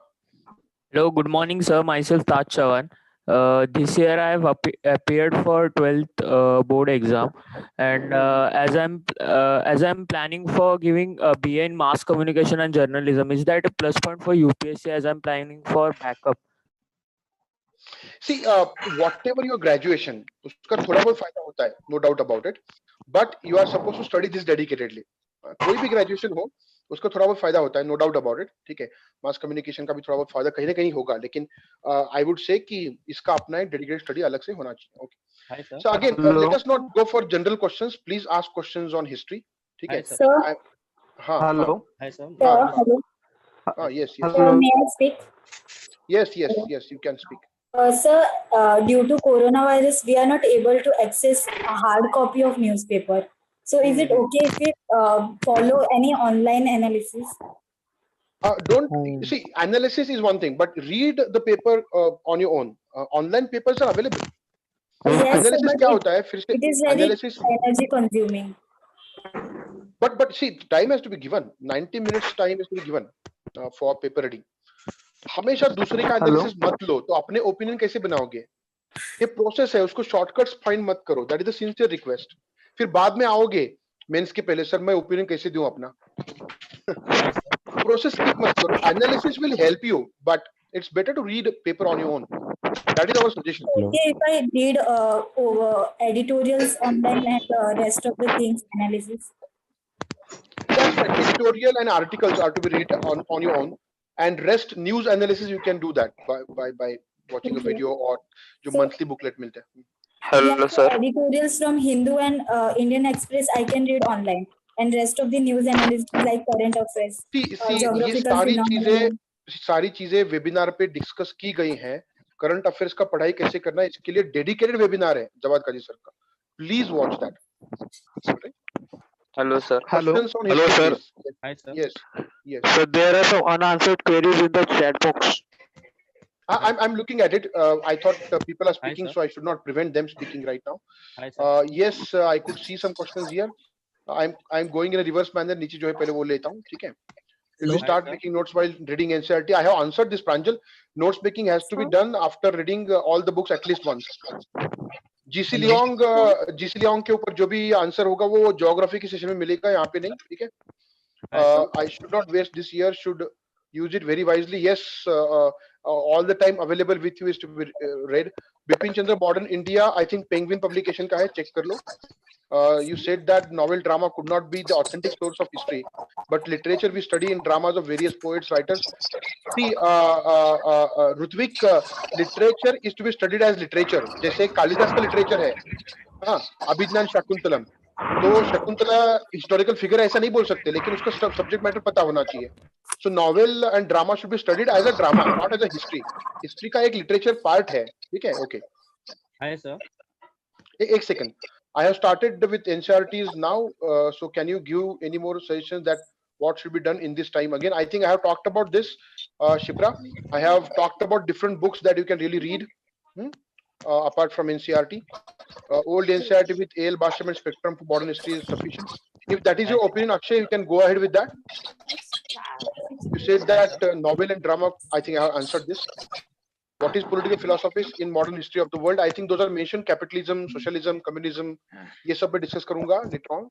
Hello, good morning, sir. Myself Taj Chavan. This year I have appeared for 12th board exam, and as I'm planning for giving a BA in mass communication and journalism, is that a plus point for UPSC as I'm planning for backup? See, whatever your graduation, उसका थोड़ा बहुत फायदा होता है, no doubt about it. But you are supposed to study this dedicatedly. कोई भी graduation हो, उसका थोड़ा बहुत फायदा होता है, no doubt about it. ठीक है, mass communication का भी थोड़ा बहुत फायदा कहीं ना कहीं होगा, लेकिन I would say कि इसका अपना एक dedicated study अलग से होना चाहिए. Okay. Hi sir. So again, let us not go for general questions. Please ask questions on history. ठीक है. Sir, हाँ. Hello. Hi sir. hello. Yes. Hello. May I speak? Yes. You can speak. Sir, due to coronavirus, we are not able to access a hard copy of newspaper. So, is it okay if we follow any online analysis? Don't see, analysis is one thing, but read the paper on your own. Online papers are available. Yes, sir, Analysis but क्या होता है? फिर से it is very analysis. energy consuming. But see, time has to be given. 90 minutes time has to be given for paper reading. हमेशा दूसरे का analysis मत लो, तो अपने ओपिनियन कैसे बनाओगे? ये प्रोसेस है, उसको शॉर्टकट्स फाइंड मत करो. That is the sincere request. फिर बाद में आओगे मेंस के पहले, सर मैं ओपिनियन कैसे दूं अपना? प्रोसेस स्किप मत करो. Analysis will help you, but it's better to read paper on your own. That is our suggestion. Okay, if I read editorials online and rest of the things analysis. That's right. Editorial and articles are to be read on your own, and rest news analysis you can do that by watching a video or जो monthly booklet मिलते हैं. Hello, sir. Editorials from Hindu and Indian Express I can read online, and rest of the news analysis like current affairs. ये सारी चीजें webinar पे discuss की गई हैं. करंट अफेयर्स का पढ़ाई कैसे करना है, इसके लिए डेडिकेटेड वेबिनार है जवाद काजी सर का. Please watch that. Hello, sir. Hello. Hello, sir. Hi sir. Yes. So there are some unanswered queries in the chat box. I'm looking at it. I thought people are speaking, sir. so I should not prevent them speaking right now. Hi sir. Yes, I could see some questions here. I'm going in a reverse manner. नीचे जो है पहले वो लेता हूँ, ठीक है? If we start making notes while reading NCERT, I have answered this, Pranjal. Notes making has to be done after reading all the books at least once. GC Leong के ऊपर जो भी आंसर होगा वो ज्योग्राफी की session में मिलेगा, यहाँ पे नहीं, ठीक है? I should not waste this year. Should use it very wisely. Yes, all the time available with you is to be read. Bipin Chandra, Modern India. I think Penguin publication का है, check कर लो. You said that novel drama could not be the authentic source of history, but literature we study in dramas of various poets, writers. See, Rutvik, literature is to be studied as literature. जैसे कालिदास का literature है, हाँ, अभिज्ञान शाकुंतलम. तो Shakuntala historical figure ऐसा नहीं बोल सकते, लेकिन उसका सब्जेक्ट मैटर पता होना चाहिए. So novel and drama should be studied as a drama, not as a history. History का एक literature part है, ठीक है? Okay. Hi sir. एक second. I have started with NCERTs now. So can you give any more suggestions that what should be done in this time? Again, I think I have talked about this, Shipra. I have talked about different books that you can really read apart from NCERT. Old NCERT with AL Basham and Spectrum for modern history is sufficient. If that is your opinion, Akshay, you can go ahead with that. You said that novel and drama, I think I have answered this. What is political philosophies in modern history of the world? I think those are mentioned. Capitalism, socialism, communism. ये सब मैं discuss करूँगा later on.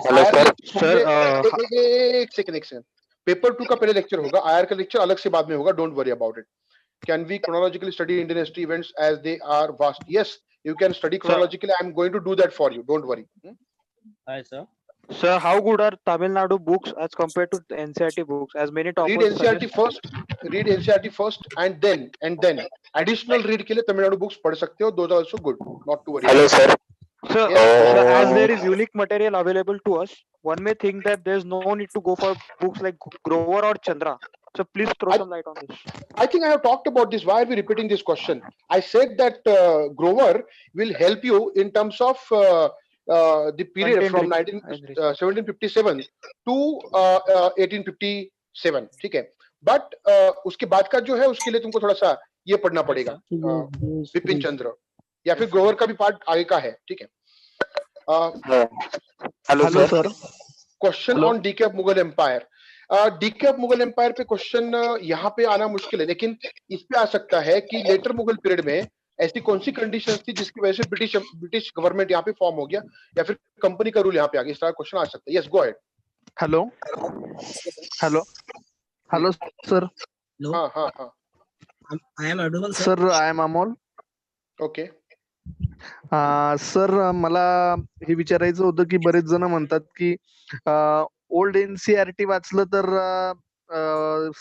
Hello sir. एक second. Paper 2 का पहले lecture होगा. IR का lecture अलग से बाद में होगा. Don't worry about it. Can we chronologically study Indian history events as they are vast? Yes, you can study chronologically. I'm going to do that for you. Don't worry. Hi sir. Sir, how good are Tamil Nadu books as compared to NCERT books? As many toppers Read NCERT first. Read NCERT first, and then additional read के लिए Tamil Nadu books पढ़ सकते हो. Those are also good. Not to worry. Hello sir. Sir, Yes. sir, as there is unique material available to us, one may think that there's no need to go for books like Grover or Chandra. So please throw some light on this. I think I have talked about this. Why are we repeating this question? I said that Grover will help you in terms of the period from 1757 to 1857. ठीक है? But उसके बाद का जो है उसके लिए तुमको थोड़ा सा ये पढ़ना पड़ेगा. विपिन चंद्र या फिर ग्रोवर का भी पार्ट आगे का है. ठीक है? Hello sir. Question on decay of Mughal Empire. Decay of Mughal Empire पे क्वेश्चन यहाँ पे आना मुश्किल है, लेकिन इस पे आ सकता है कि लेटर मुगल पीरियड में ऐसी कौन सी कंडीशंस थी जिसकी वजह से ब्रिटिश गवर्नमेंट यहाँ पे फॉर्म हो गया, या फिर कंपनी का रूल यहाँ पे आ गया, इस तरह क्वेश्चन आ सकता है. Yes, go ahead. Hello hello hello sir. हाँ हाँ हाँ. I am audible, sir. Sir I am Amol. Okay. Sir मला हे विचारायचं होतं की बरेच जण म्हणतात की ओल्ड एनसीईआरटी वाचलं तर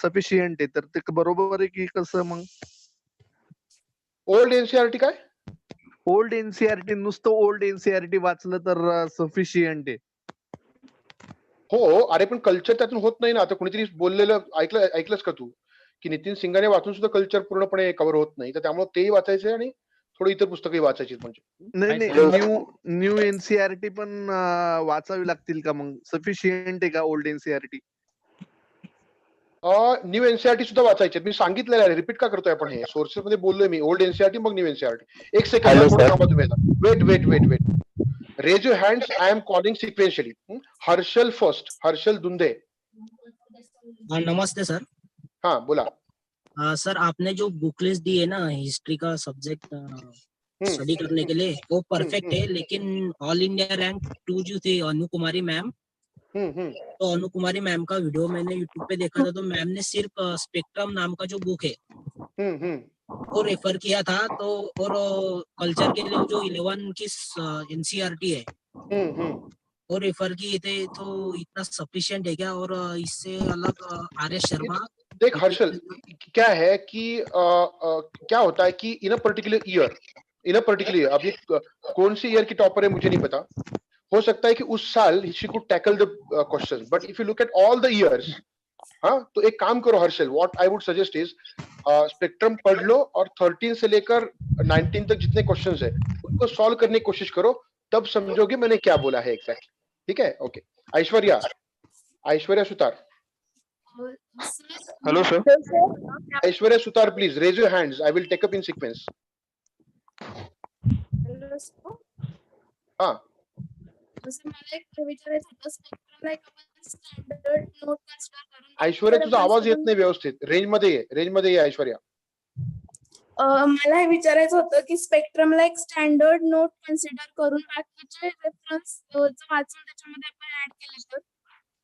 सफिशियंट आहे, तर ते बरोबर आहे की कसं? मग ओल्ड एनसीईआरटी काय? ओल्ड एनसीईआरटी, नुसतं ओल्ड एनसीईआरटी वाचलं तर सफिशियंट आहे? हो, अरे पण कल्चर त्यातून होत नाही ना. आता कुणीतरी बोललेलं ऐकलंस का तू, की नितीन सिंगाने वाचून सुद्धा कल्चर पूर्णपणे कव्हर होत नाही, तर त्यामुळे तेही वाचायचे आणि थोडी इतर पुस्तकही वाचायची. म्हणजे नाही, न्यू एनसीईआरटी पण वाचावी लागतील का? मग सफिशियंट आहे का ओल्ड एनसीईआरटी? न्यू एनसीईआरटी सुद्धा वाचायचे. मी सांगितलेलं आहे, रिपीट का करतोय आपण? हे सोर्सेस मध्ये बोललोय मी. ओल्ड एनसीईआरटी मग न्यू एनसीईआरटी. एक सेकंड थोडं थांबा तुम्ही. Wait. Raise your hands. I am calling sequentially. Harshal first. Harshal Dunde. नमस्ते सर. हाँ बोला. सर आपने जो बुक लिस्ट दी है ना हिस्ट्री का सब्जेक्ट स्टडी करने के लिए, वो परफेक्ट है, लेकिन ऑल इंडिया रैंक 2 जो थे अनु कुमारी मैम, तो अनु कुमारी मैम का वीडियो मैंने यूट्यूब पे देखा था, तो मैम ने सिर्फ स्पेक्ट्रम नाम का जो बुक है वो रेफर किया था. तो और कल्चर के लिए जो 11 की एनसीईआरटी है वो रेफर किए थे, तो इतना सफिशिएंट है क्या? और इससे अलग आर एस शर्मा. देख हर्षल, क्या है कि क्या होता है कि इन अ पर्टिकुलर ईयर, अभी कौन सी ईयर की टॉपर है मुझे नहीं पता, हो सकता है कि उस साल she could tackle the questions, but if you look at all the years, हाँ, तो एक काम करो Harshal, what I would suggest is spectrum पढ़ लो और 13 से लेकर 19 तक जितने क्वेश्चंस है उनको सॉल्व करने की कोशिश करो, तब समझोगे मैंने क्या बोला है एग्जैक्टली. ठीक है, okay. Aishwarya Sutar. Hello sir. Aishwarya Sutar, please raise your hands. I will take up in sequence. हाँ. ऐश्वर्या तुझा आवाज येत नाही व्यवस्थित. रेंज मध्ये ये ऐश्वर्या. मला हे विचारायचं होतं की स्पेक्ट्रमला एक स्टँडर्ड नोट कन्सिडर करून बाकीचे रेफरन्स वाचून त्याच्यामध्ये आपण ऍड केले तर.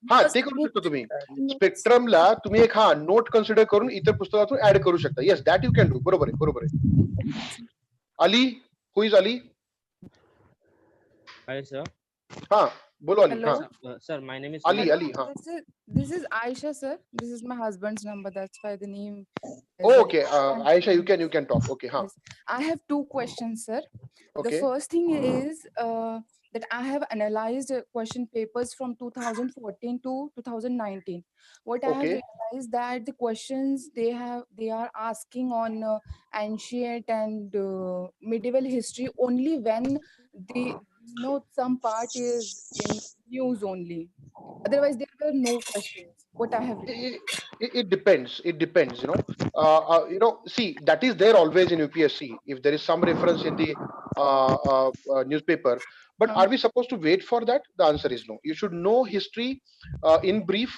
हा, ते करू शकता तुम्ही. स्पेक्ट्रमला तुम्ही एक नोट कन्सिडर करून इतर पुस्तकातून ऍड करू शकता. Yes, that you can do. बरोबर आहे. Ali, who is Ali? Hi sir. हाँ बोलो अली. Hello. हाँ Sir, my name is Ali. हाँ. This is Aisha, sir. This is my husband's number. That's why the name. Oh, okay. Aisha, you can talk. Okay. हाँ. Yes. I have 2 questions, sir. Okay. The first thing is that I have analyzed question papers from 2014 to 2019. What I have Okay. realized that the questions they are asking on ancient and medieval history only when the some part is in news only. Otherwise, there were no questions. What I have read. It depends. It depends. See, that is there always in UPSC. If there is some reference in the newspaper, but are we supposed to wait for that? The answer is no. You should know history in brief,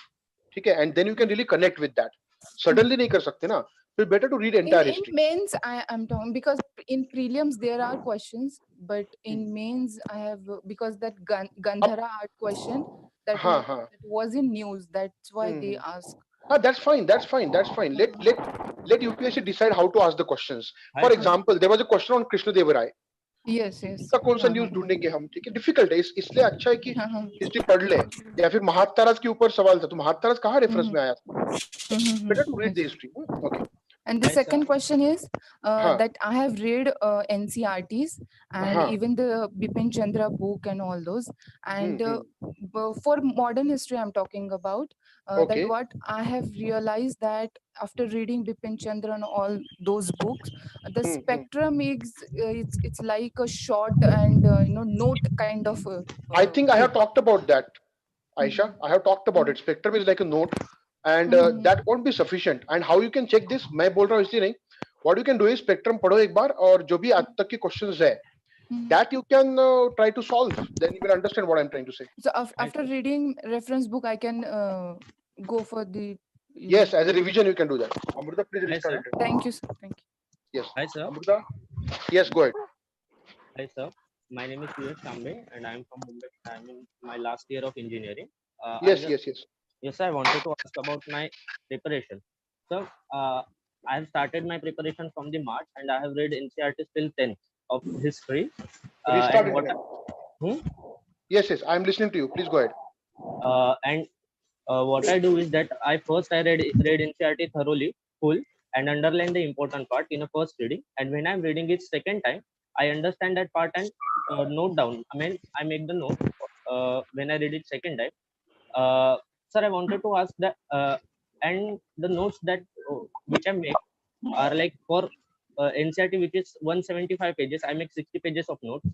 okay, and then you can really connect with that. Suddenly नहीं कर सकते ना. So better to read entire history. In mains, I am talking because in prelims there are questions, but in mains I have because that Gandhara art question that was in news. That's why they ask. That's fine. Let UPSC decide how to ask the questions. For example, there was a question on Krishna Deva Rai. Yes. इसका कौन सा news ढूंढेंगे हम? ठीक है, difficult है. इसलिए अच्छा है कि हिस्ट्री पढ़ ले. या फिर महाताराज के ऊपर सवाल था, तो महाताराज कहाँ रेफरेंस में आया था? Better to read the history. Okay. And the second question is that I have read NCRTs and even the Bipin Chandra book and all those. And for modern history, I'm talking about that what I have realized that after reading Bipin Chandra and all those books, the spectrum is it's like a short and note kind of. I think I have talked about that, Aisha. I have talked about it. Spectrum is like a note. And that won't be sufficient. And how you can check this? मैं बोल रहा हूँ इसलिए नहीं. What you can do is spectrum पढ़ो एक बार और जो भी आज तक के questions है, that you can try to solve. Then you will understand what I'm trying to say. So after reading reference book, I can go for the. Yes, as a revision you can do that. Amruta, please Hi, restart sir. it. Thank you, sir. Thank you. Yes. Hi, sir. Amruta? Yes, go ahead. Hi, sir. My name is Suyash Shambe, and I am from Mumbai. I am in my last year of engineering. Yes, yes, yes. Yes, I wanted to ask about my preparation. So, I have started my preparation from the March, and I have read NCERT till 10th of history. Restart And what? internet. Yes, yes, I am listening to you. Please go ahead. And what I do is that I read NCERT thoroughly, full, and underline the important part in a first reading. And when I'm reading it second time, I understand that part and note down. I mean, I make the note when I read it second time. Sir, I wanted to ask that, and the notes that which I make are like for NCERT, which is 175 pages. I make 60 pages of notes.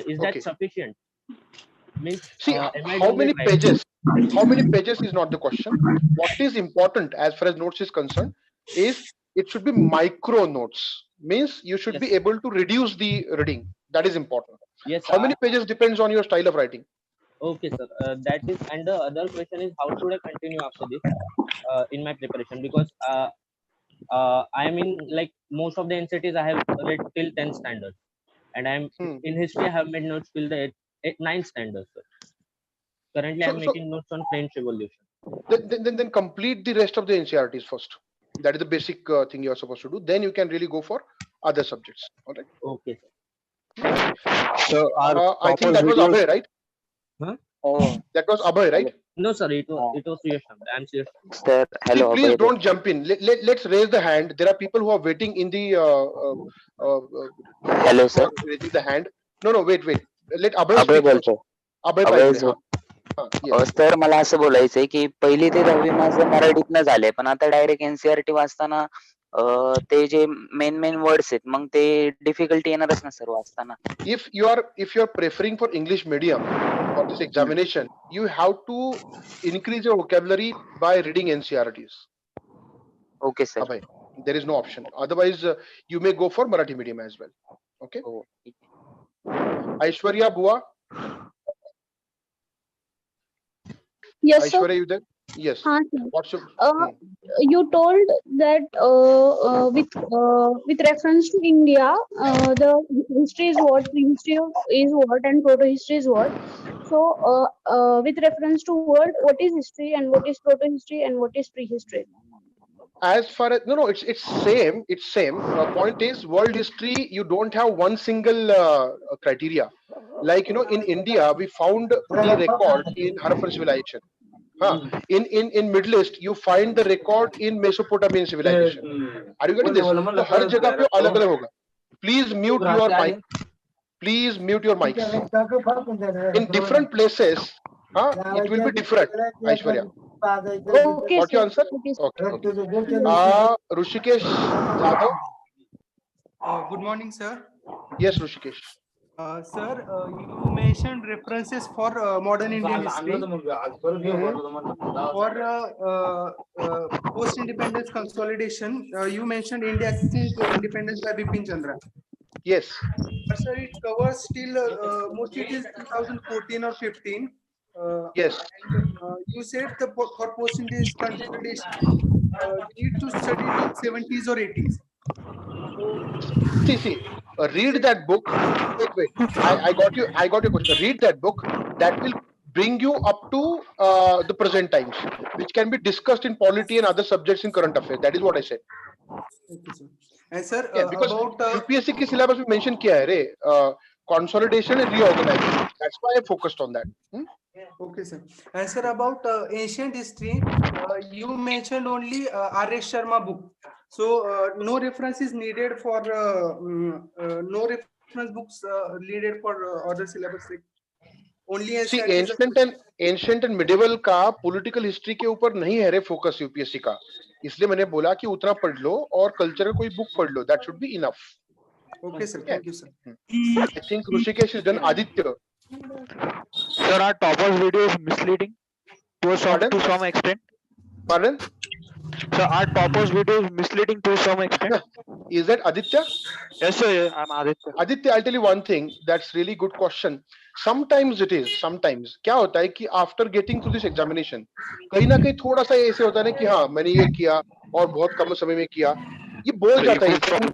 Is that Okay. sufficient? Means, See, am I how doing many it right? pages? How many pages is not the question. What is important as far as notes is concerned is it should be micro notes. Means you should be able to reduce the reading. That is important. Yes. How many pages depends on your style of writing. Okay, sir. That is, and the other question is, how should I continue after this in my preparation? Because I am in like most of the NCTs I have read till 10th standard, and I'm in history. I have made notes till the 9th standard. Sir. Currently, I'm making notes on French Revolution. Then complete the rest of the NCRTs first. That is the basic thing you are supposed to do. Then you can really go for other subjects. All right. Okay, sir. So I think that was Abhay, right? Huh? Oh, that was Abhay, right? No, sir. It was Suyash. I'm Suyash. Sir, See, hello. please Abhay. don't jump in. Let's raise the hand. There are people who are waiting in the Hello, box sir. for raising the hand. No, wait. Let Abhay Abhay speak first. बोलतो. Abhay अभय पाहिजे. जो Yes. Sir मला असं बोलायचंय की पहिली ते 10वी माझं मराठीतनं झालंय पण आता डायरेक्ट एनसीआरटी वाचताना ते जे मेन वर्ड्स आहेत मग ते डिफिकल्टी येणारच ना सर वाचताना. If you are preferring for English medium for this examination, you have to increase your vocabulary by reading NCRTs. Okay, sir. Abhay, there is no option. Otherwise, you may go for Marathi medium as well. Okay. Oh. Aishwarya Bua. Yes, Aishwarya, sir. you there? Yes. What's your? You told that with reference to India, the history is what, prehistory is what, and proto-history is what. So, with reference to word, what is history and what is proto-history and what is prehistory? As far as no, it's same. It's same. Point is, world history. You don't have one single criteria. Like in India, we found the record in Harappan civilization. In Middle East, you find the record in Mesopotamian civilization. Are you getting this? So हर जगह पे अलग अलग होगा. Please mute your mic. Please mute your mics. In different places, it will be different. Aishwarya. Okay, Got your answer? Okay. Rushikesh Yadav. Good morning, sir. Yes, Rushikesh. Sir, you mentioned references for modern Indian history. For post-independence consolidation, you mentioned India since independence by Bipin Chandra. Yes. But sir, it covers still mostly till 2014 or 15. Yes. And, you said for post-independence consolidation, we need to study till 70s or 80s. See. Read that book. Wait. I got you. I got your question. Read that book. That will bring you up to the present times, which can be discussed in polity and other subjects in current affairs. That is what I said. Okay, sir. And sir, because about UPSC की syllabus में mention किया है रे consolidation and reorganization. That's why I focused on that. Okay, sir. And sir, about ancient history, you mentioned only R.S. Sharma book. So no reference is needed for no reference books needed for other syllabus. Only See, ancient and medieval का political history के ऊपर नहीं है रे focus UPSC का. इसलिए मैंने बोला कि उतना पढ़ लो और culture का कोई book पढ़ लो. That should be enough. Okay, sir. Thank you, sir. I think Rushikesh is done. Aditya. Sir, our topper's video is misleading to some extent. Pardon? So are toppers videos misleading to some extent? Is that Aditya? Yes, sir. Yeah, I'm Aditya. Aditya, I'll tell you one thing. That's really good question. Sometimes it is. Sometimes क्या होता है कि after getting through this examination, कहीं ना कहीं थोड़ा सा ऐसे होता है ना कि हाँ मैंने ये किया और बहुत कम समय में किया, ये बोल जाता है इंसान,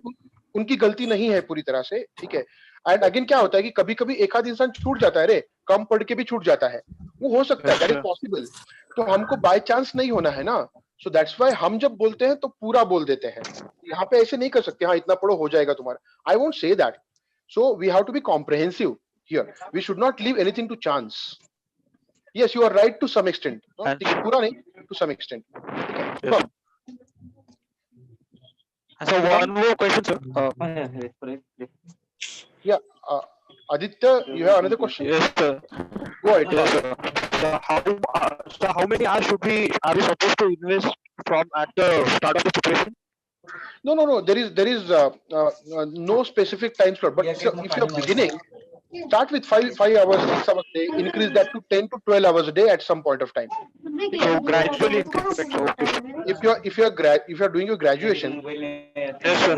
उनकी गलती नहीं है पूरी तरह से, ठीक है. एंड अगेन क्या होता है कि कभी कभी एक आध इंसान छूट जाता है, रे कम पढ़ के भी छूट जाता है, वो हो सकता है, दैट इज पॉसिबल. तो हमको बाय चांस नहीं होना है ना. सो दैट्स व्हाई हम जब बोलते हैं तो पूरा बोल देते हैं. यहाँ पे ऐसे नहीं कर सकते हाँ इतना पढ़ो हो जाएगा तुम्हारा. I won't say that. So we have to be comprehensive here. We should not leave anything to chance. Yes, you are right to some extent. ठीक है, पूरा नहीं, टू सम एक्सटेंट. ठीक है. So one more question, sir. Yeah, Aditya, you have another question? Yes, sir. Go ahead. Yes, sir. So how many hours are we supposed to invest from at the start of the preparation? No. There is no specific time slot. But if you're beginning, start with 5 hours, 6 hours a day. Increase that to 10 to 12 hours a day at some point of time. So gradually, if you're doing your graduation,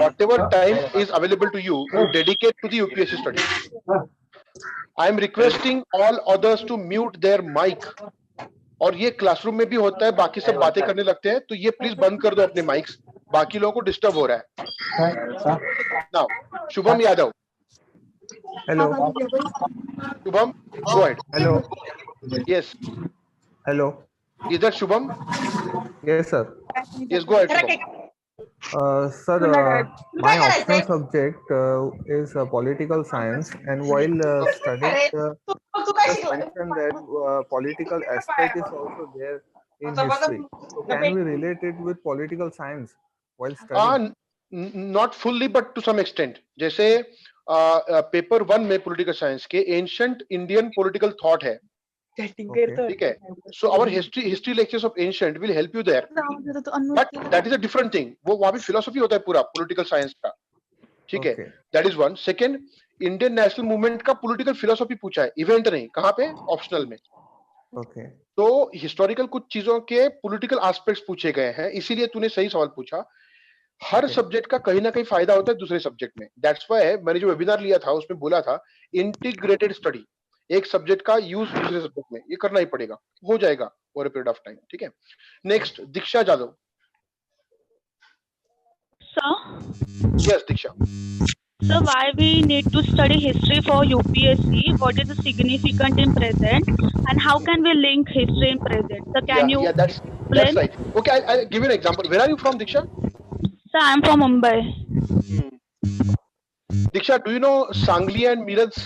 whatever time is available to you, you dedicate to the UPSC study. I am requesting all others to mute their mic. और ये classroom में भी होता है, बाकी सब बातें करने लगते हैं, तो ये प्लीज बंद कर दो अपने माइक्स, बाकी लोगों को डिस्टर्ब हो रहा है. Now Shubham Yadav. Hello. Shubham, go ahead. Hello. Yes. Hello. Is that Shubham? Yes, sir. Yes, go ahead, Shubham. Sir, my optional subject is political science, and while studying, just mentioned that political aspect is also there in history. So can we relate it with political science while studying? Not fully, but to some extent. जैसे paper 1 में political science के ancient Indian political thought है, ठीक है. So our history lectures of ancient will help you there, but that is a different thing. वो वहां पे philosophy होता है पूरा पॉलिटिकल साइंस का, ठीक है. That is one. Second, Indian national movement का पॉलिटिकल फिलोसफी पूछा है, इवेंट नहीं. कहाँ पे? ऑप्शनल में. ओके. तो हिस्टोरिकल कुछ चीजों के पॉलिटिकल एस्पेक्ट्स पूछे गए हैं, इसीलिए तूने सही सवाल पूछा. हर सब्जेक्ट का कहीं ना कहीं फायदा होता है दूसरे सब्जेक्ट में. दैट्स व्हाई मैंने जो वेबिनार लिया था उसमें बोला था इंटीग्रेटेड स्टडी. एक सब्जेक्ट का यूज दूसरे सब्जेक्ट में, ये करना ही पड़ेगा, हो जाएगा over a period of time. ठीक है. Next, Diksha Jadhav. Sir, yes Diksha. so why we need to study history for UPSC? What is the significant in present, and how can we link history in present? So can you? Yeah, that's right. Okay, I'll give you an example. Where are you from, Diksha? Sir, I'm from Mumbai. Diksha, do you know Sangli and Miraj?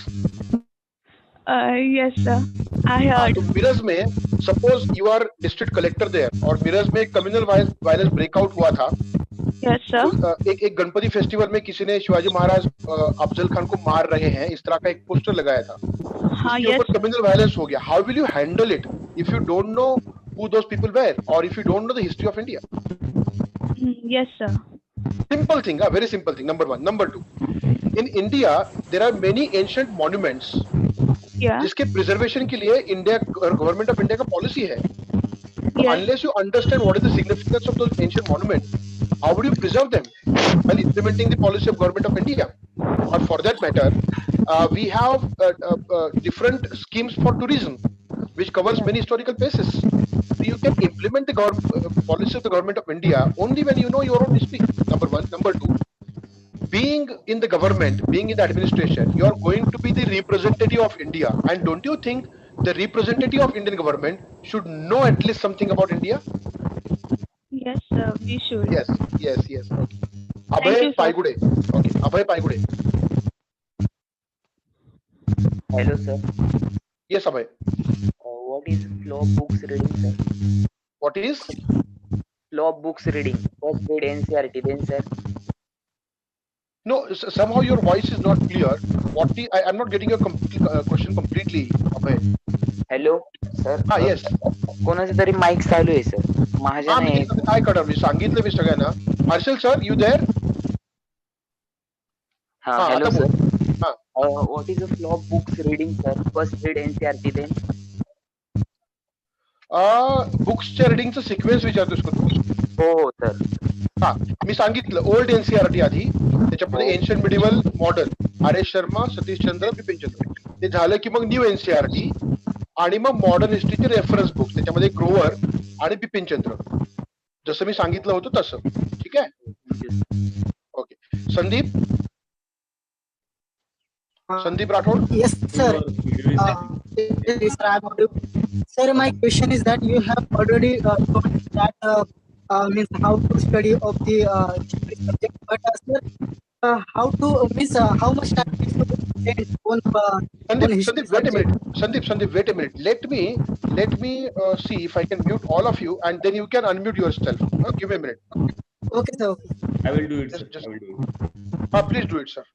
Yes, sir. I heard. तो मिरज में, suppose you are district collector there, और मिरज में communal violence breakout हुआ था. Yes, sir. तो एक Ganpati festival में किसी ने शिवाजी महाराज अफजल खान को मार रहे हैं इस तरह का एक पोस्टर लगाया था. हाँ, उसके ऊपर communal violence हो गया. How will you handle it if you don't know who those people were, or if you don't know the history of India? Yes, sir. Simple thing, very simple thing. Number 1. Number 2, in India there are many ancient monuments. जिसके preservation के लिए India government of India का policy है. Unless you understand what is the significance of those ancient monuments, how would you preserve them while implementing the policy of government of India? Or for that matter, we have different schemes for tourism, which covers many historical places. So you can implement the policy of the government of India only when you know your own history. Number 1. Number 2, being in the government, being in the administration, you are going to be the representative of India. And don't you think the representative of Indian government should know at least something about India? Yes, sir. We should. Yes. Okay. Abhay Paigude. Okay. Abhay Paigude. Hello, sir. Yes, Abhay. What is flow of books reading, sir? What is? Flow of books reading. First grade NCERT, then, sir. No, somehow your voice is not clear. I'm not getting your question completely, Abhay. Hello, sir. Yes. कोणाचं तरी mike चालू आहे, sir. माझ्या नाही. काय करणार मी सांगितलं मी सगळ्यांना. Harshal sir, you there? Hello, sir. What is the flow of books reading, sir? First grade NCERT, then. बुक्सच्या रिडिंगचं सिक्वेन्स विचारतोस का तू? हो सर. हा मी सांगितलं ओल्ड एनसीआरटी आधी, त्याच्यामध्ये ancient medieval modern R S Sharma, Satish Chandra, Bipin Chandra. ते झालं की मग न्यू एनसीआरटी आणि मग मॉडर्न हिस्ट्रीचे रेफरन्स बुक्स, त्याच्यामध्ये ग्रोवर आणि बिपिन चंद्र, जसं मी सांगितलं होतं तसं. ठीक आहे. Okay. Sandeep Rathod. Yes, sir. Yes, sir, I'm audible. Sir, my question is that you have already told that means how to study of the history subject, but sir, how to means how much time we should spend on history Sandeep, wait a subject? minute. Sandeep, wait a minute. Let me see if I can mute all of you, and then you can unmute yourself. Give me a minute. Okay, sir. Okay. I will do it, sir. I will do it. Please do it, sir.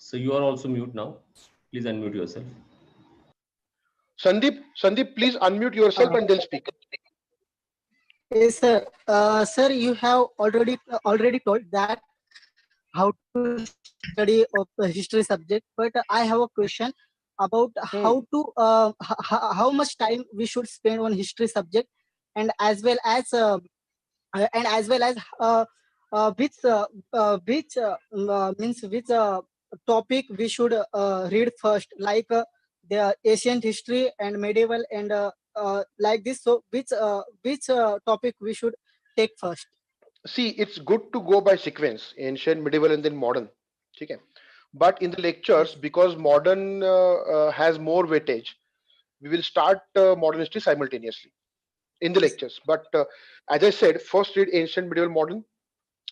So you are also mute now. Please unmute yourself. Sandeep, please unmute yourself and then speak. Yes, sir. Sir, you have already told that how to study of the history subject, but I have a question about how to how much time we should spend on history subject, and as well as means which topic we should read first, like the ancient history and medieval and like this. So which topic we should take first? See, it's good to go by sequence, ancient, medieval, and then modern. Okay. But in the lectures, because modern has more weightage, we will start modern history simultaneously in the lectures. But as I said, first read ancient, medieval, modern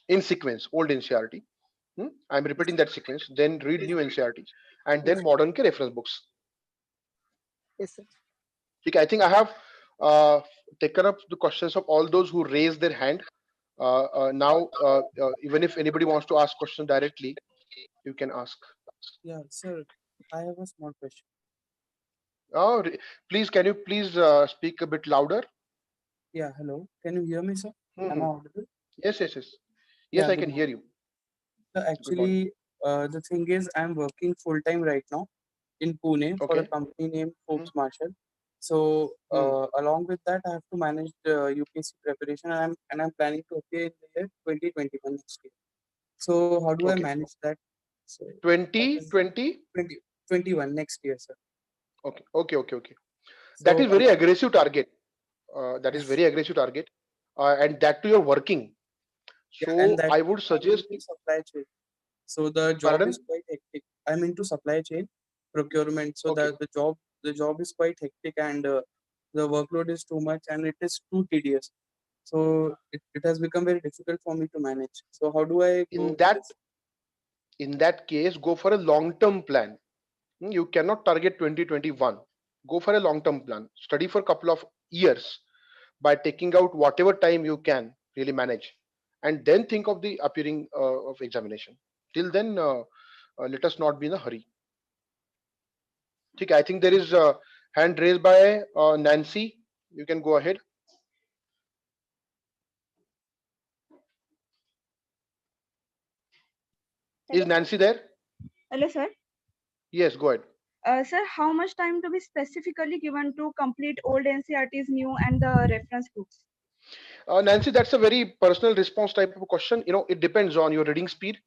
in sequence, old NCRT. I'm repeating that sequence. Then read new NCRT, and then modern ke reference books. Yes, sir. Okay, I think I have taken up the questions of all those who raised their hand. Now, even if anybody wants to ask questions directly, you can ask. Yeah, sir, I have a small question. Please, can you please speak a bit louder? Yeah, hello. Can you hear me, sir? Am I audible? Yes, yes, yes. Yeah, Yes, I good can hear you. So actually, the thing is, I'm working full time right now in Pune for a company named Forbes Marshall. So along with that, I have to manage the UPSC preparation, and I'm planning to appear in the year 2021 next year. So how do I manage that? So 2021 next year, sir. Okay. That is very aggressive target. That is very aggressive target, and that too you're working. So I would suggest supply chain. So the job is quite hectic. I'm into supply chain procurement. So the job is quite hectic, and the workload is too much, and it is too tedious. So it has become very difficult for me to manage. So how do I go in that case, go for a long-term plan. You cannot target 2021. Go for a long-term plan. Study for a couple of years by taking out whatever time you can really manage, and then think of the appearing of examination. Till then, let us not be in a hurry. Okay, I think there is a hand raised by Nancy. You can go ahead. Is Nancy there? Hello, sir. Yes, go ahead. Sir, how much time to be specifically given to complete old NCRTs, new and the reference books? Nancy, that's a very personal response type of question. It depends on your reading speed.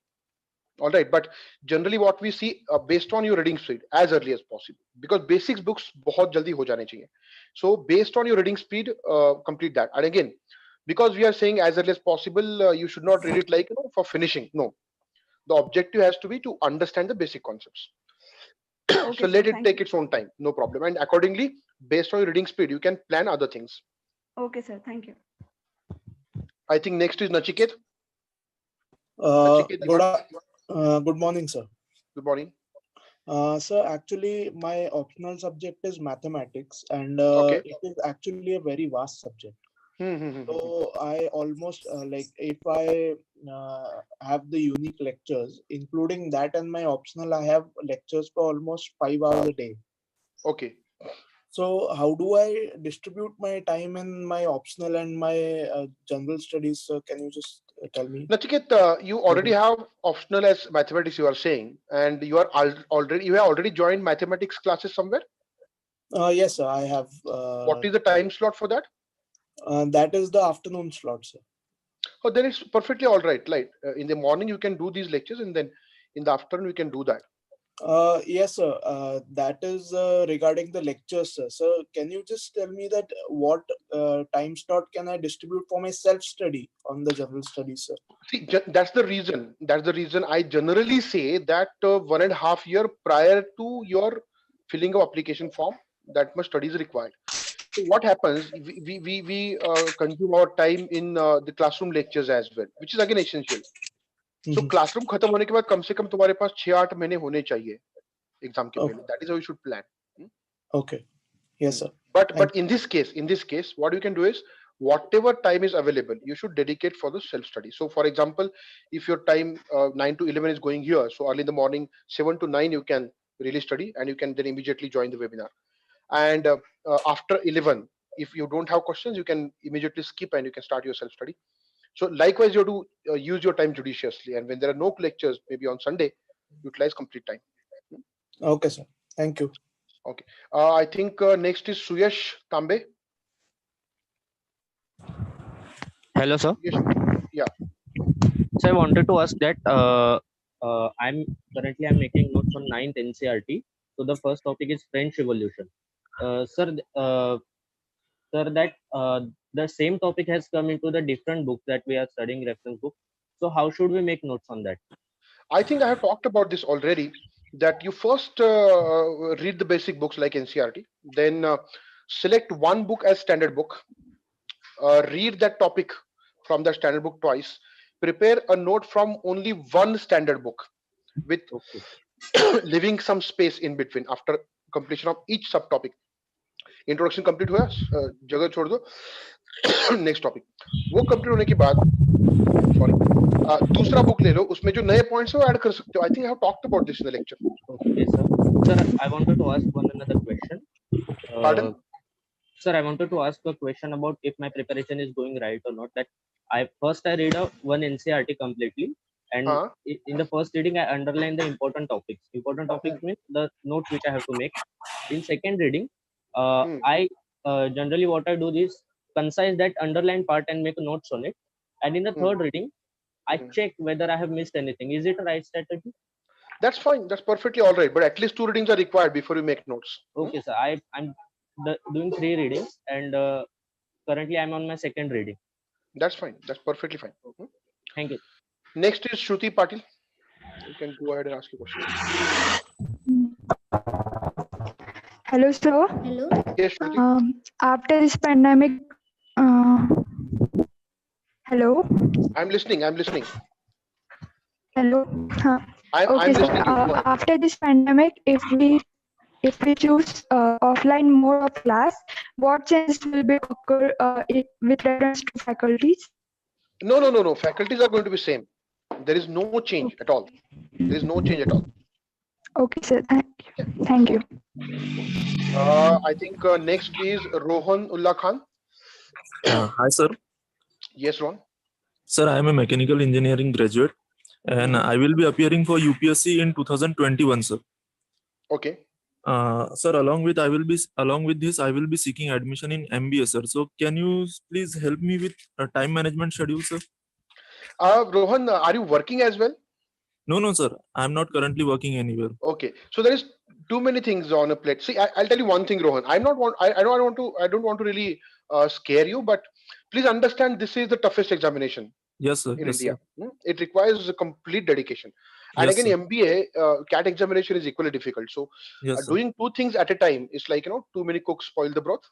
All right, but generally what we see based on your reading speed as early as possible, because basics books बहुत जल्दी हो जाने चाहिए. So based on your reading speed, complete that. And again, because we are saying as early as possible, you should not read it like for finishing. No, the objective has to be to understand the basic concepts. Okay, so let it take its own time, no problem. And accordingly, based on your reading speed, you can plan other things. Okay, sir. Thank you. I think next is Nachiket. Good morning, sir. Good morning. Sir, actually, my optional subject is mathematics, and it is actually a very vast subject. So I almost like if I have the unique lectures, including that and my optional, I have lectures for almost 5 hours a day. Okay. So how do I distribute my time in my optional and my general studies? Sir, can you just tell me? Nachiket, you already have optional as mathematics, you are saying, and you have already joined mathematics classes somewhere. Yes, sir. I have. What is the time slot for that? That is the afternoon slot, sir. Oh, then it's perfectly all right. Like in the morning you can do these lectures, and then in the afternoon we can do that. Yes, sir. That is regarding the lectures, sir. So can you just tell me that what time slot can I distribute for my self-study on the general studies, sir? See, that's the reason. That's the reason I generally say that 1.5 year prior to your filling of application form, that much study is required. So what happens? We consume our time in the classroom lectures as well, which is again essential. So classroom खत्म होने के बाद कम से कम तुम्हारे पास 6-8 महीने होने चाहिए exam के पहले. That is how you should plan. Okay. Yes, sir. But in this case, what you can do is whatever time is available, you should dedicate for the self study. So, for example, if your time 9 to 11 is going here, so early in the morning 7 to 9 you can really study, and you can then immediately join the webinar. And after 11, if you don't have questions, you can immediately skip and you can start your self study. So likewise, you have to use your time judiciously, and when there are no lectures, maybe on Sunday, utilize complete time. Okay, sir. Thank you. Okay. I think next is Suyash Tambe. Hello, sir. Yeah. So I wanted to ask that I'm making notes on 9th NCRT. So the first topic is French Revolution. Sir, that the same topic has come into the different book that we are studying, reference book. So how should we make notes on that? I think I have talked about this already, that you first read the basic books like NCRT, then select one book as standard book, read that topic from the standard book twice, prepare a note from only one standard book with leaving some space in between after completion of each subtopic. Introduction complete हुआ, जगह छोड़ दो, next topic. वो complete होने के बाद दूसरा book ले लो, उसमें जो नए पॉइंट्स है वो ऐड कर सकते हो. I think I have talked about this in the lecture. Okay, sir. Sir, I wanted to ask one another question. Pardon? Sir, I wanted to ask a question about if my preparation is going right or not. That I read one NCRT completely, and in the first reading I underline the important topics. Important topics means the notes which I have to make. In second reading, I generally what I do is concise that underlined part and make notes on it. And in the third reading, I check whether I have missed anything. Is it a right strategy? That's fine. That's perfectly all right. But at least 2 readings are required before you make notes. Okay, sir. I'm doing 3 readings, and currently I'm on my second reading. That's fine. That's perfectly fine. Thank you. Next is Shruti Patil. You can go ahead and ask your question. Hello, sir. Hello. Yes, Shruti. After this pandemic, hello. I'm listening. Hello. I'm listening. After this pandemic, if we choose offline mode of class, what changes will be occur with reference to faculties? No. Faculties are going to be same. There is no change at all. Okay, sir. Thank you. I think next is Rohan Ullah Khan. Hi, sir. Yes, Rohan. Sir, I am a mechanical engineering graduate, and I will be appearing for UPSC in 2021, sir. Okay. Sir, along with this, I will be seeking admission in MBA, sir. So, can you please help me with a time management schedule, sir? Rohan, are you working as well? No, sir. I am not currently working anywhere. Okay. So there is too many things on a plate. See, I'll tell you one thing, Rohan. I don't want to really scare you, but please understand this is the toughest examination. Yes, sir. In Yes, India. sir. It requires a complete dedication. And Yes, again, sir. MBA, CAT examination is equally difficult. So Yes, sir. doing 2 things at a time is like, too many cooks spoil the broth.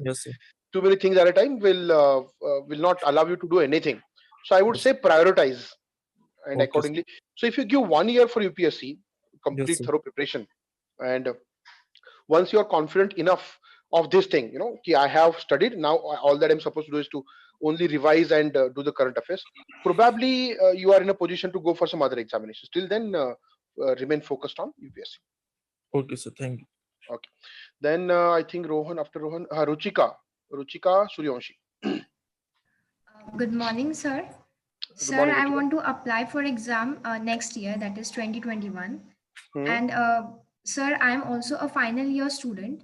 Yes, sir. Too many things at a time will not allow you to do anything. So I would say prioritize, and Okay, accordingly. So if you give 1 year for UPSC, complete sir. thorough preparation, and once you are confident enough of this thing, I have studied, now all that I'm supposed to do is to only revise and do the current affairs. Probably you are in a position to go for some other examinations. Till then, remain focused on UPSC. Okay, sir. Thank you. Okay. Then I think after Rohan, Ruchika Suryavanshi. Good morning, sir. Sir, morning, I Ruchika. want to apply for exam next year, that is 2021. And sir, I am also a final year student.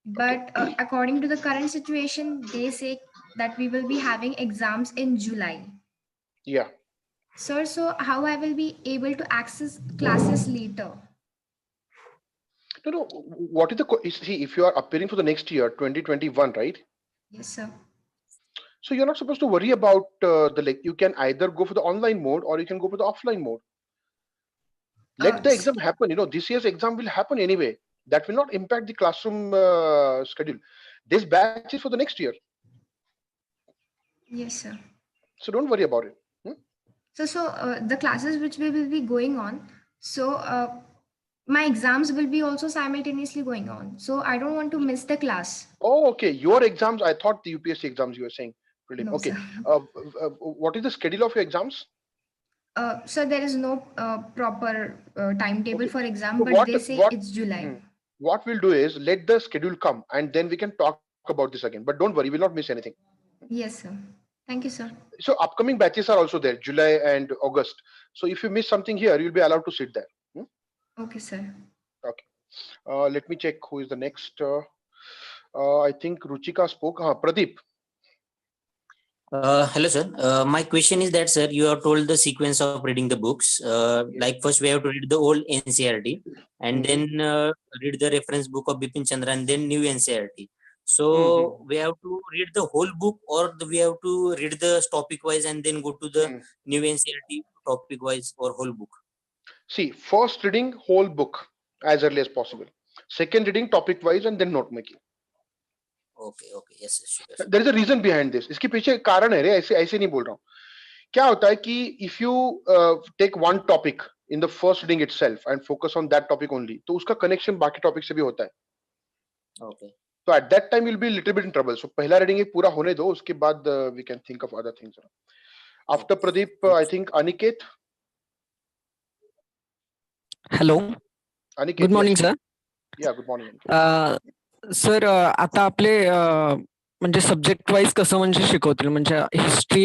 But according to the current situation, they say that we will be having exams in July. Yeah. Sir, so how I will be able to access classes later? No. What is see, if you are appearing for the next year, 2021, right? Yes, sir. So you're not supposed to worry about you can either go for the online mode or you can go for the offline mode. Let the exam happen. This year's exam will happen anyway. That will not impact the classroom schedule. This batch is for the next year. Yes, sir. So don't worry about it. So the classes which we will be going on, so my exams will be also simultaneously going on. So I don't want to miss the class. Oh, okay. Your exams, I thought the UPSC exams you were saying. Brilliant. No, okay. sir. What is the schedule of your exams? So there is no proper timetable for exam, So but they say it's July. What we'll do is let the schedule come and then we can talk about this again. But don't worry, we'll not miss anything. Yes, sir. Thank you, sir. So upcoming batches are also there, July and August. So if you miss something here, you'll be allowed to sit there. Okay, sir. Okay. Let me check who is the next. I think Ruchika spoke. Pradeep. Hello, sir. My question is that, sir, you have told the sequence of reading the books. Like first we have to read the old NCRT and then read the reference book of Bipin Chandra and then new NCRT. So we have to read the whole book or we have to read the topic wise and then go to the new NCRT topic wise or whole book? See, first reading whole book as early as possible. Second reading topic wise and then note making. Okay, yes, sure. There is a reason behind this. इसके पीछे कारण है रे, ऐसे नहीं बोल रहा हूँ. क्या होता है कि if you take one topic in the first reading itself and focus on that topic only, तो उसका connection बाकी topic से भी होता है. Okay. So at that time you'll be a little bit in trouble. So पहला reading एक पूरा होने दो, उसके बाद we can think of other things. After Pradeep, I think Aniket. Hello. Aniket. Good morning, yes. sir. Yeah, good morning. Sir आता आपले म्हणजे सब्जेक्ट वाईज कसं म्हणजे शिकवतील म्हणजे हिस्ट्री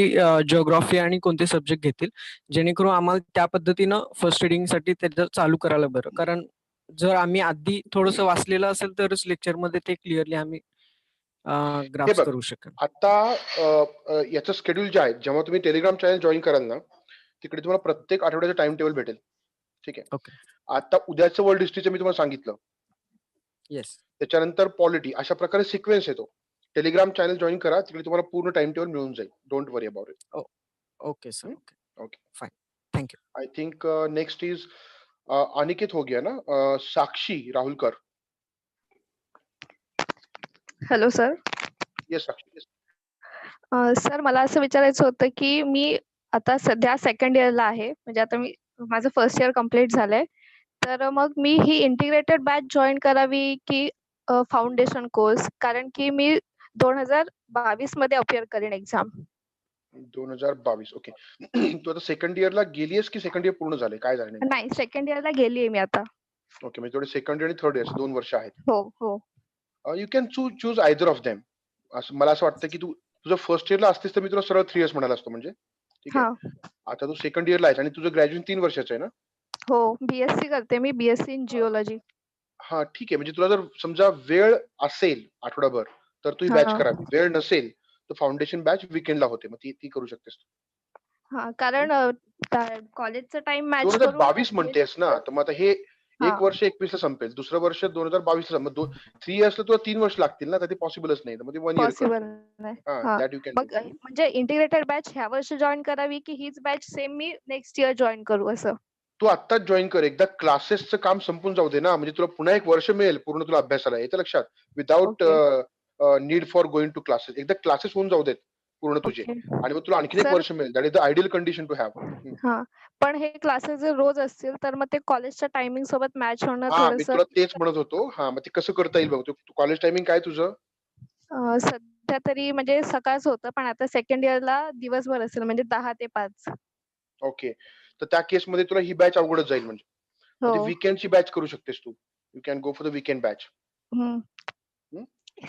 जिओग्राफी आणि कोणते सब्जेक्ट घेतील जेणेकरून आम्हाला त्या पद्धतीनं फर्स्ट रिडिंग साठी त्याचं चालू करायला बरं कारण जर आम्ही आधी थोडस वाचलेलं असेल तरच लेक्चर मध्ये ते क्लिअरली आम्ही ग्राफ्स करू शकेल. आता याचं शेड्यूल जे आहे जेव्हा तुम्ही टेलिग्राम चॅनल जॉईन कराल ना तिकडे तुम्हाला प्रत्येक आठवड्याचं टाइम टेबल भेटेल. ठीक आहे. ओके. आता उद्याचं वर्ल्ड हिस्ट्रीचं मी तुम्हाला सांगितलं. येस. त्याच्यानंतर पॉलिटी अशा प्रकारे सिक्वेन्स येतो. टेलिग्राम चॅनल जॉईन करा तिकडे तुम्हाला पूर्ण टाइम टेबल मिळून जाईल. Don't worry about it. Okay sir. Okay fine. Thank you. I think next is Aniket हो गया ना. Sakshi Rahulkar. Hello sir. Yes Sakshi. Sir मला असं विचारायचं होतं की मी आता सध्या सेकंड इयरला आहे म्हणजे आता माझं फर्स्ट इयर कम्प्लीट झालंय तर मग मी ही इंटिग्रेटेड बॅच जॉईन करावी की फाउंडेशन कोर्स कारण की मी 2022 मध्ये अपियर करेन एक्झाम. 2022 ओके. तू आता सेकंड इयरला गेलीस की सेकंड इयर पूर्ण झाले काय झालं नाही सेकंड इयरला गेलीये मी आता. ओके म्हणजे थोडे सेकंड इयर आणि थर्ड इयर 2 वर्ष आहेत. हो. You can choose either of them. असं मला असं वाटतं की तू तुझं फर्स्ट इयरला असतेस तर मी तुला सरळ 3 इयर्स म्हणाला असतो म्हणजे ठीक आहे. आता तू सेकंड इयरला आहेस आणि तुझं ग्रॅज्युएशन 3 वर्षाचं आहे ना. हो बीएससी करते मी बीएससी इन जिओलॉजी. हा ठीक आहे म्हणजे तुला जर समजा वेळ असेल आठवडाभर तर तू ही बॅच करावी. वेळ नसेल तर फाउंडेशन बॅच वीकेंडला होते मग ती करू शकतेस. हा कारण कॉलेजचा टाइम मॅच 2022 म्हणतेस ना तर मग आता हे एक वर्ष 21 ला संपेल दुसरं वर्ष 2022 ला मग 3 इयर्सला तुला 3 वर्ष लागतील ना तर ते पॉसिबलच नाही मग ते 1 इयर पॉसिबल नाही. That you can. मग म्हणजे इंटिग्रेटेड बॅच ह्या वर्षी जॉईन करावी की हीच बॅच सेम मी नेक्स्ट इयर जॉईन करू असं. तू आत्ताच जॉईन कर. एकदा क्लासेसचं काम संपून जाऊ दे ना म्हणजे तुला पुन्हा 1 वर्ष मिळेल पूर्ण तुला अभ्यासाला. येतं लक्षात. Without need for going to classes. एकदा क्लासेस होऊन जाऊ देत पूर्ण तुझे आणि मग तुला आणखी 1 वर्ष मिळेल. That is the ideal condition to have. पण हे क्लासेस जर रोज असतील तर मग ते कॉलेजच्या टायमिंग सोबत मॅच होणं मी तुला तेच म्हणत होतो. मग ते कसं करता येईल बघ. तू कॉलेज टायमिंग काय तुझं? सध्या तरी म्हणजे सकाळचं होतं पण आता सेकंड इयरला दिवसभर असेल म्हणजे 10 ते 5. ओके. तर त्या केसमध्ये तुला ही बॅच अवघडच जाईल म्हणजे वीकेंडची बॅच करू शकतेस तू. You can go for the weekend batch.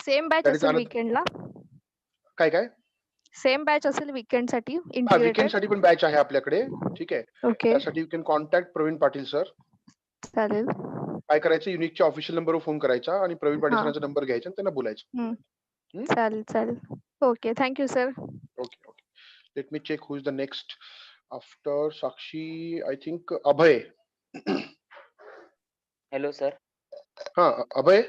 Same batch असेल वीकेंडला. काय सेम बॅच असेल वीकेंड साठी. वीकेंड साठी पण बॅच आहे आपल्याकडे. ठीक आहे. त्यासाठी you can contact Praveen Patil sir. चालेल. काय करायचं, युनिकच्या ऑफिशियल नंबरवर फोन करायचा आणि प्रवीण पाटील सरांचा नंबर घ्यायचा आणि त्यांना बोलायचं. चालेल चालेल. Okay, thank you sir. Okay. Let me check who is the next after Sakshi. I think Abhay. Hello sir. हा अभय.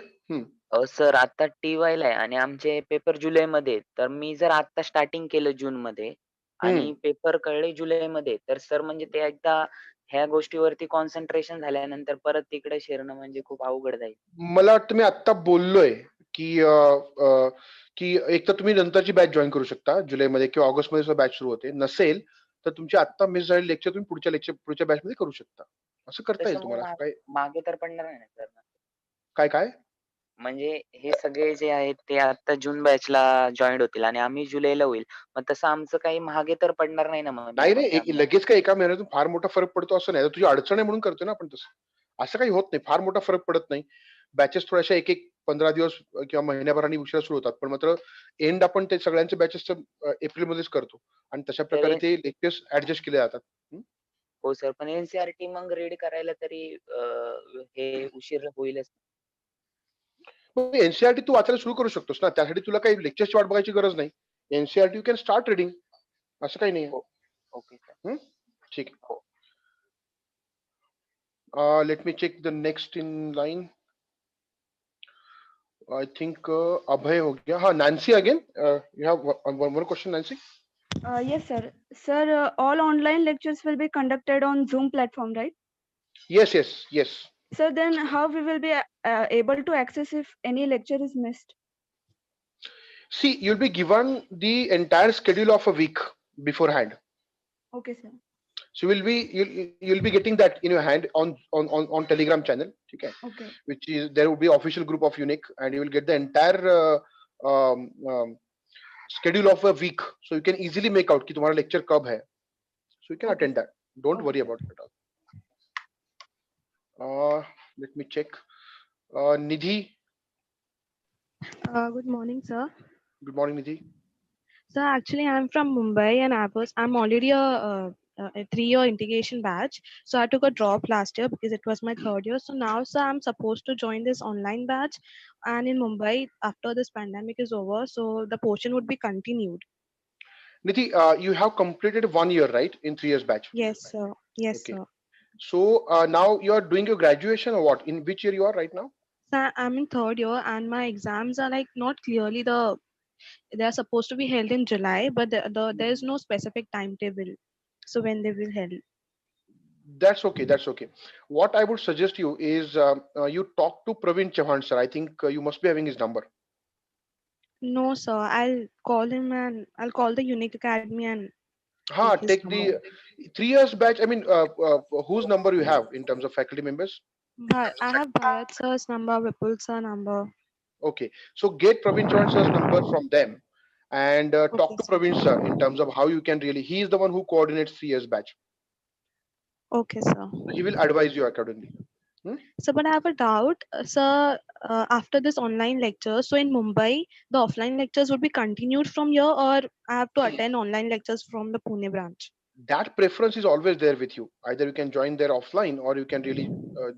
सर आता TY ला आहे आणि आमचे पेपर जुलैमध्ये, तर मी जर आता स्टार्टिंग केलं जून मध्ये आणि पेपर कळले जुलैमध्ये, तर सर म्हणजे ते एकदा ह्या गोष्टीवरती कॉन्सन्ट्रेशन झाल्यानंतर परत तिकडे शिरणं म्हणजे खूप अवघड जाईल. मला वाटतं मी आता बोललोय की एक तर तुम्ही नंतरची बॅच जॉईन करू शकता जुलैमध्ये किंवा ऑगस्टमध्ये बॅच सुरू होते. नसेल तर तुमची आता मिस झालेले लेक्चर तुम्ही पुढच्या बॅच मध्ये करू शकता. असं करता येईल तुम्हाला. काय मागे तर पडणार नाही सर? काय म्हणजे हे सगळे जे आहेत ते आता जून बॅचला जॉईन होतील आणि आम्ही जुलैला होईल. मग तसं आमचं काही मागे तर पडणार नाही ना? मग नाही, लगेच काय एका महिन्यातून फार मोठा फरक पडतो असं नाही. तुझी अडचण आहे म्हणून करतोय ना आपण तसं. असं काही होत नाही, फार मोठा फरक पडत नाही. बॅचेस थोड्याशा एक 15 दिवस किंवा महिन्याभराने उशिरा सुरू होतात, पण मात्र एंड आपण ते सगळ्यांचे बॅचेस एप्रिलमध्येच करतो आणि तशा प्रकारे ते लेक्चर्स ऍडजस्ट केले जातात. हो सर, पण NCERT मग रीड करायला तरी हे उशीर होईलच. NCERT तू वाचायला सुरू करू शकतोस ना, त्यासाठी तुला काही लेक्चरची वाट बघायची गरज नाही. NCERT you can start reading, असं काही नाही. Okay sir. ठीक आहे. Let me check the next in line. I think Abhay ho gaya. हाँ, Nancy again. You have one more question, Nancy? Yes, sir. Sir, all online lectures will be conducted on Zoom platform, right? Yes. Sir, then how we will be able to access if any lecture is missed? See, you'll be given the entire schedule of a week beforehand. Okay, sir. So you'll be getting that in your hand on Telegram channel. Okay. Which is, there will be official group of Unique, and you will get the entire schedule of a week, so you can easily make out कि तुम्हारा lecture कब है, so you can attend that. Don't worry about it at all. Let me check. Nidhi. Good morning, sir. Good morning, Nidhi. Sir, actually I'm from Mumbai and I'm already a 3-year integration batch. So I took a drop last year because it was my 3rd year. So now, sir, I'm supposed to join this online batch, and in Mumbai after this pandemic is over, so the portion would be continued. Nidhi, you have completed 1 year, right, in 3 years batch? Yes, sir. Yes, okay. Sir. So now you are doing your graduation or what? In which year you are right now? Sir, I'm in 3rd year and my exams are like not clearly they are supposed to be held in July, but there is no specific timetable. So when they will held. That's okay. What I would suggest you is you talk to Praveen Chauhan, sir. I think you must be having his number. No, sir. I'll call him and I'll call the Unique Academy and take the 3 years batch. I mean, whose number you have in terms of faculty members? But I have Bharat sir's number, Vipul sir number. Okay, so get Praveen Chauhan sir's number from them and talk to Praveen sir in terms of how you can really. He is the one who coordinates 3 years batch. Okay, sir. So he will advise you accordingly. So, but I have a doubt, sir. After this online lecture, so in Mumbai, the offline lectures would be continued from here, or I have to attend online lectures from the Pune branch? That preference is always there with you. Either you can join there offline, or you can really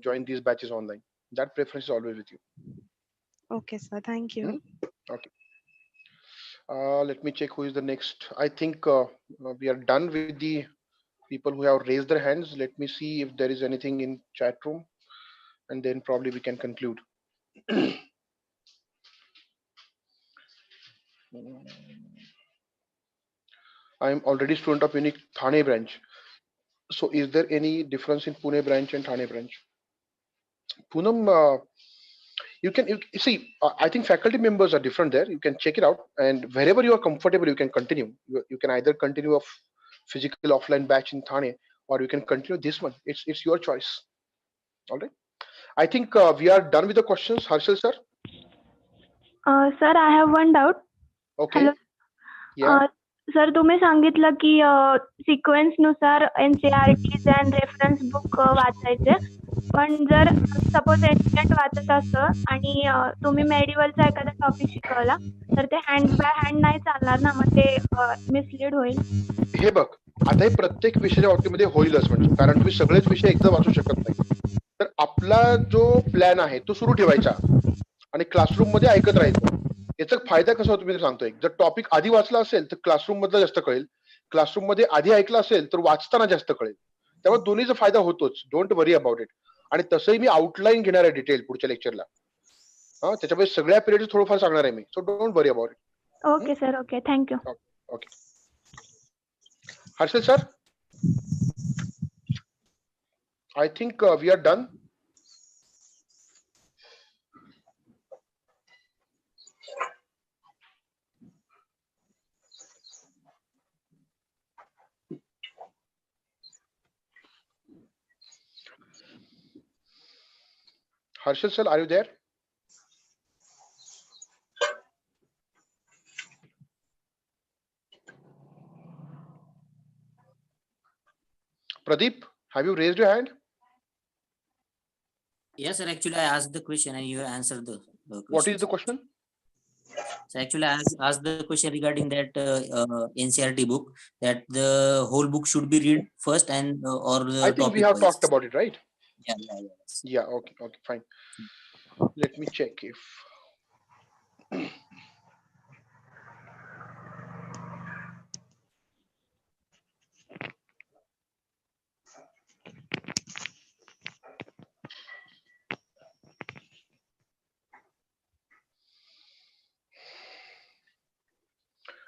join these batches online. That preference is always with you. Okay, sir. Thank you. Okay. Let me check who is the next. I think we are done with the people who have raised their hands. Let me see if there is anything in chat room, and then probably we can conclude. I am already student of Unique Thane branch. So is there any difference in Pune branch and Thane branch? Poonam, you see, I think faculty members are different there. You can check it out, and wherever you are comfortable, you can continue. You can either continue a physical offline batch in Thane, or you can continue this one. It's your choice. All right. I think we are done with the questions. Harshal sir. Sir, I have one doubt. Okay. Hello. Yeah. Sir तुम्ही सांगितलं की sequence नुसार NCERTs and reference book वाचायचे, पण जर suppose ancient वाचत असतं आणि तुम्ही मेडिवलचा एखादा टॉपिक शिकवला तर ते हँड बाय हँड नाही चालणार ना, मग ते मिसलीड होईल. हे बघ, आता हे प्रत्येक विषयाच्या बाबतीमध्ये होईलच, म्हणजे कारण तुम्ही सगळेच विषय एकदा वाचू शकत नाही. तर आपला जो प्लॅन आहे तो सुरू ठेवायचा आणि क्लासरूम मध्ये ऐकत राहायचं. याचा फायदा कसा होतो मी सांगतोय. जर टॉपिक आधी वाचला असेल तर क्लासरूम मधला जास्त कळेल, क्लासरूम मध्ये आधी ऐकलं असेल तर वाचताना जास्त कळेल. त्यामुळे दोन्हीचा फायदा होतोच. Don't worry about it. आणि तसंही मी आउटलाईन घेणार आहे डिटेल पुढच्या लेक्चरला. त्याच्यामुळे सगळ्या पिरियड थोडंफार सांगणार आहे मी. So don't worry about it. Okay sir, okay, thank you. Okay. Harshal sir, I think we are done. Harshal sir, are you there? Pradeep, have you raised your hand? Yes, sir. Actually, I asked the question and you answered the question. What is the question? So actually, I asked the question regarding that NCERT book, that the whole book should be read first and or the I think we have talked about it, right? Yeah. Yeah. Okay. Okay. Fine. Let me check if.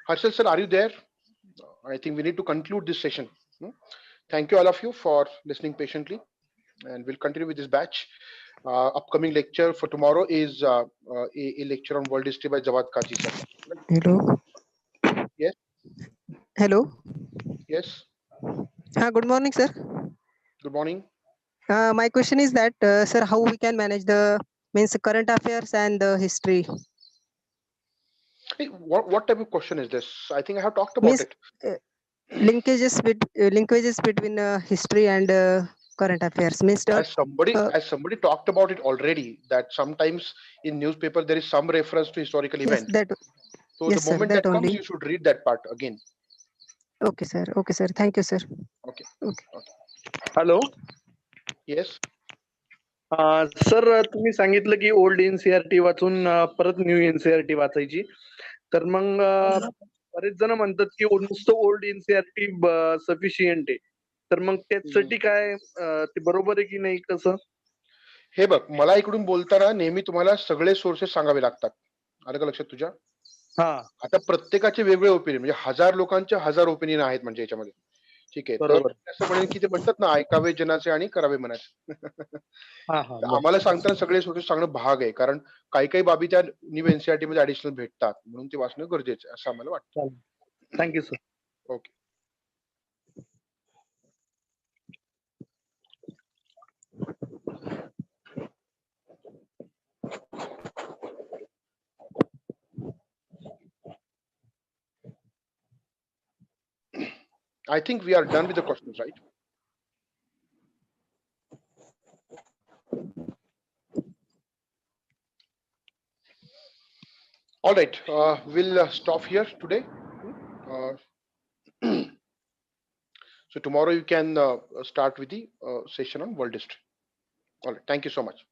Harshal sir, are you there? I think we need to conclude this session. Thank you all of you for listening patiently, and we'll continue with this batch. Upcoming lecture for tomorrow is a lecture on world history by Jawad Kazi sir. Hello. Yes. Hello. Yes. Good morning, sir. Good morning. My question is that, sir, how we can manage the current affairs and the history? Hey, what type of question is this? I think I have talked about it. Linkages between history and current affairs. As somebody talked about it already, that sometimes in newspaper there is some reference to historical event. So yes, the moment sir, that comes, only. you should read that part again. Okay, sir. Okay, sir. Thank you, sir. Okay. Hello. Yes sir, तुम्ही सांगितलं की old NCERT वाचून परत new NCERT वाचायची. तर मग बरेच जण म्हणतात की नुसतं ओल्ड एनसीआरटी सफिशियंट आहे. तर मग त्यासाठी काय ते बरोबर आहे की नाही, कसं? हे बघ, मला इकडून बोलताना नेहमी तुम्हाला सगळे सोर्सेस सांगावे लागतात. आलं का लक्षात तुझ्या? आता प्रत्येकाचे वेगवेगळे ओपिनियन, म्हणजे 1000 लोकांचे 1000 ओपिनियन आहेत म्हणजे याच्यामध्ये. ठीक आहे. तर असं म्हणेन की ते म्हणतात ना, ऐकावे जनाचे आणि करावे मनाचे. आम्हाला सांगताना सगळे सोर्सेस सांगणं भाग आहे, कारण काही काही बाबी त्या न्यू एनसीआरटी मध्ये ऍडिशनल भेटतात, म्हणून ते वाचणं गरजेचं आहे असं आम्हाला वाटतं. Thank you sir. Okay. I think we are done with the questions, right? All right, we'll stop here today. So tomorrow you can start with the session on world history. All right, thank you so much.